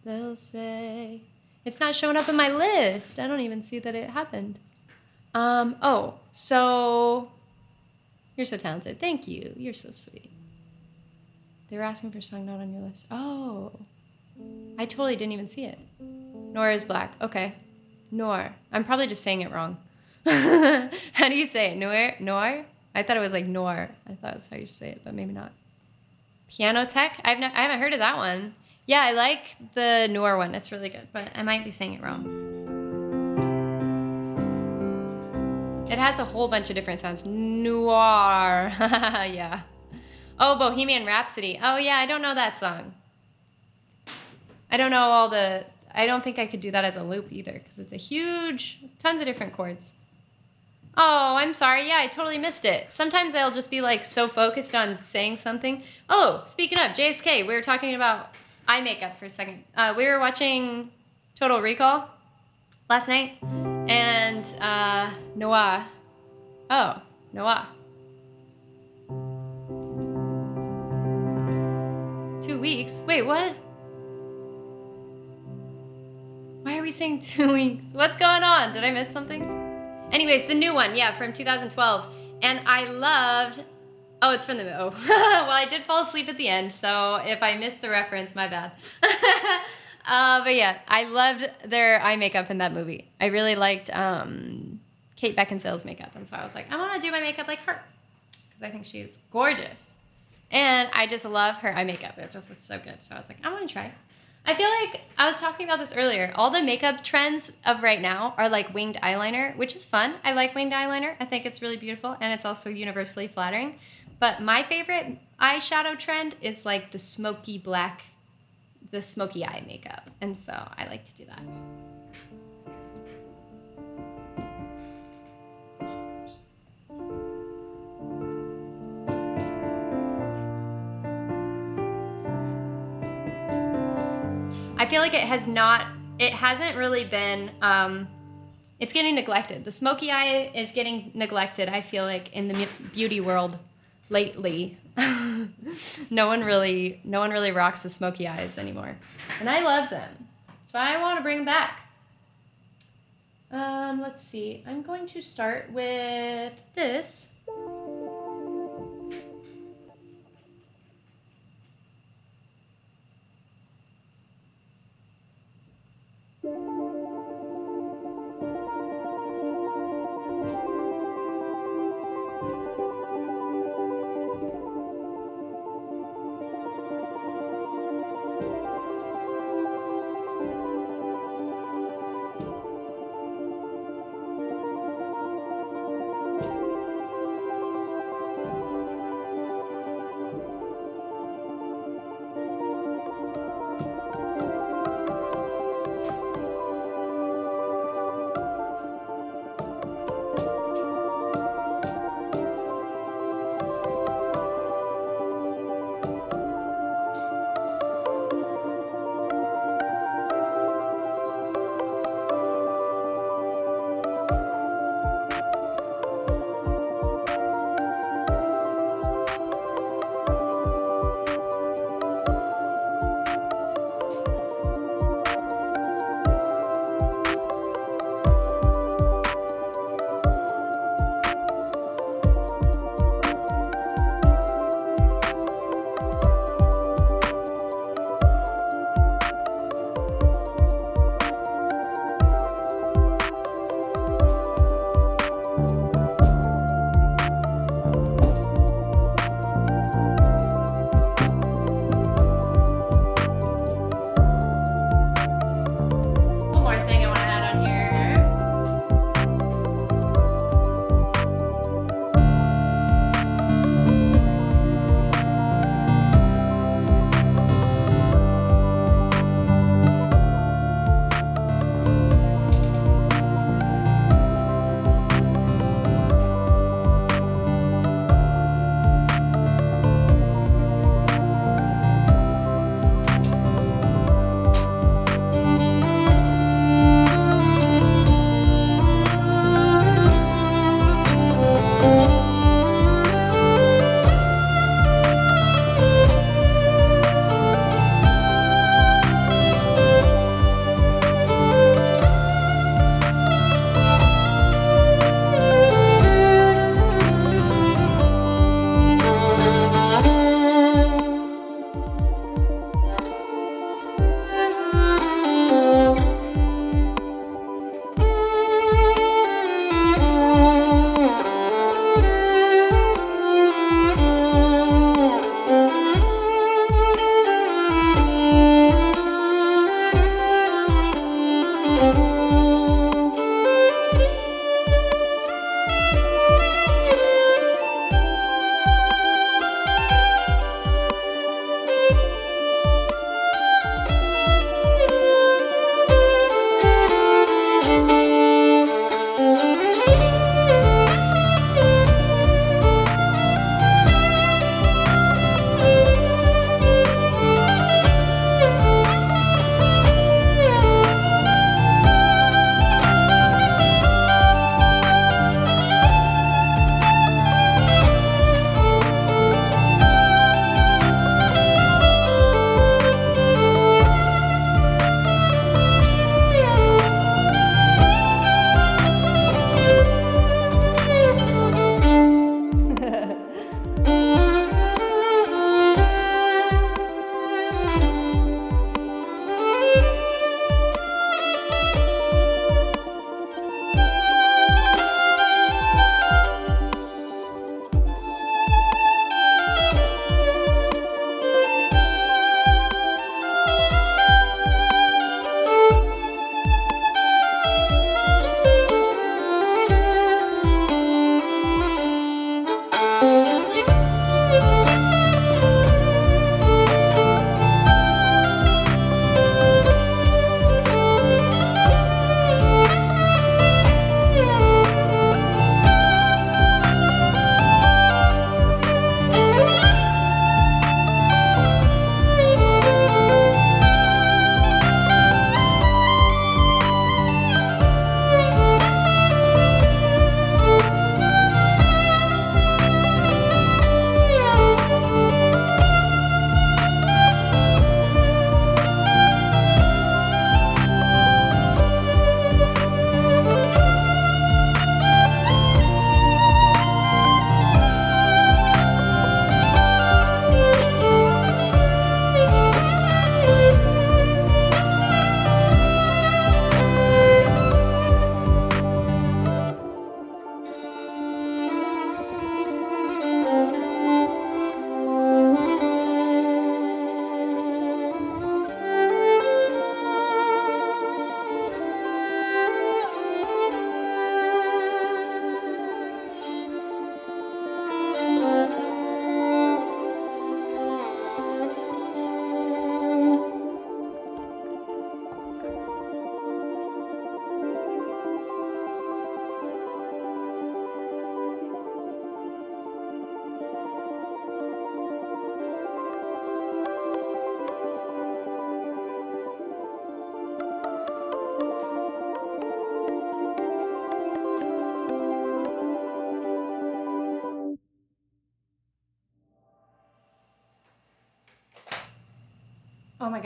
they'll say. It's not showing up in my list. I don't even see that it happened. Oh, so you're so talented. Thank you. You're so sweet. They were asking for a song not on your list. Oh, I totally didn't even see it. Nor is Black. Okay. Nor. I'm probably just saying it wrong. How do you say it? Noir? I thought it was like Nor. I thought that's how you say it, but maybe not. Piano Tech? I haven't heard of that one. Yeah, I like the Noir one. It's really good, but I might be saying it wrong. It has a whole bunch of different sounds. Noir. Yeah. Oh, Bohemian Rhapsody. Oh, yeah, I don't know that song. I don't know I don't think I could do that as a loop either, because it's a huge, tons of different chords. Oh, I'm sorry. Yeah, I totally missed it. Sometimes I'll just be like so focused on saying something. Oh, speaking of JSK, we were talking about eye makeup for a second. We were watching Total Recall last night, and Noah. Oh, Noah. 2 weeks. Wait, what? Why are we saying 2 weeks? What's going on? Did I miss something? Anyways, the new one, yeah, from 2012. And I loved. Oh, it's from the. Oh. Well, I did fall asleep at the end, so if I missed the reference, my bad. But yeah, I loved their eye makeup in that movie. I really liked Kate Beckinsale's makeup. And so I was like, I want to do my makeup like her. Because I think she's gorgeous. And I just love her eye makeup. It just looks so good. So I was like, I want to try. I feel like I was talking about this earlier. All the makeup trends of right now are like winged eyeliner, which is fun. I like winged eyeliner. I think it's really beautiful and it's also universally flattering. But my favorite eyeshadow trend is like the smoky black, the smoky eye makeup. And so I like to do that. I feel like it hasn't really been, it's getting neglected. The smoky eye is getting neglected, I feel like, in the beauty world lately. No one really rocks the smoky eyes anymore. And I love them. So I want to bring them back. Let's see. I'm going to start with this.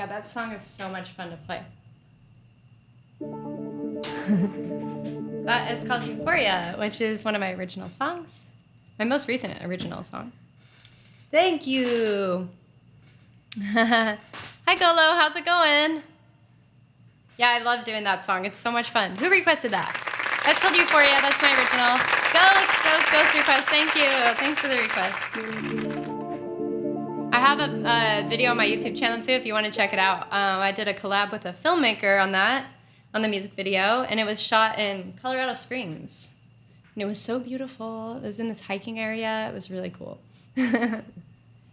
God, that song is so much fun to play. That is called Euphoria, which is one of my original songs. My most recent original song. Thank you. Hi, Golo. How's it going? Yeah, I love doing that song. It's so much fun. Who requested that? That's called Euphoria. That's my original. Ghost request. Thank you. Thanks for the request. I have a video on my YouTube channel too if you want to check it out. I did a collab with a filmmaker on that, on the music video, and it was shot in Colorado Springs. And it was so beautiful. It was in this hiking area. It was really cool. And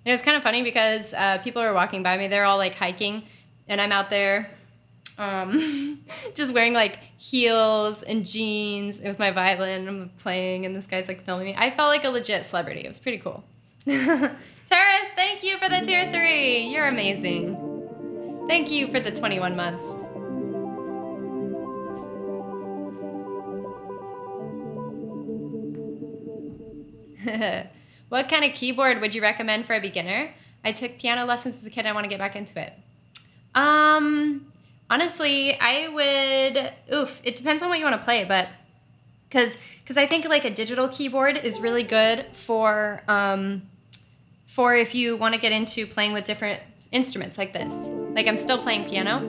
it was kind of funny because people were walking by me. They're all like hiking, and I'm out there just wearing like heels and jeans with my violin. I'm playing, and this guy's like filming me. I felt like a legit celebrity. It was pretty cool. Terrace, thank you for the tier 3. You're amazing. Thank you for the 21 months. What kind of keyboard would you recommend for a beginner? I took piano lessons as a kid. I want to get back into it. Honestly, I would. It depends on what you want to play, but because I think like a digital keyboard is really good for if you want to get into playing with different instruments like this. Like I'm still playing piano,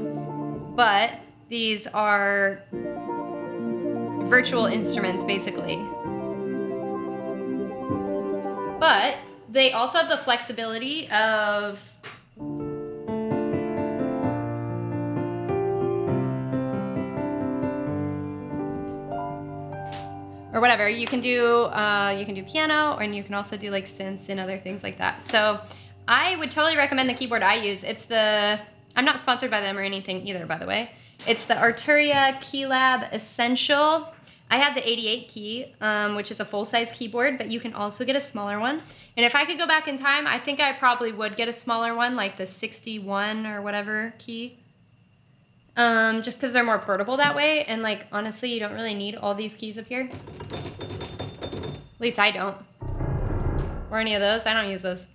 but these are virtual instruments basically. But they also have the flexibility of or whatever. You can do piano, and you can also do like synths and other things like that. So I would totally recommend the keyboard I use. I'm not sponsored by them or anything either, by the way. It's the Arturia Keylab Essential. I have the 88 key, which is a full-size keyboard, but you can also get a smaller one. And if I could go back in time, I think I probably would get a smaller one, like the 61 or whatever key. Just because they're more portable that way. And like, honestly, you don't really need all these keys up here. At least I don't. Or any of those. I don't use those.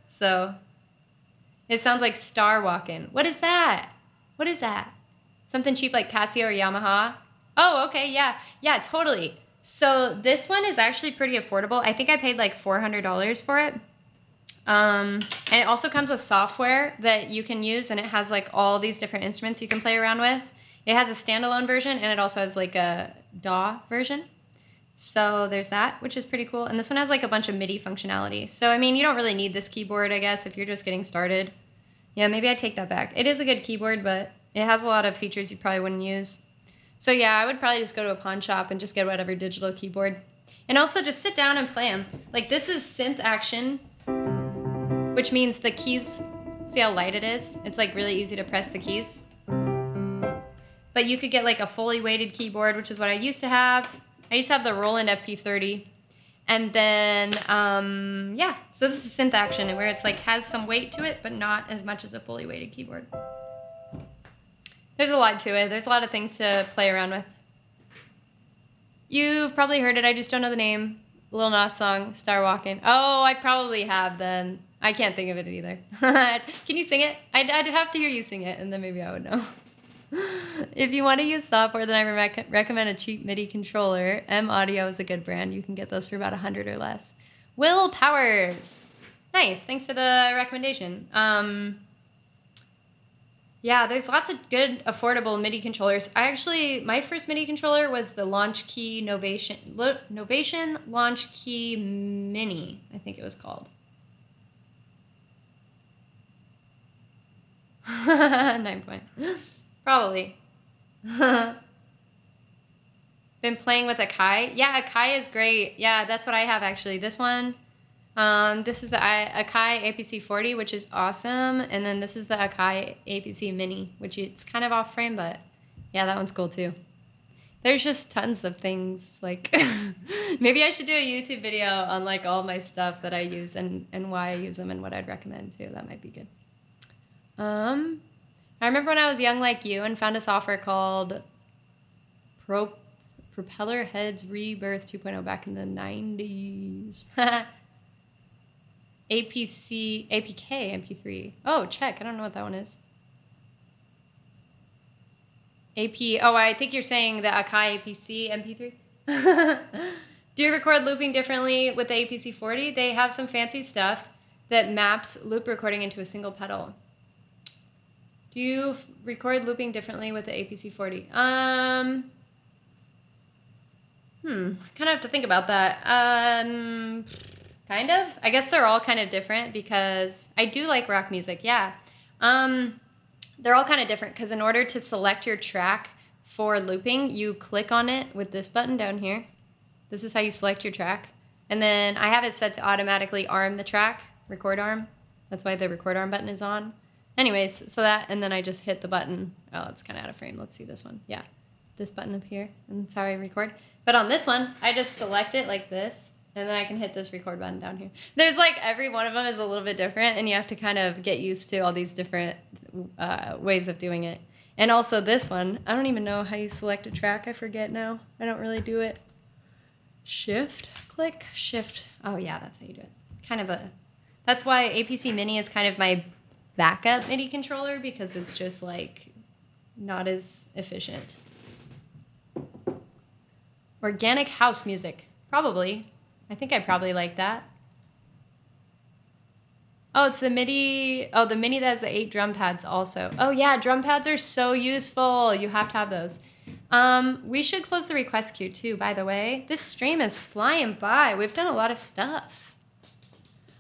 So, it sounds like Star Walkin'. What is that? What is that? Something cheap like Casio or Yamaha? Oh, okay, yeah. Yeah, totally. So, this one is actually pretty affordable. I think I paid like $400 for it. And it also comes with software that you can use, and it has like all these different instruments you can play around with. It has a standalone version, and it also has like a DAW version. So there's that, which is pretty cool. And this one has like a bunch of MIDI functionality. So, I mean, you don't really need this keyboard, I guess, if you're just getting started. Yeah, maybe I take that back. It is a good keyboard, but it has a lot of features you probably wouldn't use. So yeah, I would probably just go to a pawn shop and just get whatever digital keyboard. And also just sit down and play them. Like this is synth action, which means the keys, see how light it is? It's like really easy to press the keys. But you could get like a fully weighted keyboard, which is what I used to have. I used to have the Roland FP30. And then, yeah, so this is synth action where it's like has some weight to it, but not as much as a fully weighted keyboard. There's a lot to it. There's a lot of things to play around with. You've probably heard it. I just don't know the name. Lil Nas song, Star Walkin'. Oh, I probably have then. I can't think of it either. Can you sing it? I'd have to hear you sing it, and then maybe I would know. If you want to use software, then I recommend a cheap MIDI controller. M Audio is a good brand. You can get those for about $100 or less. Will Powers. Nice. Thanks for the recommendation. Yeah, there's lots of good, affordable MIDI controllers. My first MIDI controller was the Launch Key Novation Launch Key Mini, I think it was called. 9 point. Probably. Been playing with Akai. Yeah, Akai is great. Yeah, that's what I have actually. This one. This is the Akai APC40, which is awesome. And then this is the Akai APC Mini, which it's kind of off frame, but yeah, that one's cool too. There's just tons of things. Like, maybe I should do a YouTube video on like all my stuff that I use and why I use them and what I'd recommend too. That might be good. I remember when I was young like you and found a software called Propeller Heads Rebirth 2.0 back in the 90s. APC, APK, MP3. Oh, check. I don't know what that one is. Oh, I think you're saying the Akai APC MP3. Do you record looping differently with the APC 40? They have some fancy stuff that maps loop recording into a single pedal. Do you record looping differently with the APC 40? Kind of have to think about that. Kind of. I guess they're all kind of different because I do like rock music. Yeah. They're all kind of different because in order to select your track for looping, you click on it with this button down here. This is how you select your track. And then I have it set to automatically arm the track, record arm. That's why the record arm button is on. Anyways, so that, and then I just hit the button. Oh, it's kind of out of frame. Let's see this one. Yeah, this button up here, and that's how I record. But on this one, I just select it like this, and then I can hit this record button down here. There's like every one of them is a little bit different, and you have to kind of get used to all these different ways of doing it. And also this one, I don't even know how you select a track. I forget now. I don't really do it. Shift, click, shift. Oh yeah, that's how you do it. That's why APC Mini is kind of my backup MIDI controller because it's just like not as efficient. Organic house music, probably. I think I probably like that. Oh, it's the MIDI. Oh, the Mini that has the 8 drum pads also. Oh yeah, drum pads are so useful. You have to have those. We should close the request queue too, by the way. This stream is flying by. We've done a lot of stuff.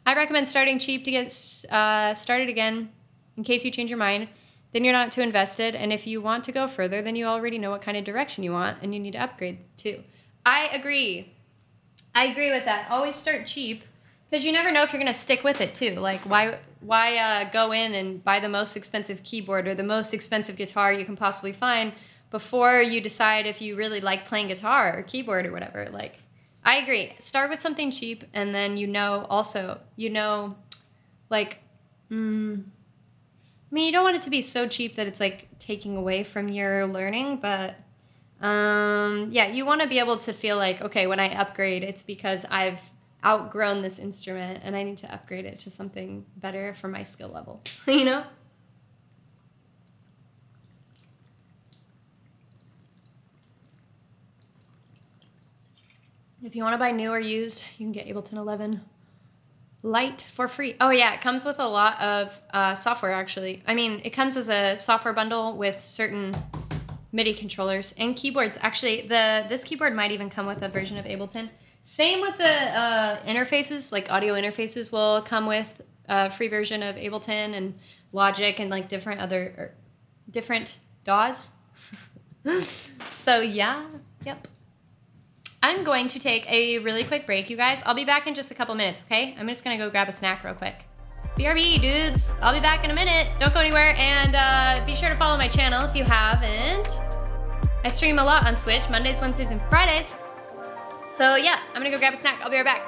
I recommend starting cheap to get started again in case you change your mind. Then you're not too invested. And if you want to go further, then you already know what kind of direction you want and you need to upgrade too. I agree. I agree with that. Always start cheap because you never know if you're going to stick with it too. Like why go in and buy the most expensive keyboard or the most expensive guitar you can possibly find before you decide if you really like playing guitar or keyboard or whatever. Like, I agree. Start with something cheap, and then you know, like, I mean, you don't want it to be so cheap that it's like taking away from your learning, but yeah, you want to be able to feel like, okay, when I upgrade, it's because I've outgrown this instrument and I need to upgrade it to something better for my skill level, you know? If you want to buy new or used, you can get Ableton 11 Lite for free. Oh yeah, it comes with a lot of software actually. I mean, it comes as a software bundle with certain MIDI controllers and keyboards. Actually, this keyboard might even come with a version of Ableton. Same with the interfaces, like audio interfaces will come with a free version of Ableton and Logic and like different DAWs. So yeah, yep. I'm going to take a really quick break, you guys. I'll be back in just a couple minutes, okay? I'm just gonna go grab a snack real quick. BRB, dudes. I'll be back in a minute. Don't go anywhere, and be sure to follow my channel if you haven't. I stream a lot on Twitch, Mondays, Wednesdays, and Fridays. So yeah, I'm gonna go grab a snack. I'll be right back.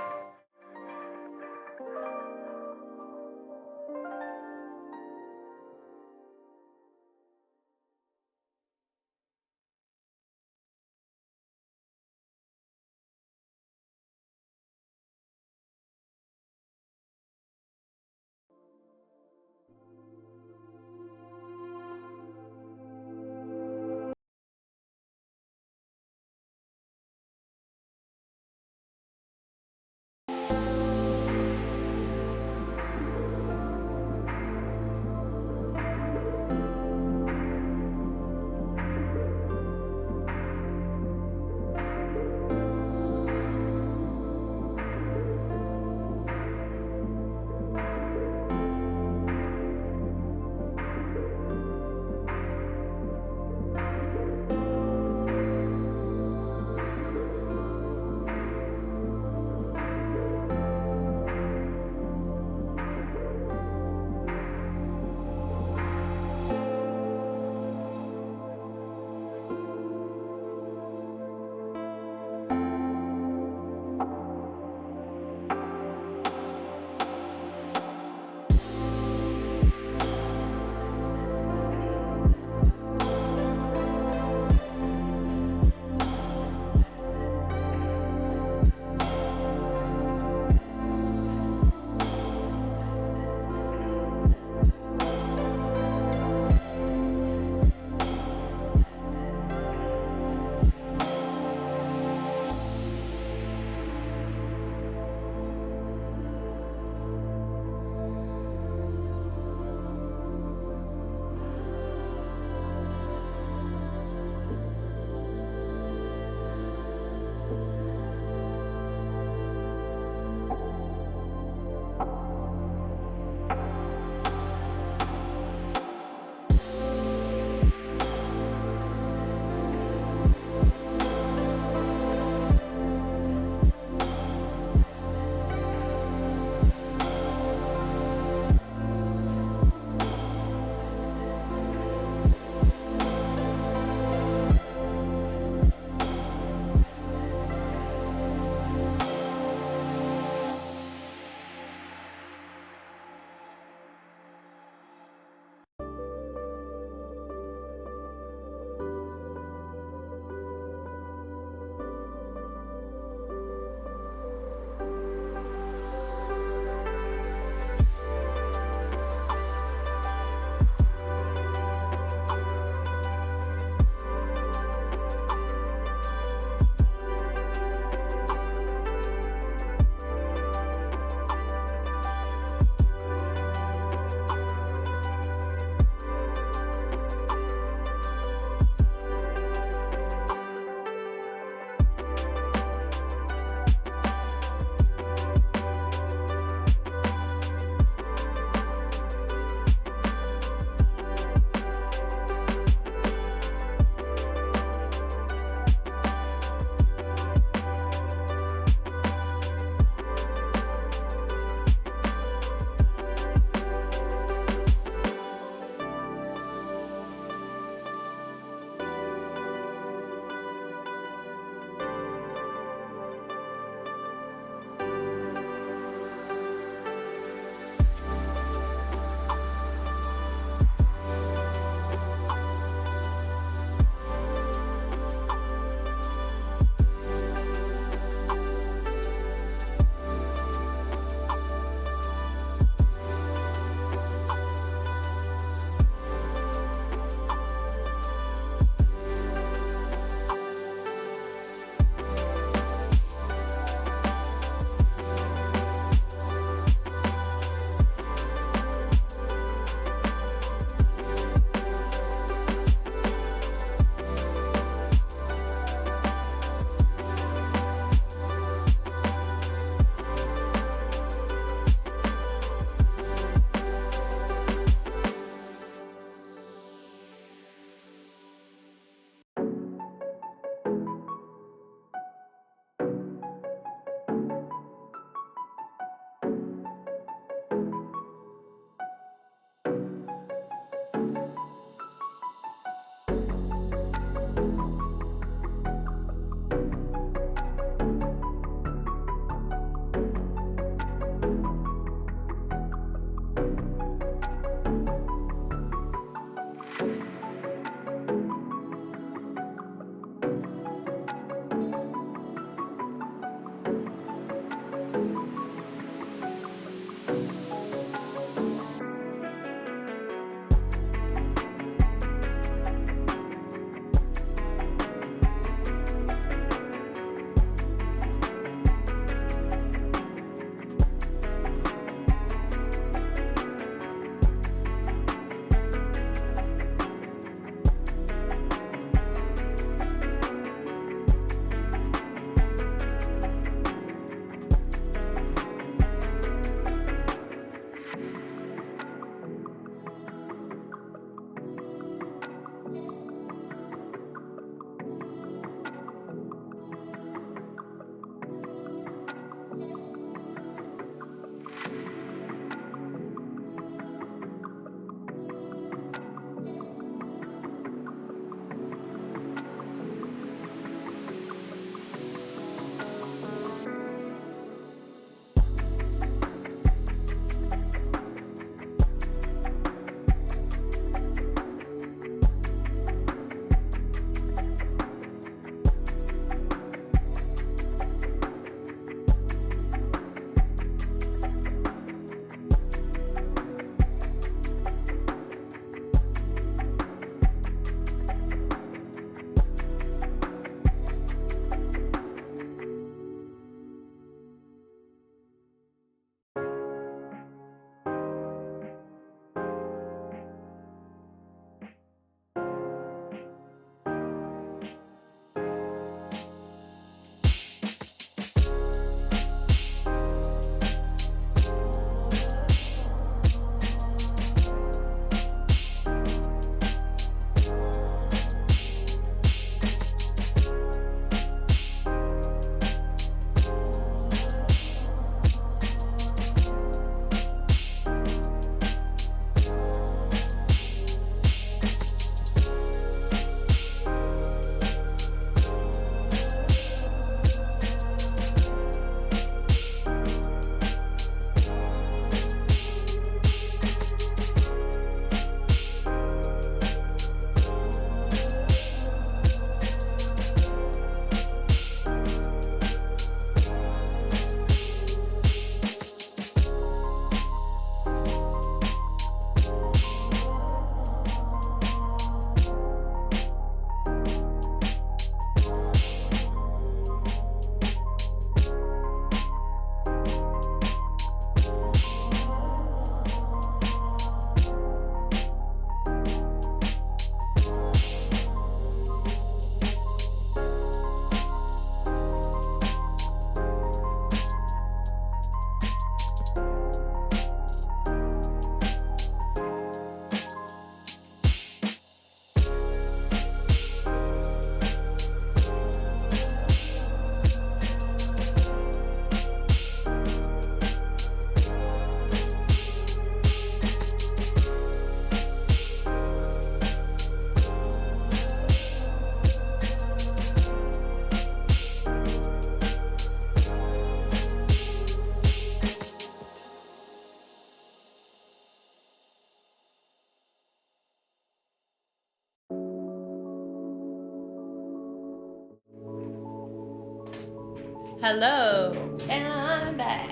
Hello, and I'm back.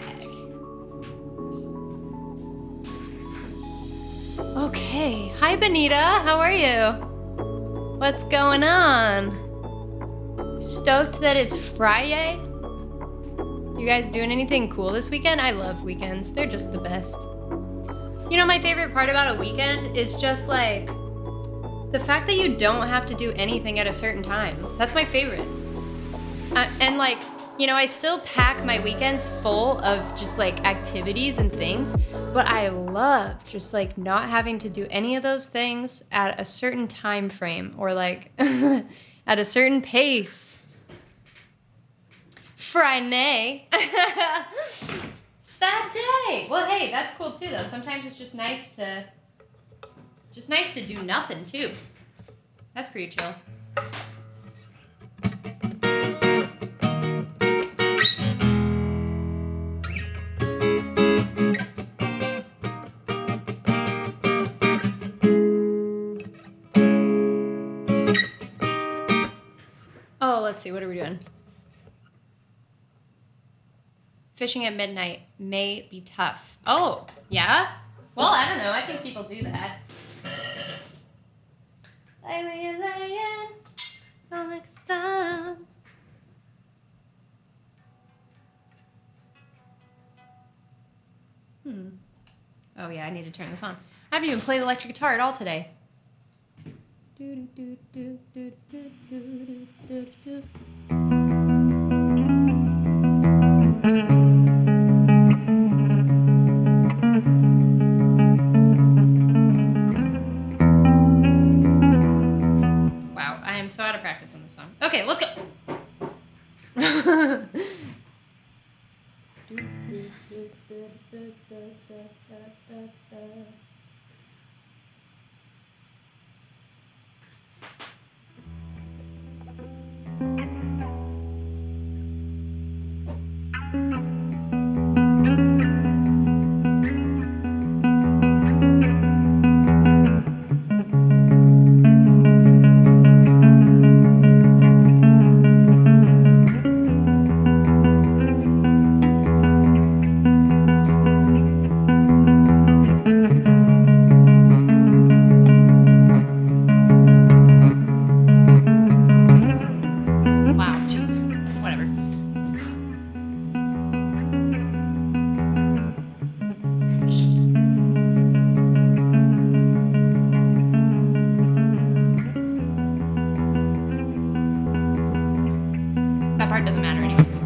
Okay, hi Benita, how are you? What's going on? Stoked that it's Friday? You guys doing anything cool this weekend? I love weekends, they're just the best. You know, my favorite part about a weekend is just like the fact that you don't have to do anything at a certain time. That's my favorite. And like, you know, I still pack my weekends full of just like activities and things, but I love just like not having to do any of those things at a certain time frame or like at a certain pace. Friday. Sad day. Well, hey, that's cool too though. Sometimes it's just nice to do nothing too. That's pretty chill. Oh, let's see, what are we doing? Fishing at midnight may be tough. Oh, yeah? Well, I don't know. I think people do that. Lay where you're laying, don't like sun. Oh yeah, I need to turn this on. I haven't even played electric guitar at all today. Wow, I am so out of practice on this song. Okay, let's go. Wow, jeez. Whatever. That part doesn't matter anyways.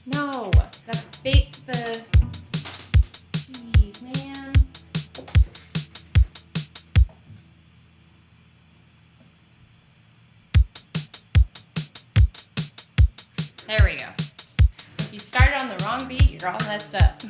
No, the jeez, man. There we go. If you started on the wrong beat, you're all messed up.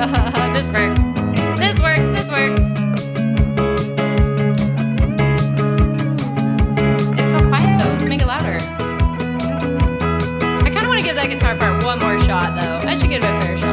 This works. This works. This works. It's so quiet though. Let's make it louder. I kind of want to give that guitar part one more shot though. I should give it a fair shot.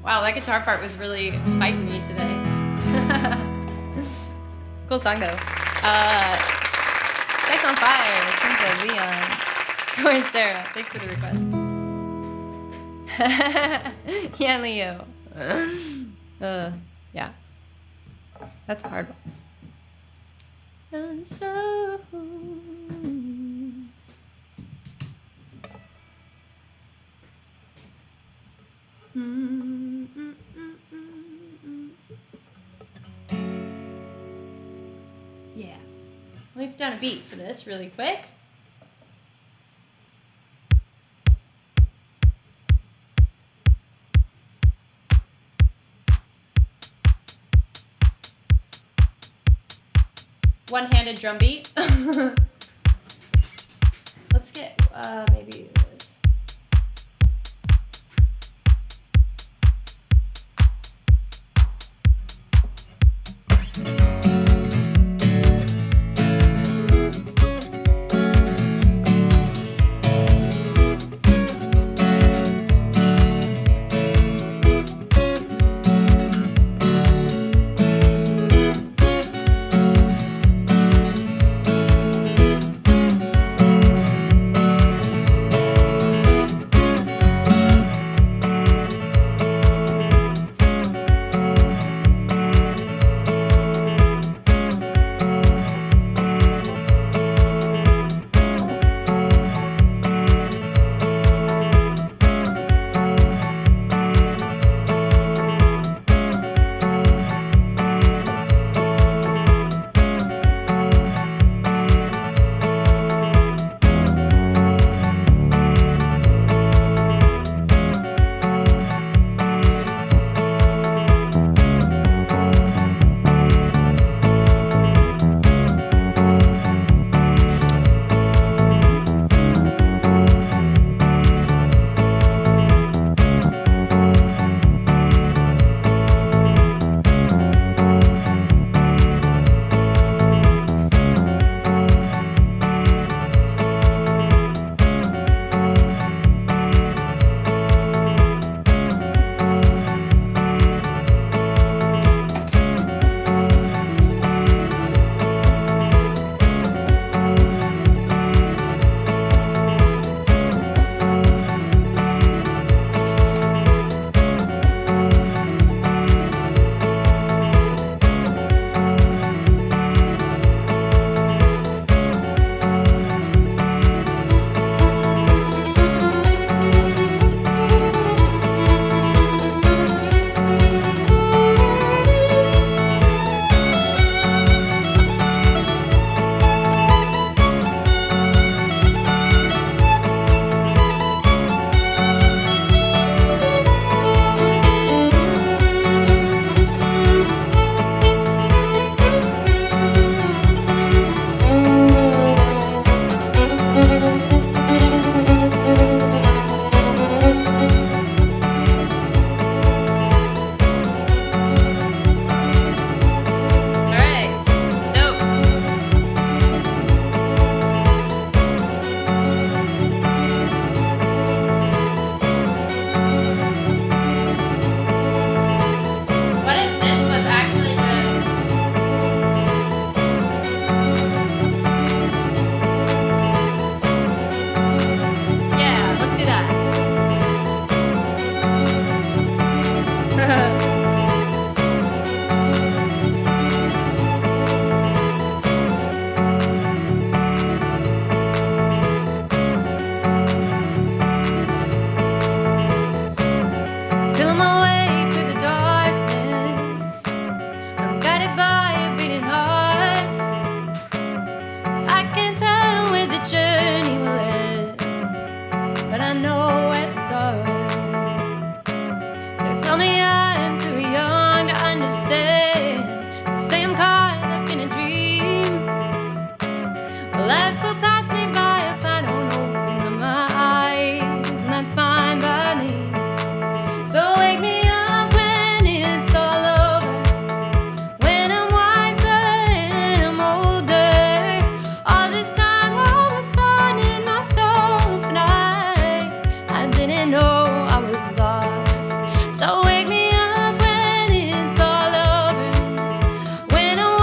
Wow, that guitar part was really fighting me today. cool song though. Sex on Fire, Princess Leon. Corn Sarah, thanks for the request. Yeah, Leo. Yeah. That's a hard one. And so... Yeah. Let me put down a beat for this really quick. One-handed drum beat. Let's get maybe this. So wake me up when it's all over, when I'm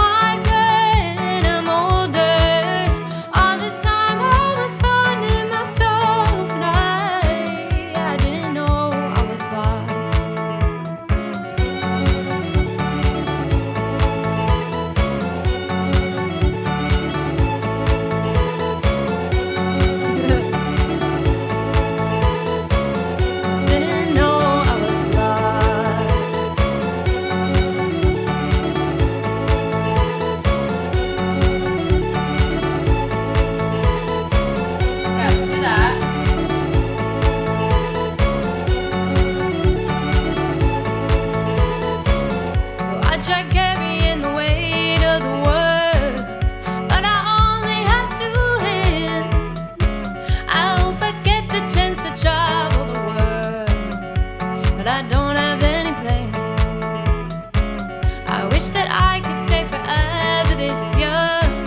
Wish that I could stay forever this young,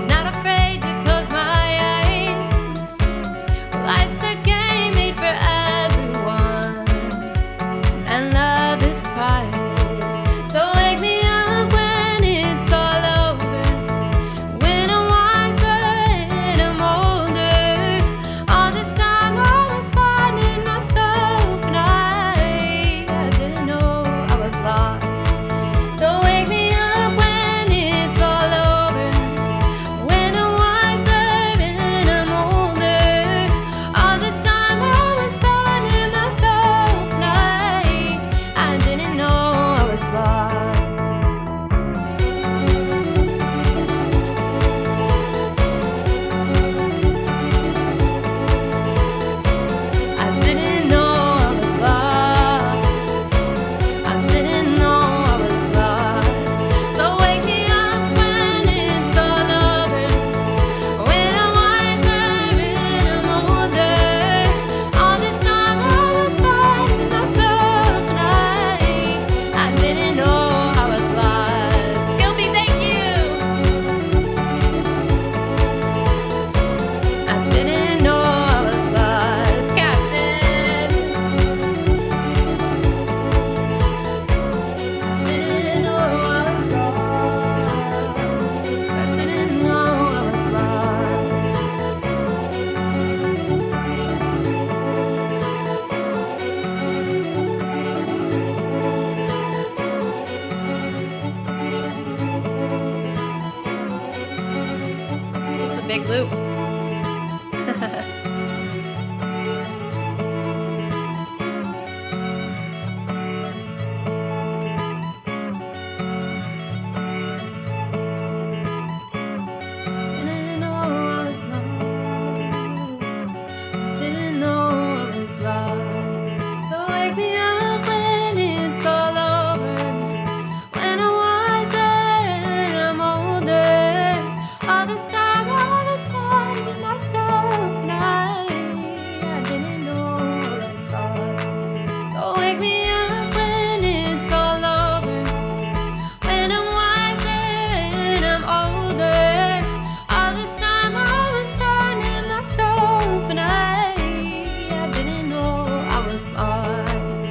not afraid to close my eyes. Life's a game made for everyone, and love is the prize. So wake me up when it's all over, when I'm wiser and I'm older. All this time I was finding myself, and I didn't know I was lost. So wake me up when it's all over, when I'm wiser and I'm older. All this time I was finding myself, and I didn't know I was lost. I didn't know I was lost. I didn't know I was lost. So wake me up when it's all over, when I'm wiser and I'm older. All this time I was finding myself, and I didn't know I was lost. Skillby, thank you. I didn't know I was lost, Captain. I didn't know I was lost. I didn't know I was lost. It's a big loop. Didn't know I was lost. Didn't know I was lost. So wake me up when it's all over, when I'm wiser and I'm older. All this time I was finding myself, and I didn't know I was lost. So wake me up when it's all over, when I'm wiser and I'm older. All this time I was finding myself, and I didn't know I was lost.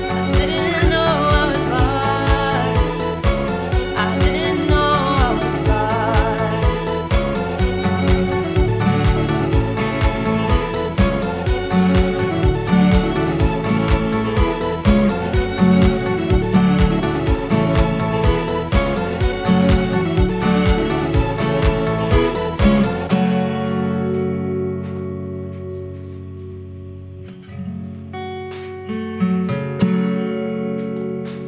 I didn't know I was lost. I didn't know I was lost.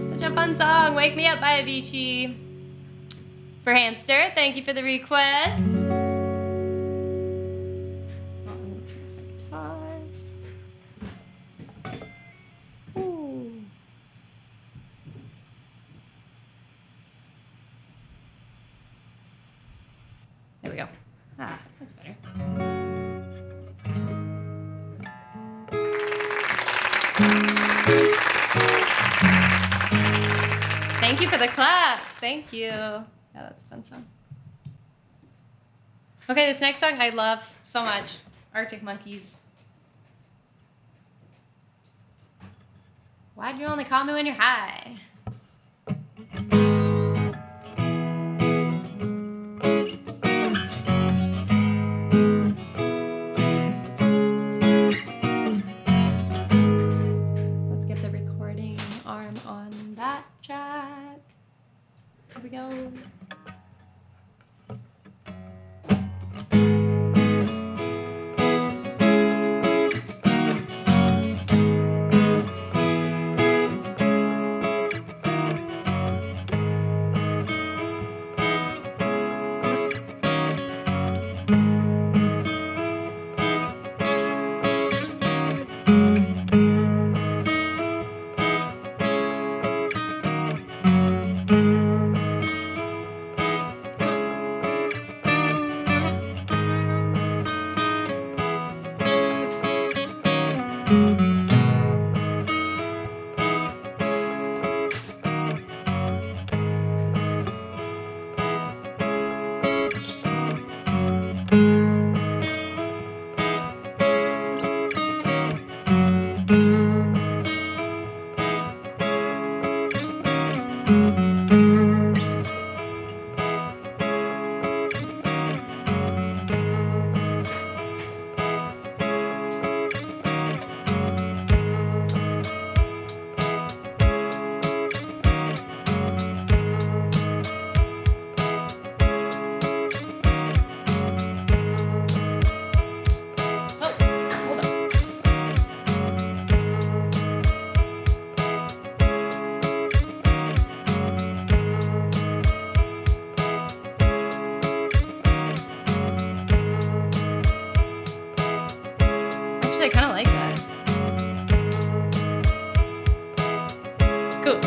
Such a fun song. Wake Me Up by Avicii. For Hamster, thank you for the request. Oh, let me turn off the guitar. Ooh. There we go. Ah, that's better. Thank you for the claps. Thank you. Yeah, that's a fun song. Okay, this next song I love so much. Arctic Monkeys. Why'd you only call me when you're high? Let's get the recording arm on that track. Here we go. Actually, I kind of like that. Cool.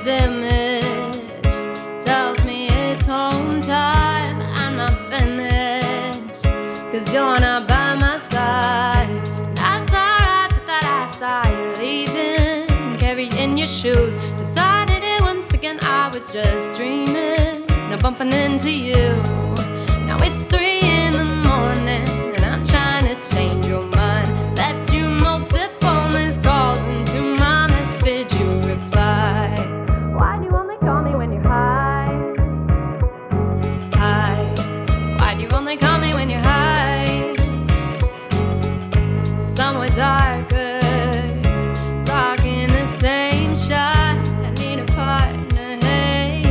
Image tells me it's home time. I'm not finished, 'cause you're not by my side. That's alright, but that I saw you leaving, carrying your shoes. Decided it once again, I was just dreaming, now bumping into you. Now it's 3 in the morning, and I'm trying to change your mind. Left you multiple missed calls, and to my message you replied. Why do you only call me when you're high? High. Why do you only call me when you're high? Somewhere darker, talking the same shot. I need a partner, hey.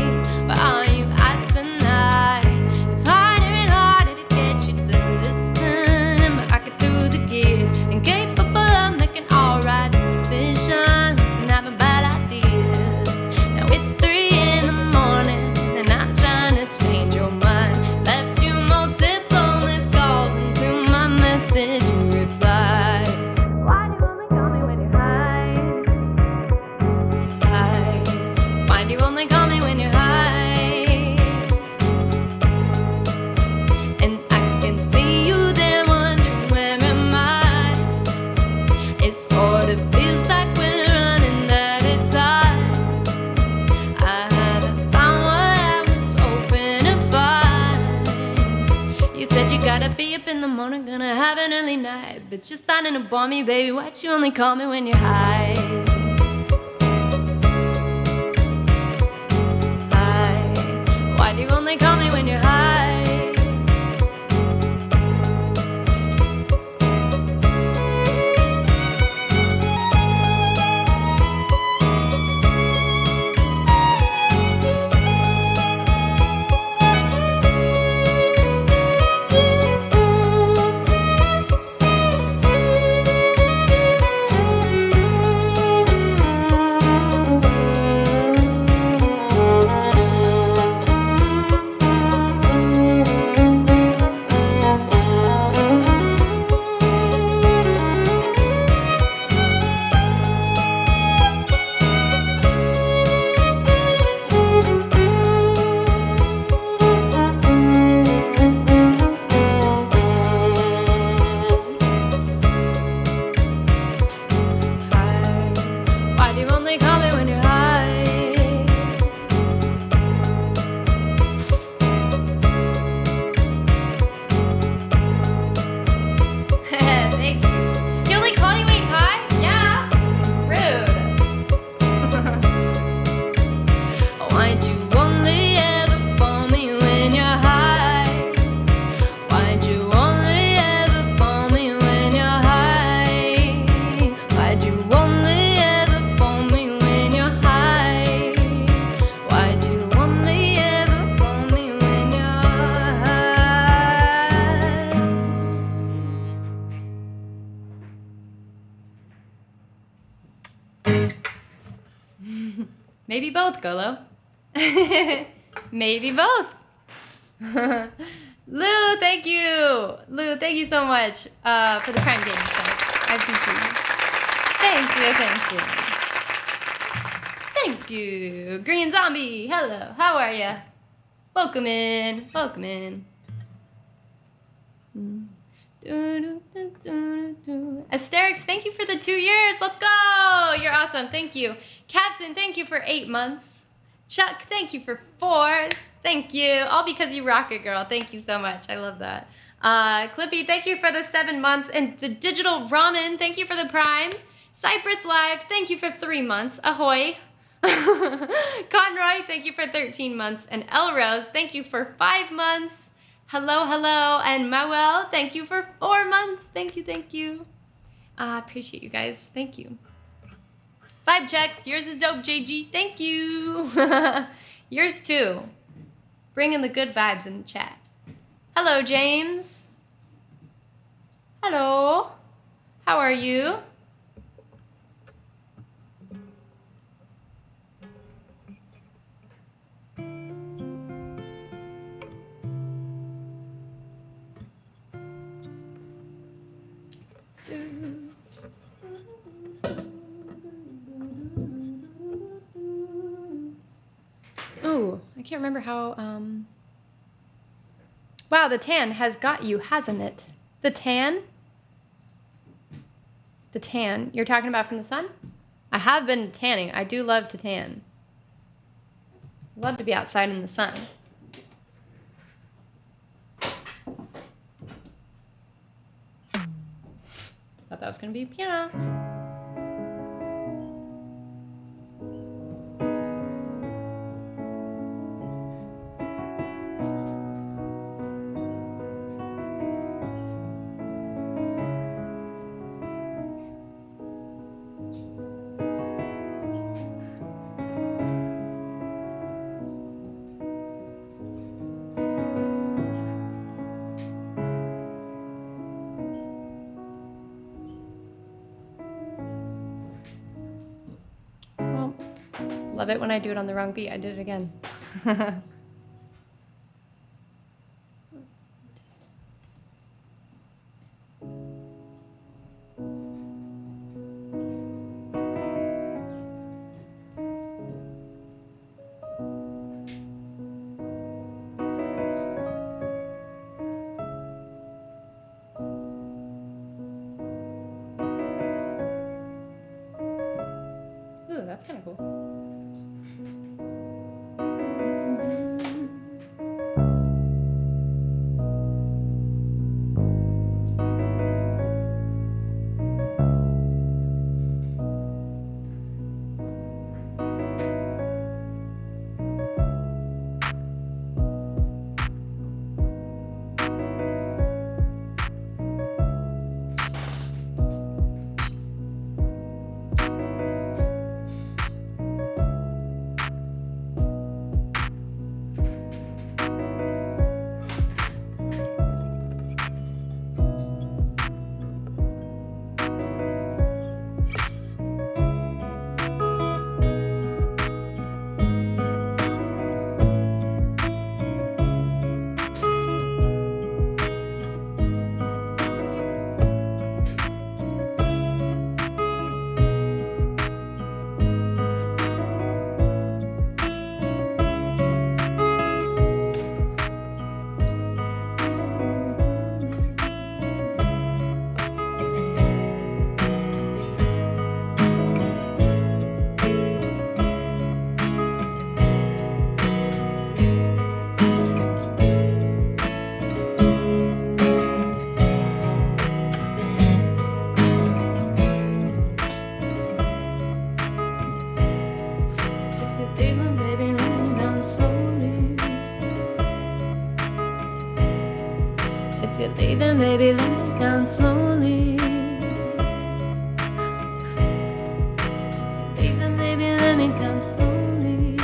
Where are you at tonight? It's harder and harder to get you to listen, but I get through the gears, incapable of making all right decisions and having bad ideas. Now it's 3 in the morning, and I'm trying to change your mind. Left you multiple missed calls, and to my message you replied. Why do you only call me when you're high? High. Why do you only call me when you're high? And I can see you there wondering, where am I? It sort of feels like we're running out of time. I haven't found what I was hoping to find. You said you gotta be up in the morning, gonna have an early night, but you're starting to bore me, baby. Why'd you only call me when you're high? High. Why do you only call me when you're high? Maybe both, Golo. Maybe both. Lou, thank you. Lou, thank you so much for the Prime Gaming Club. I appreciate you. Thank you. Green Zombie, hello. How are ya? Welcome in. Asterix, thank you for the 2 years. Let's go. You're awesome. Thank you. Captain, thank you for 8 months. Chuck, thank you for 4. Thank you. All because you rock it, girl. Thank you so much. I love that. Clippy, thank you for the 7 months. And the Digital Ramen, thank you for the Prime. Cypress Live, thank you for 3 months. Ahoy. Conroy, thank you for 13 months. And Elrose, thank you for 5 months. Hello. And Mawel, thank you for 4 months. Thank you. Appreciate you guys. Thank you. Vibe check. Yours is dope, JG. Thank you. Yours too. Bringing the good vibes in the chat. Hello, James. Hello. How are you? Oh, I can't remember how, Wow, the tan has got you, hasn't it? The tan? The tan. You're talking about from the sun? I have been tanning. I do love to tan. Love to be outside in the sun. Thought that was gonna be a piano. Love it when I do it on the wrong beat. I did it again. Ooh, that's kind of cool. Leaving, baby, let me down slowly. Leaving, baby, let me down slowly.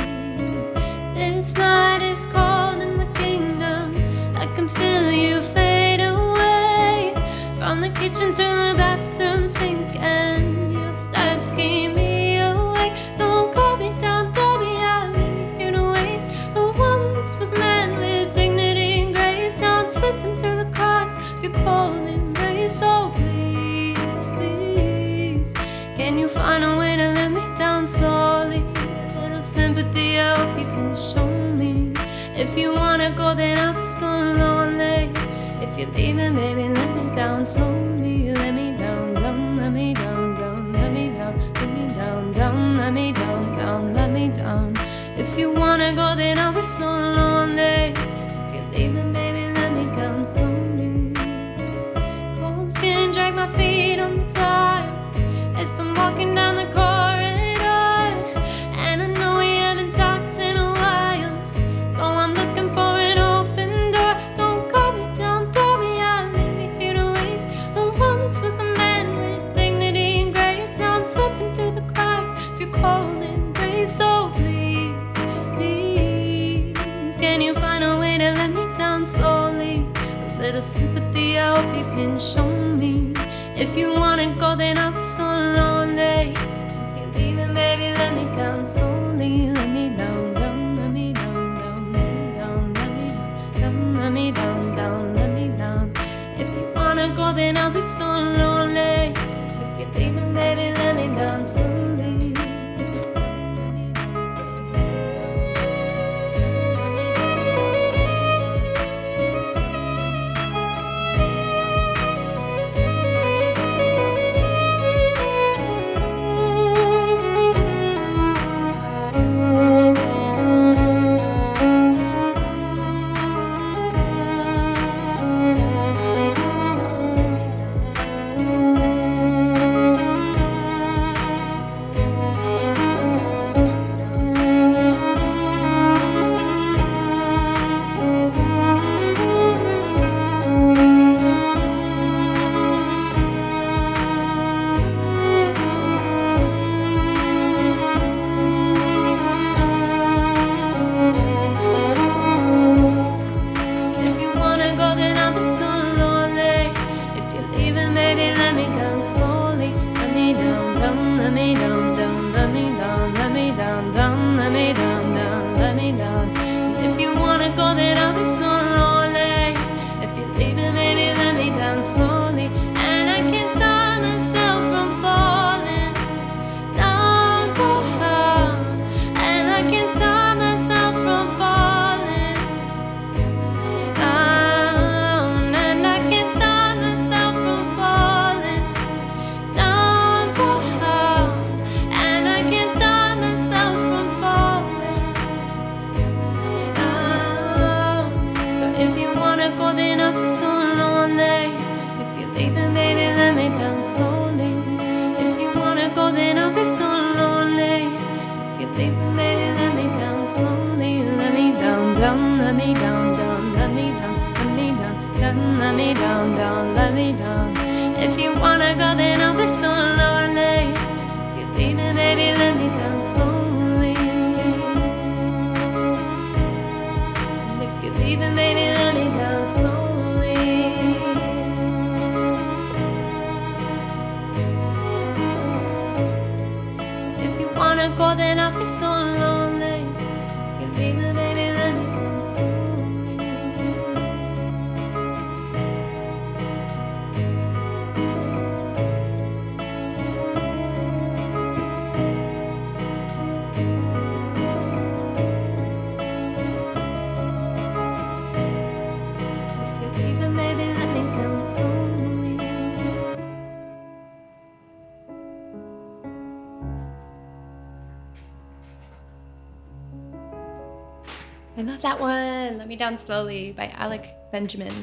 This night is cold in the kingdom. I can feel you fade away. From the kitchen to the bathroom sink, and your steps keep me awake. Don't call me down, baby. if you're cold, embrace. So please, please, can you find a way to let me down slowly? A little sympathy, I hope you can show me. If you wanna go, then I'll be so lonely. If you're leaving, baby, let me down slowly. Let me down, down, let me down, down, let me down, let me down, down, let me down, down, let me down. If you wanna go, then I'll be so lonely. If you're leaving, baby, let me down slowly. Cold skin, drag my feet on the tile as I'm walking down the corridor. And I know we haven't talked in a while, so I'm looking for an open door. Don't cut me down, throw me out, leave me here to waste. I once was a man with dignity and grace. Now I'm slipping through the cracks. If you're cold, embrace. So please, please, can you find a way to let me down slowly? A little sympathy, I hope you can show me. If you wanna go, then I'll be so lonely. If you're leaving, baby, let me down slowly. Let me down, down, let me down, down, let me down, let me down, down, let me down, let me down. If you wanna go, then I'll be so lonely. If you're leaving, baby, let me down slowly. Let me I love that one. Let Me Down Slowly by Alec Benjamin.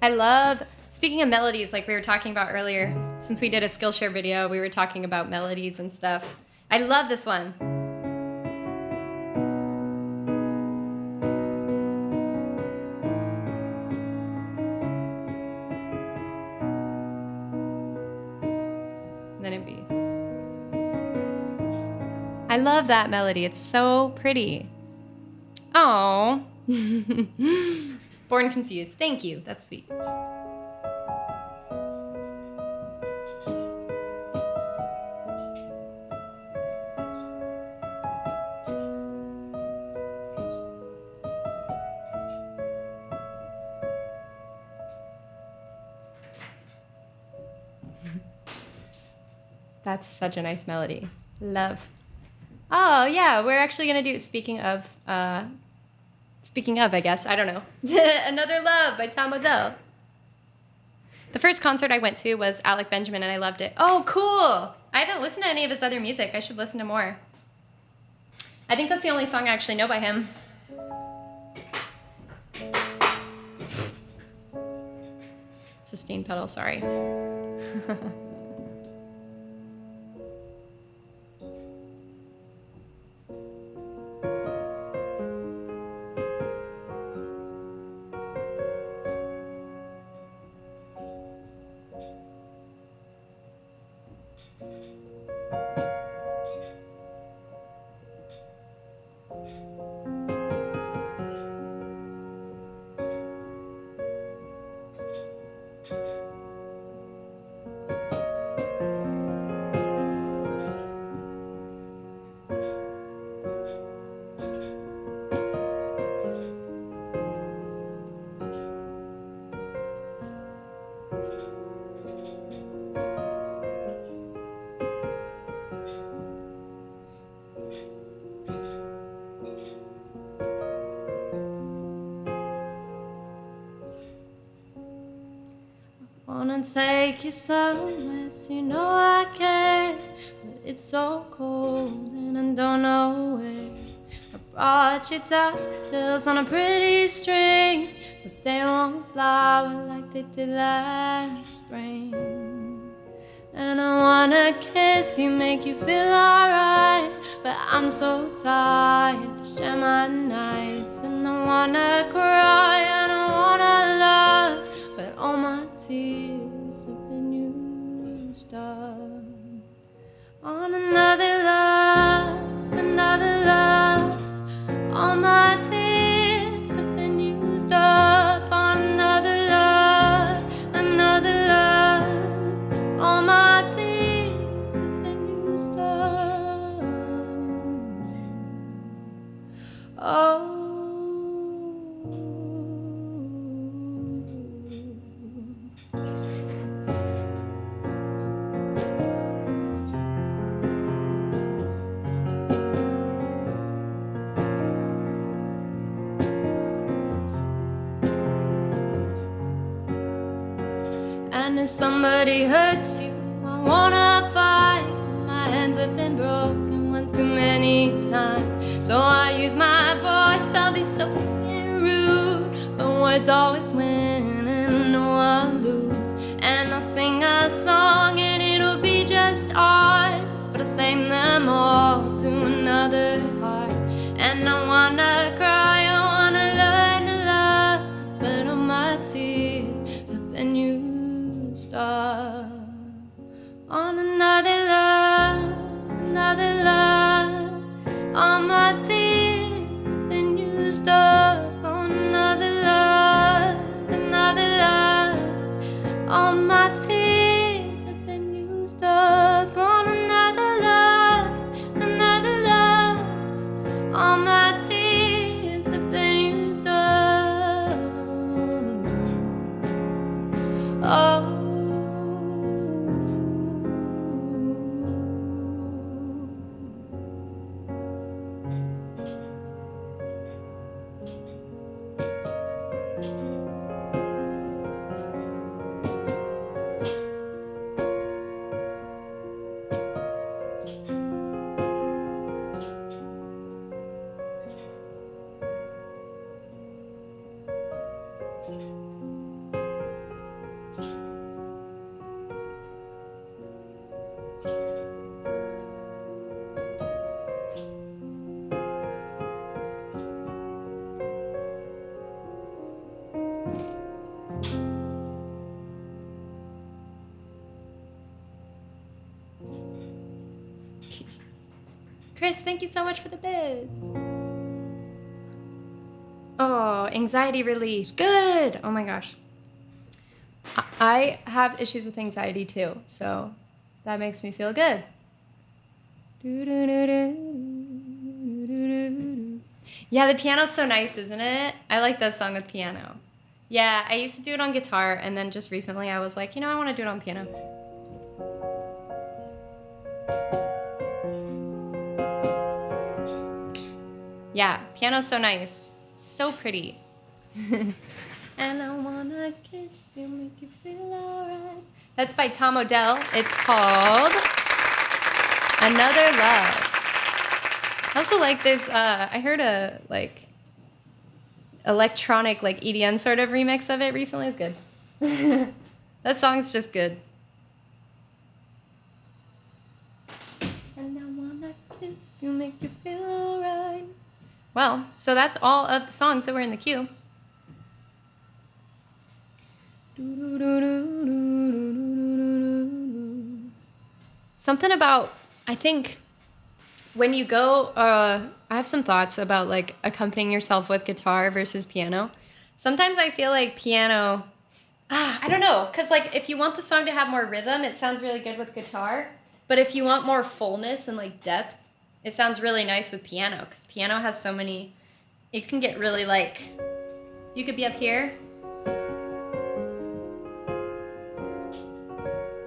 I love, speaking of melodies, like we were talking about earlier, since we did a Skillshare video, we were talking about melodies and stuff. I love this one. Then it'd be. I love that melody. It's so pretty. Oh. Born Confused. Thank you. That's sweet. That's such a nice melody. Love. Oh, yeah, we're actually going to do, speaking of, I guess, I don't know. Another Love by Tom Odell. The first concert I went to was Alec Benjamin, and I loved it. Oh, cool. I haven't listened to any of his other music. I should listen to more. I think that's the only song I actually know by him. Sustain pedal, sorry. Wanna take you somewhere, so you know I can, but it's so cold and I don't know where. I brought you daffodils on a pretty string, but they won't flower like they did last spring. And I wanna kiss you, make you feel alright, but I'm so tired to share my nights. And I wanna cry and I wanna love, but all my tears have been used up on another love, another love. All my tears have been used up on another love, another love. All my tears have been used up. Oh. And if somebody hurts you, I wanna fight. My hands have been broken one too many times, so I use my voice. I'll be so rude, but words always win and no one lose. And I'll sing a song and it'll be just ours, but I sang them all to another heart. And I wanna cry, I wanna learn to love, but all my tears have been used up on another love, another love. All my tears have been used up on another love, another love. All my tears have been used up on another love, another love. All my tears have been used up. Oh. Chris, thank you so much for the bids. Oh, anxiety relief. Good. Oh my gosh. I have issues with anxiety too, so that makes me feel good. Yeah, the piano's so nice, isn't it? I like that song with piano. Yeah, I used to do it on guitar, and then just recently I was like, you know, I want to do it on piano. Yeah, piano's so nice. So pretty. And I wanna kiss you, make you feel alright. That's by Tom Odell. It's called Another Love. I also like this, I heard a like electronic like EDM sort of remix of it recently. It's good. That song's just good. And I wanna kiss you, make you feel alright. Well, so that's all of the songs that were in the queue. Something about, I think, when you go, I have some thoughts about like accompanying yourself with guitar versus piano. Sometimes I feel like piano, I don't know, because like if you want the song to have more rhythm, it sounds really good with guitar. But if you want more fullness and like depth, it sounds really nice with piano, because piano has so many, it can get really like, you could be up here.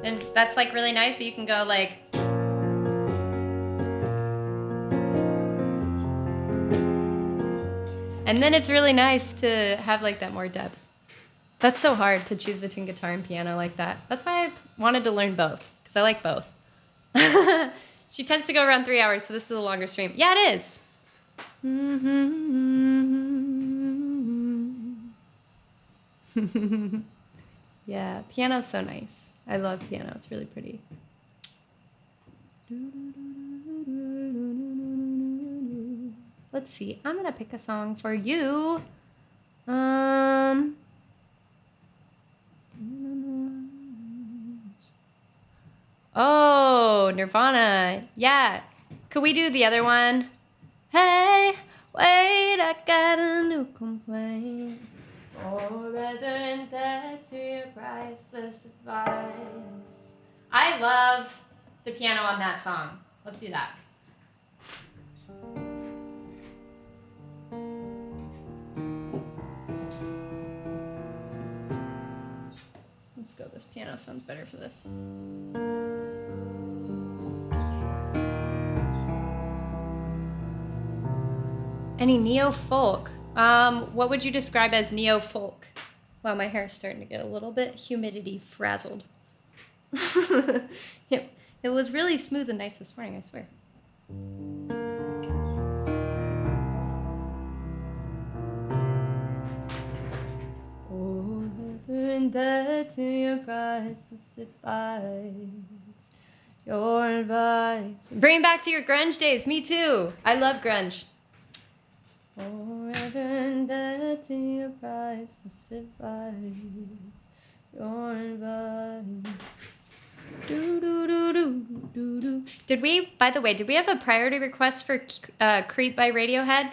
And that's like really nice, but you can go like. And then it's really nice to have like that more depth. That's so hard to choose between guitar and piano like that. That's why I wanted to learn both, because I like both. She tends to go around 3 hours, so this is a longer stream. Yeah, it is. Yeah, piano's so nice. I love piano. It's really pretty. Let's see. I'm gonna pick a song for you. Oh, Nirvana. Yeah. Could we do the other one? Hey, wait, I got a new complaint. Or rather than that to your priceless advice. I love the piano on that song. Let's do that. Let's go. This piano sounds better for this. Any neo-folk? What would you describe as neo-folk? Wow, my hair is starting to get a little bit humidity-frazzled. It was really smooth and nice this morning, I swear. To your priceless advice, your advice. Bring it back to your grunge days. Me too. I love grunge. Forever indebted to your priceless advice, your advice. Did we, by the way, did we have a priority request for Creep by Radiohead?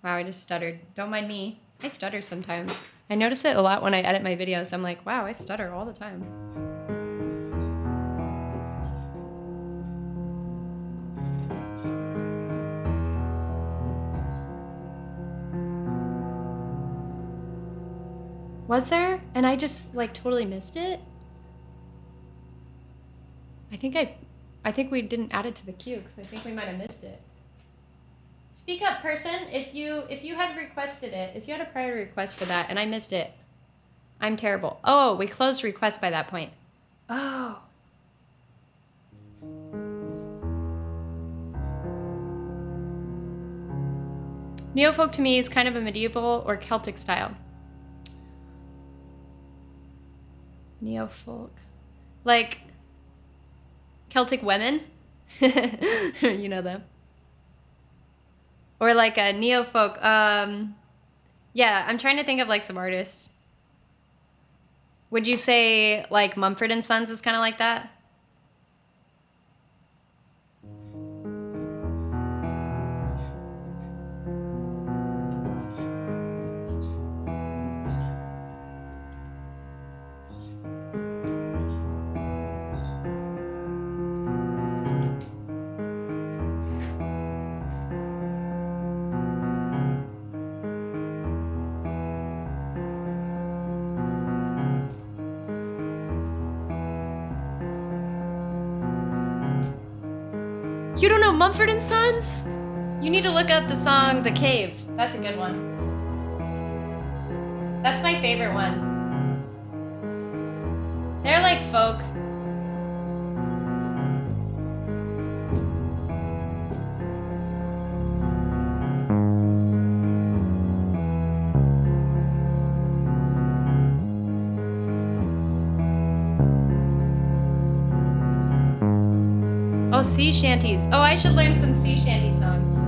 Wow, I just stuttered. Don't mind me. I stutter sometimes. I notice it a lot when I edit my videos. I'm like, wow, I stutter all the time. Was there? And I just like totally missed it? I think we didn't add it to the queue because I think we might have missed it. Speak up, person. If you had requested it, if you had a prior request for that and I missed it, I'm terrible. Oh, we closed request by that point. Oh. Neofolk to me is kind of a medieval or Celtic style. Neofolk. Like Celtic women. You know them. Or like a neofolk. Yeah, I'm trying to think of like some artists. Would you say like Mumford and Sons is kind of like that? You don't know Mumford and Sons? You need to look up the song The Cave. That's a good one. That's my favorite one. They're like folk. Oh, sea shanties. Oh, I should learn some sea shanty songs.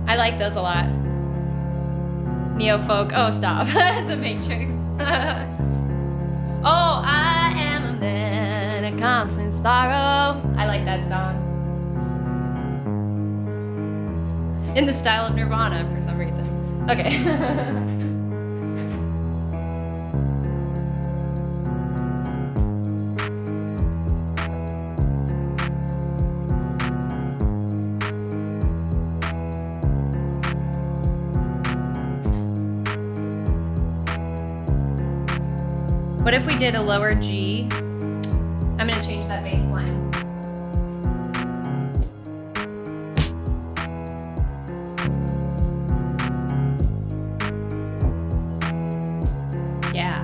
I like those a lot. Neo-folk. Oh, stop. The Matrix. Oh, I am a man of constant sorrow. I like that song. In the style of Nirvana for some reason. Okay. What if we did a lower G? I'm gonna change that bass line. Yeah.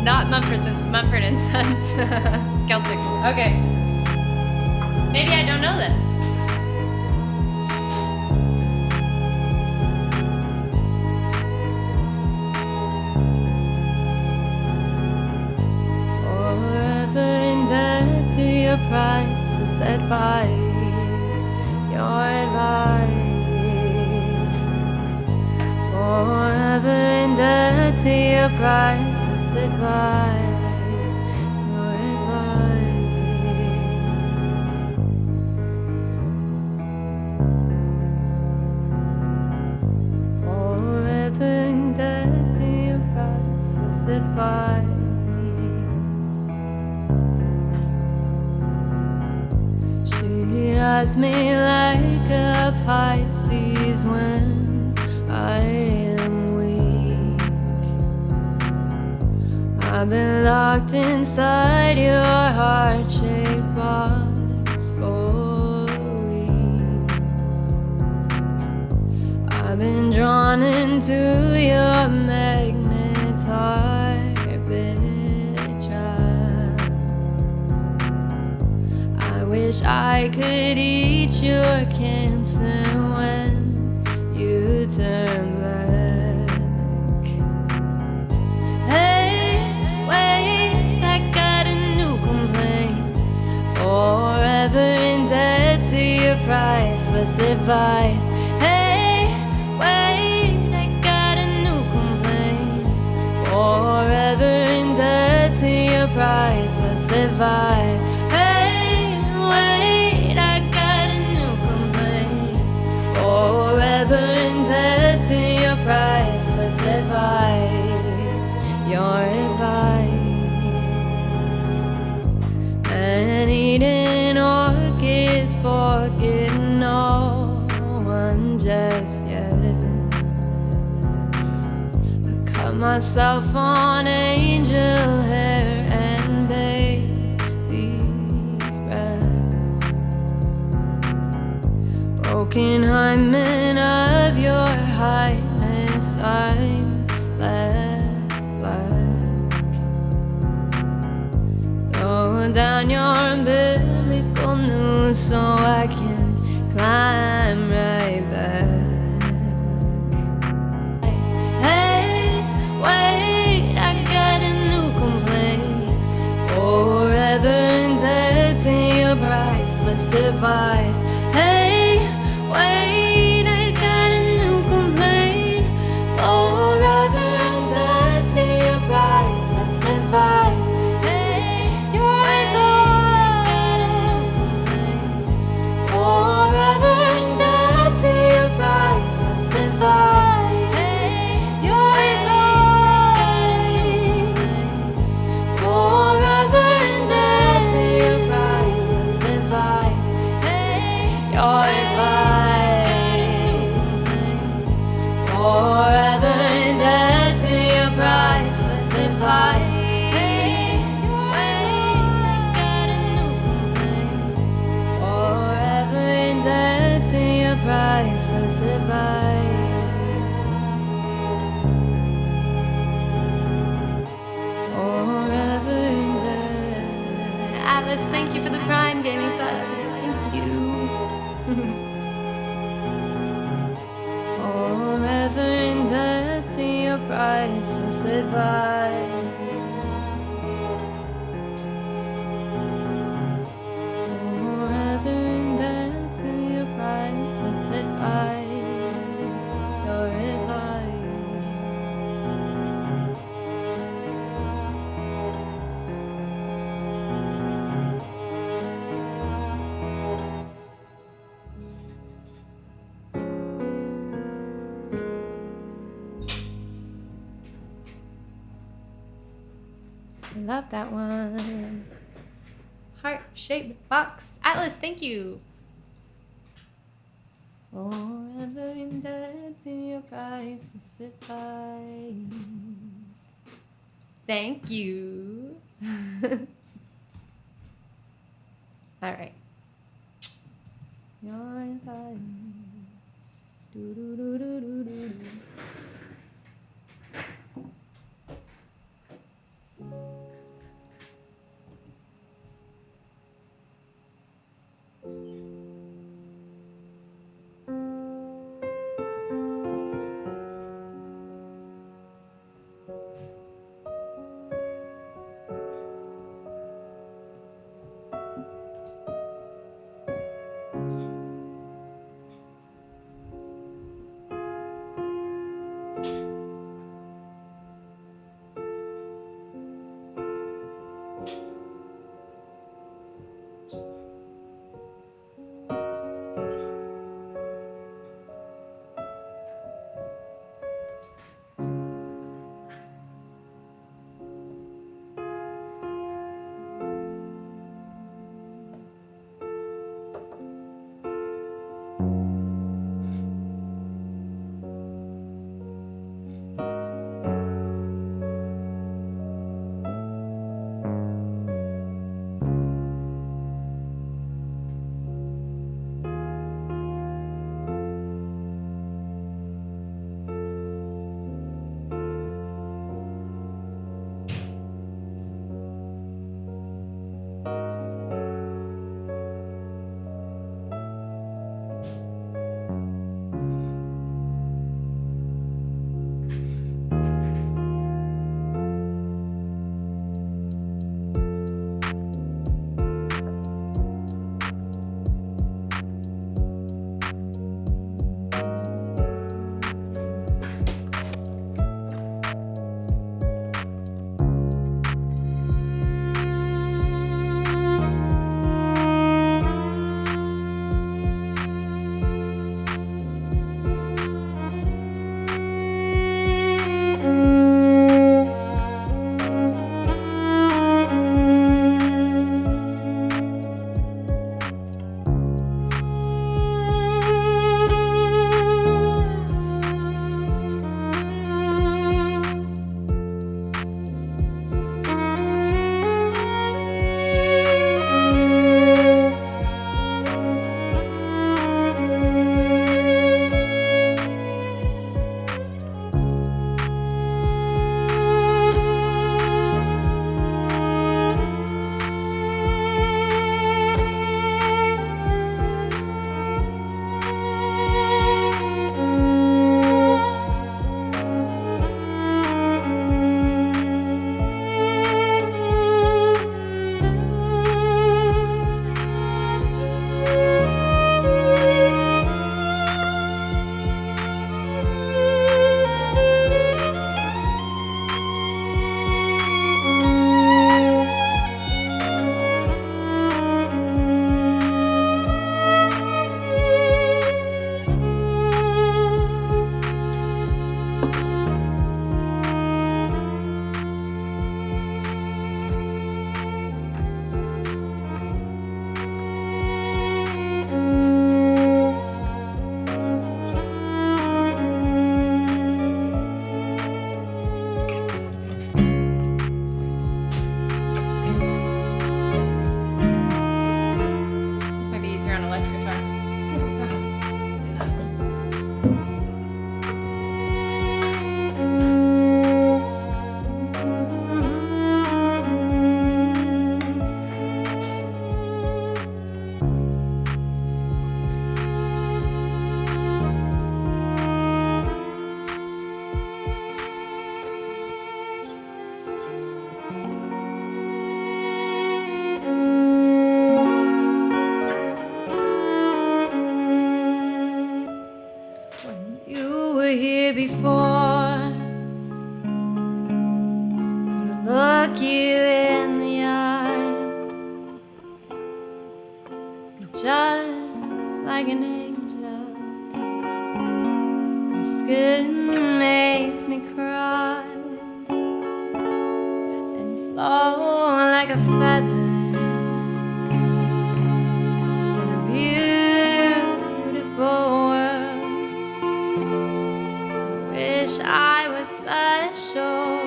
Not Mumford and Sons. Celtic. Okay. Maybe I don't know that. Forever indebted to your priceless advice, your advice. Forever indebted to your priceless advice, your advice. Forever indebted to your priceless advice. She eyes me like a Pisces when I am weak. I've been locked inside your heart-shaped box for weeks. I've been drawn into your magnet orbit trap. I wish I could eat your cancer when you turn black. Forever indebted to your priceless advice. Hey, wait, I got a new complaint. Forever indebted to your priceless advice. Hey, wait, I got a new complaint. Forever indebted to your priceless advice. Your advice. Man-eating orchids forgetting no one just yet. I cut myself on angel hair and baby's breath. Broken hymen of your highness, I'm left black. Throw down your umbilical noose so I can climb right back. advice. Hey, wait, I got a new complaint. Forever indebted to your priceless advice. Hey, you're forever indebted to your priceless advice. Hey, you're forever indebted to your priceless advice. Hey, your advice. Forever indebted to your priceless advice. Hey, I got a new complaint. Forever indebted to your priceless advice. Forever indebted. Atlas, thank you for the Prime Gaming sub. Thank you. Forever indebted to your priceless advice. Forever indebted to your priceless advice. Your advice. I love that one. Heart-shaped box. Atlas, thank you. Forever indebted to your priceless advice. Thank you. All right. Your advice. Do do do do do do. just like an angel. Your skin makes me cry and flow like a feather in a beautiful world. Wish I was special,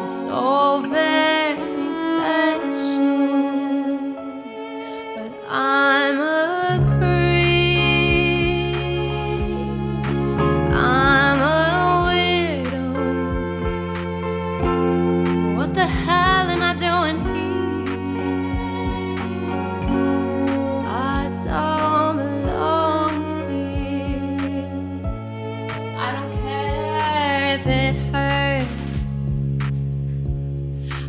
so very special, but I'm a creep, I'm a weirdo. What the hell am I doing here? I don't belong here. I don't care if it hurts,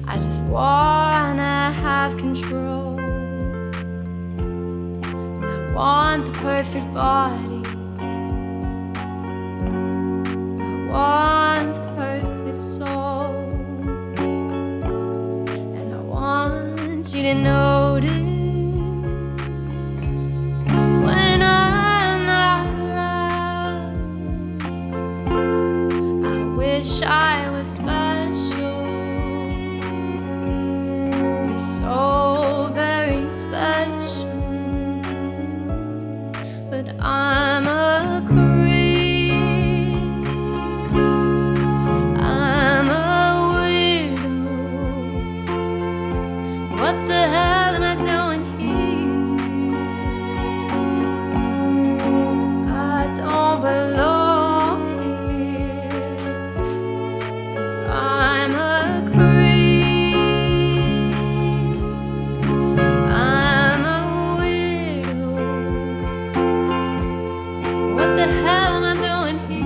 I just wanna have control. I want the perfect body, I want the perfect soul, and I want you to notice when I'm not around. I wish I was special. You're so very special, but I'm a creep, I'm a weirdo. What the hell am I doing here? I don't belong here, 'cause I'm a creep, I'm a weirdo. What the hell am I doing here?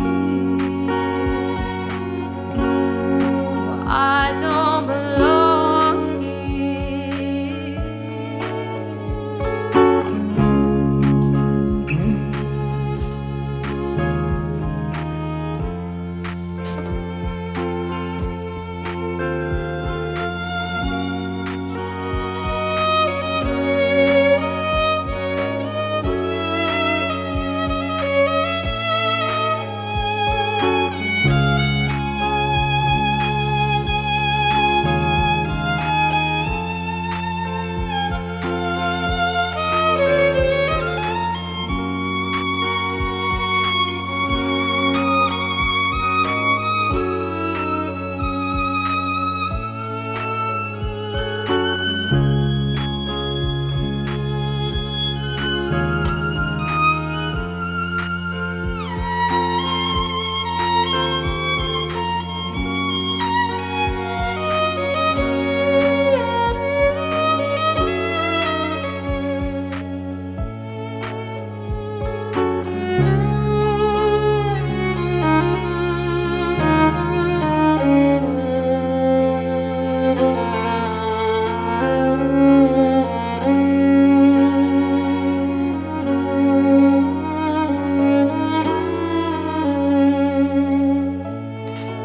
I don't belong here.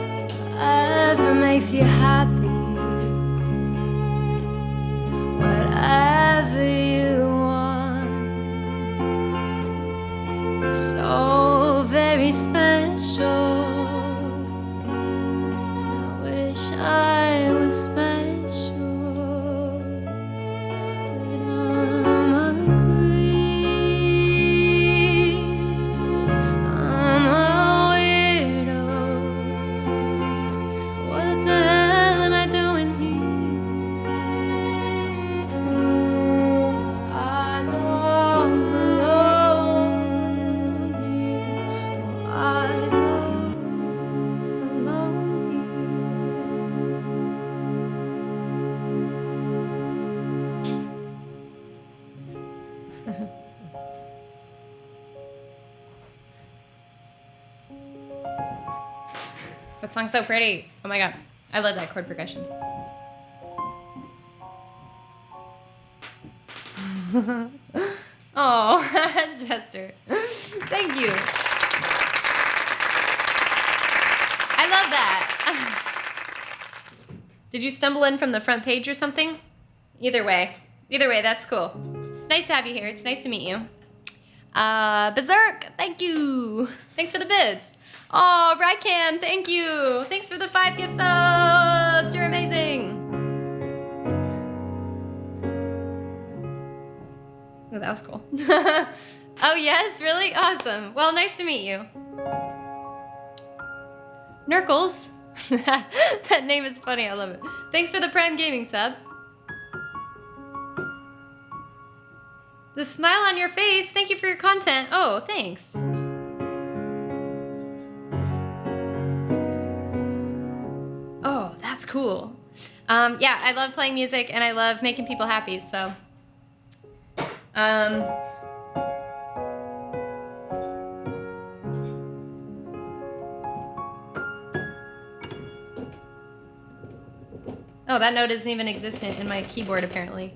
Whatever makes you happy, whatever you want, so very special. I wish I was special, but I'm a creep, I'm a weirdo. What the hell am I doing here? I don't belong here. I don't belong here. That song's so pretty. Oh my god. I love that chord progression. Oh, Jester. Thank you. I love that. Did you stumble in from the front page or something? Either way, Either way, that's cool. It's nice to have you here. It's nice to meet you. Berserk, thank you. Thanks for the bids. Oh, Rycan, thank you. Thanks for the 5 gift subs. You're amazing. Oh, that was cool. Oh, yes, really? Awesome. Well, nice to meet you. Nurkles. That name is funny. I love it. Thanks for the Prime Gaming sub. The smile on your face. Thank you for your content. Oh, thanks. Oh, that's cool. Yeah, I love playing music and I love making people happy, so. Oh, that note isn't even existent in my keyboard, apparently.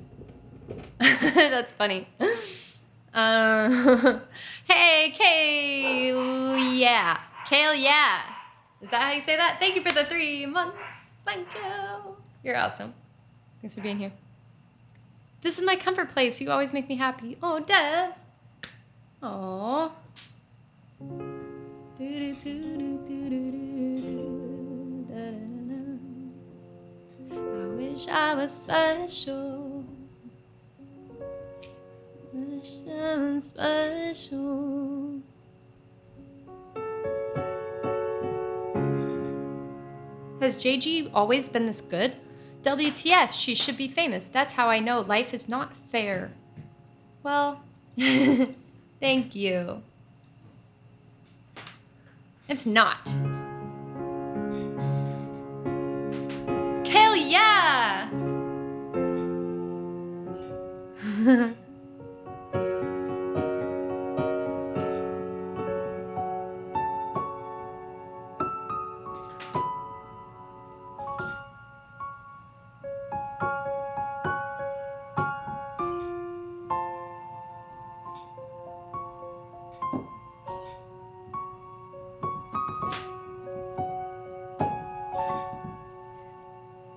That's funny. Hey, Kale, yeah. Kale, yeah. Is that how you say that? Thank you for the 3 months. Thank you. You're awesome. Thanks for being here. This is my comfort place. You always make me happy. Oh, Dad. Aww. I wish I was special. Wish I was special. Has JG always been this good? WTF, she should be famous. That's how I know life is not fair. Well, thank you. It's not. Hell yeah!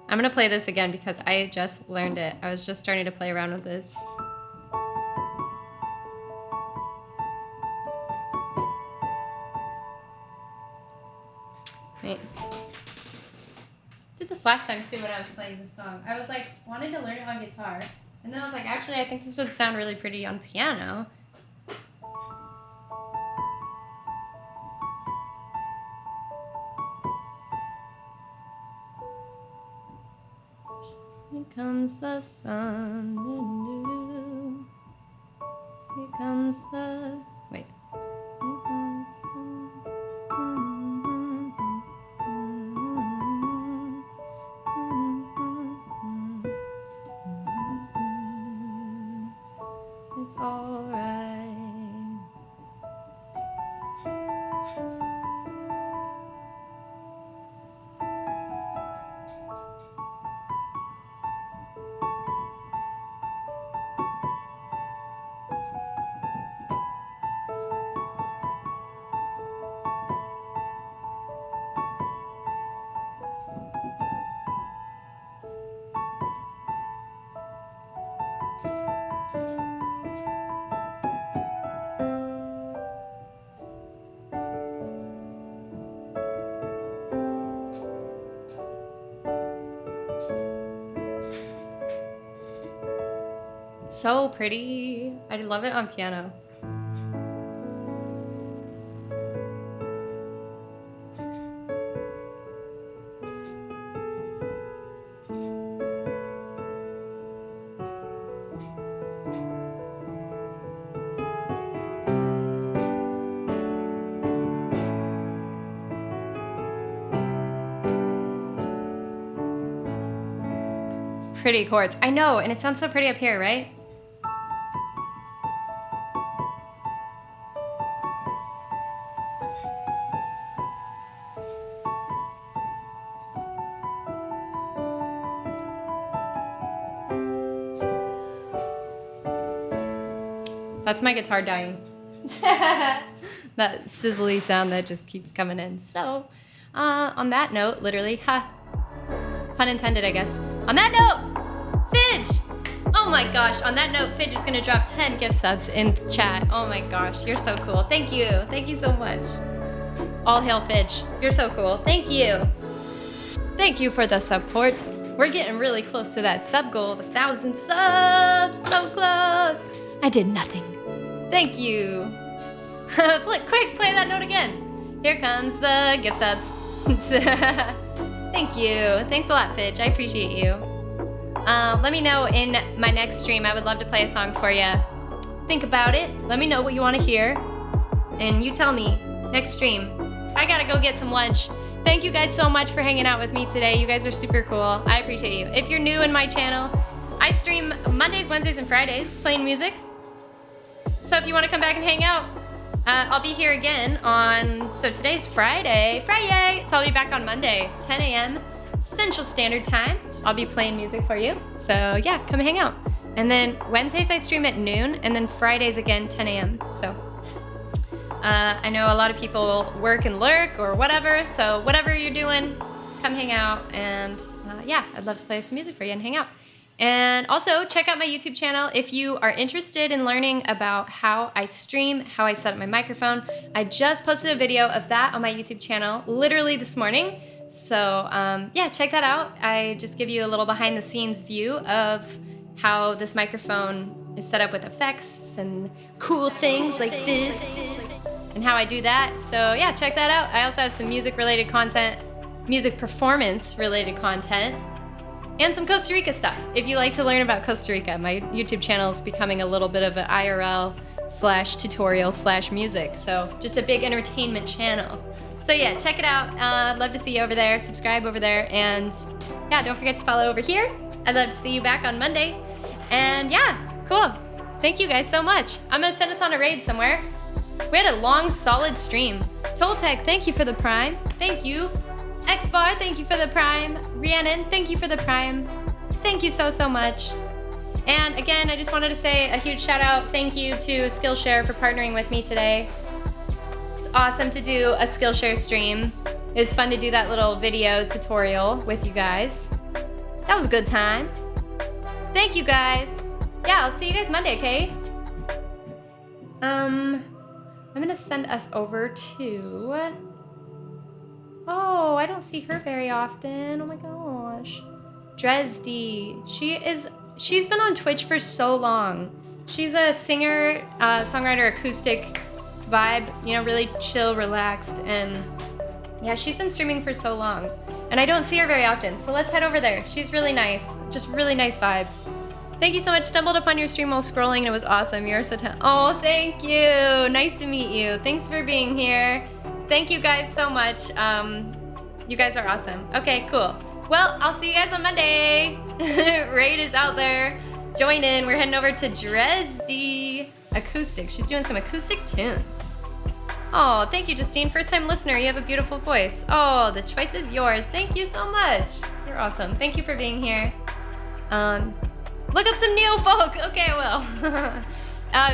I'm gonna play this again because I just learned it. I was just starting to play around with this. Wait. Did this last time too when I was playing this song. I was like, wanted to learn it on guitar. And then I was like, actually, I think this would sound really pretty on piano. Here comes the sun. Doo-doo-doo. Here comes the... Wait. Here comes the... It's all right. So pretty. I love it on piano. Pretty chords. I know, and it sounds so pretty up here, right? That's my guitar dying. That sizzly sound that just keeps coming in. So, on that note, literally, pun intended, I guess. On that note, Fidge! Oh Oh my gosh, on that note, Fidge is gonna drop 10 gift subs in chat. Oh my gosh, you're so cool. Thank you. Thank you so much. All hail Fidge. You're so cool. Thank you. Thank you for the support. We're getting really close to that sub goal of 1,000 subs. So close. I did nothing. Thank you. Quick, play that note again. Here comes the gift subs. Thank you. Thanks a lot, Fidge. I appreciate you. Let me know in my next stream. I would love to play a song for you. Think about it. Let me know what you want to hear. And you tell me next stream. I gotta go get some lunch. Thank you guys so much for hanging out with me today. You guys are super cool. I appreciate you. If you're new in my channel, I stream Mondays, Wednesdays, and Fridays playing music. So if you want to come back and hang out, I'll be here again on, so today's Friday. So I'll be back on Monday, 10 a.m. Central Standard Time. I'll be playing music for you. So yeah, come hang out. And then Wednesdays I stream at noon, and then Fridays again, 10 a.m. So I know a lot of people work and lurk or whatever. So whatever you're doing, come hang out. And yeah, I'd love to play some music for you and hang out. And also check out my YouTube channel if you are interested in learning about how I stream, how I set up my microphone. I just posted a video of that on my YouTube channel literally this morning. So yeah, check that out. I just give you a little behind the scenes view of how this microphone is set up with effects and cool things like this and how I do that. So yeah, check that out. I also have some music related content, music performance related content, and some Costa Rica stuff. If you like to learn about Costa Rica, my YouTube channel is becoming a little bit of an IRL / tutorial / music. So just a big entertainment channel. So yeah, check it out. I'd love to see you over there. Subscribe over there. And yeah, don't forget to follow over here. I'd love to see you back on Monday. And yeah, cool. Thank you guys so much. I'm gonna send us on a raid somewhere. We had a long, solid stream. Toltec, thank you for the prime. Thank you. Xbar, thank you for the prime. Rhiannon, thank you for the prime. Thank you so, so much. And again, I just wanted to say a huge shout out, thank you to Skillshare for partnering with me today. It's awesome to do a Skillshare stream. It was fun to do that little video tutorial with you guys. That was a good time. Thank you guys. Yeah, I'll see you guys Monday, okay? I'm gonna send us over to... Oh, I don't see her very often. Oh my gosh. Dresdy. She's been on Twitch for so long. She's a singer, songwriter, acoustic vibe, you know, really chill, relaxed, and yeah, she's been streaming for so long. And I don't see her very often, so let's head over there. She's really nice, just really nice vibes. Thank you so much. Stumbled upon your stream while scrolling and it was awesome. You're so oh, thank you. Nice to meet you. Thanks for being here. Thank you guys so much. You guys are awesome. Okay, cool. Well, I'll see you guys on Monday. Raid is out there. Join in. We're heading over to Dresdy Acoustic. She's doing some acoustic tunes. Oh, thank you, Justine. First time listener. You have a beautiful voice. Oh, the choice is yours. Thank you so much. You're awesome. Thank you for being here. Look up some neo folk. Okay, I will.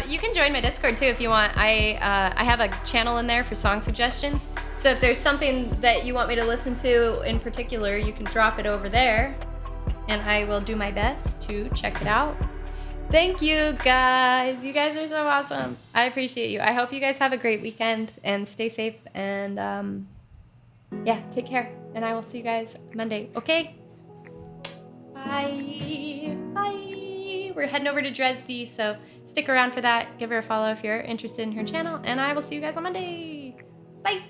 You can join my Discord too if you want. I have a channel in there for song suggestions. So if there's something that you want me to listen to in particular, you can drop it over there and I will do my best to check it out. Thank you guys. You guys are so awesome. I appreciate you. I hope you guys have a great weekend and stay safe and yeah, take care. And I will see you guys Monday. Okay? Bye. Bye. We're heading over to Dresdy, so stick around for that. Give her a follow if you're interested in her channel, and I will see you guys on Monday. Bye.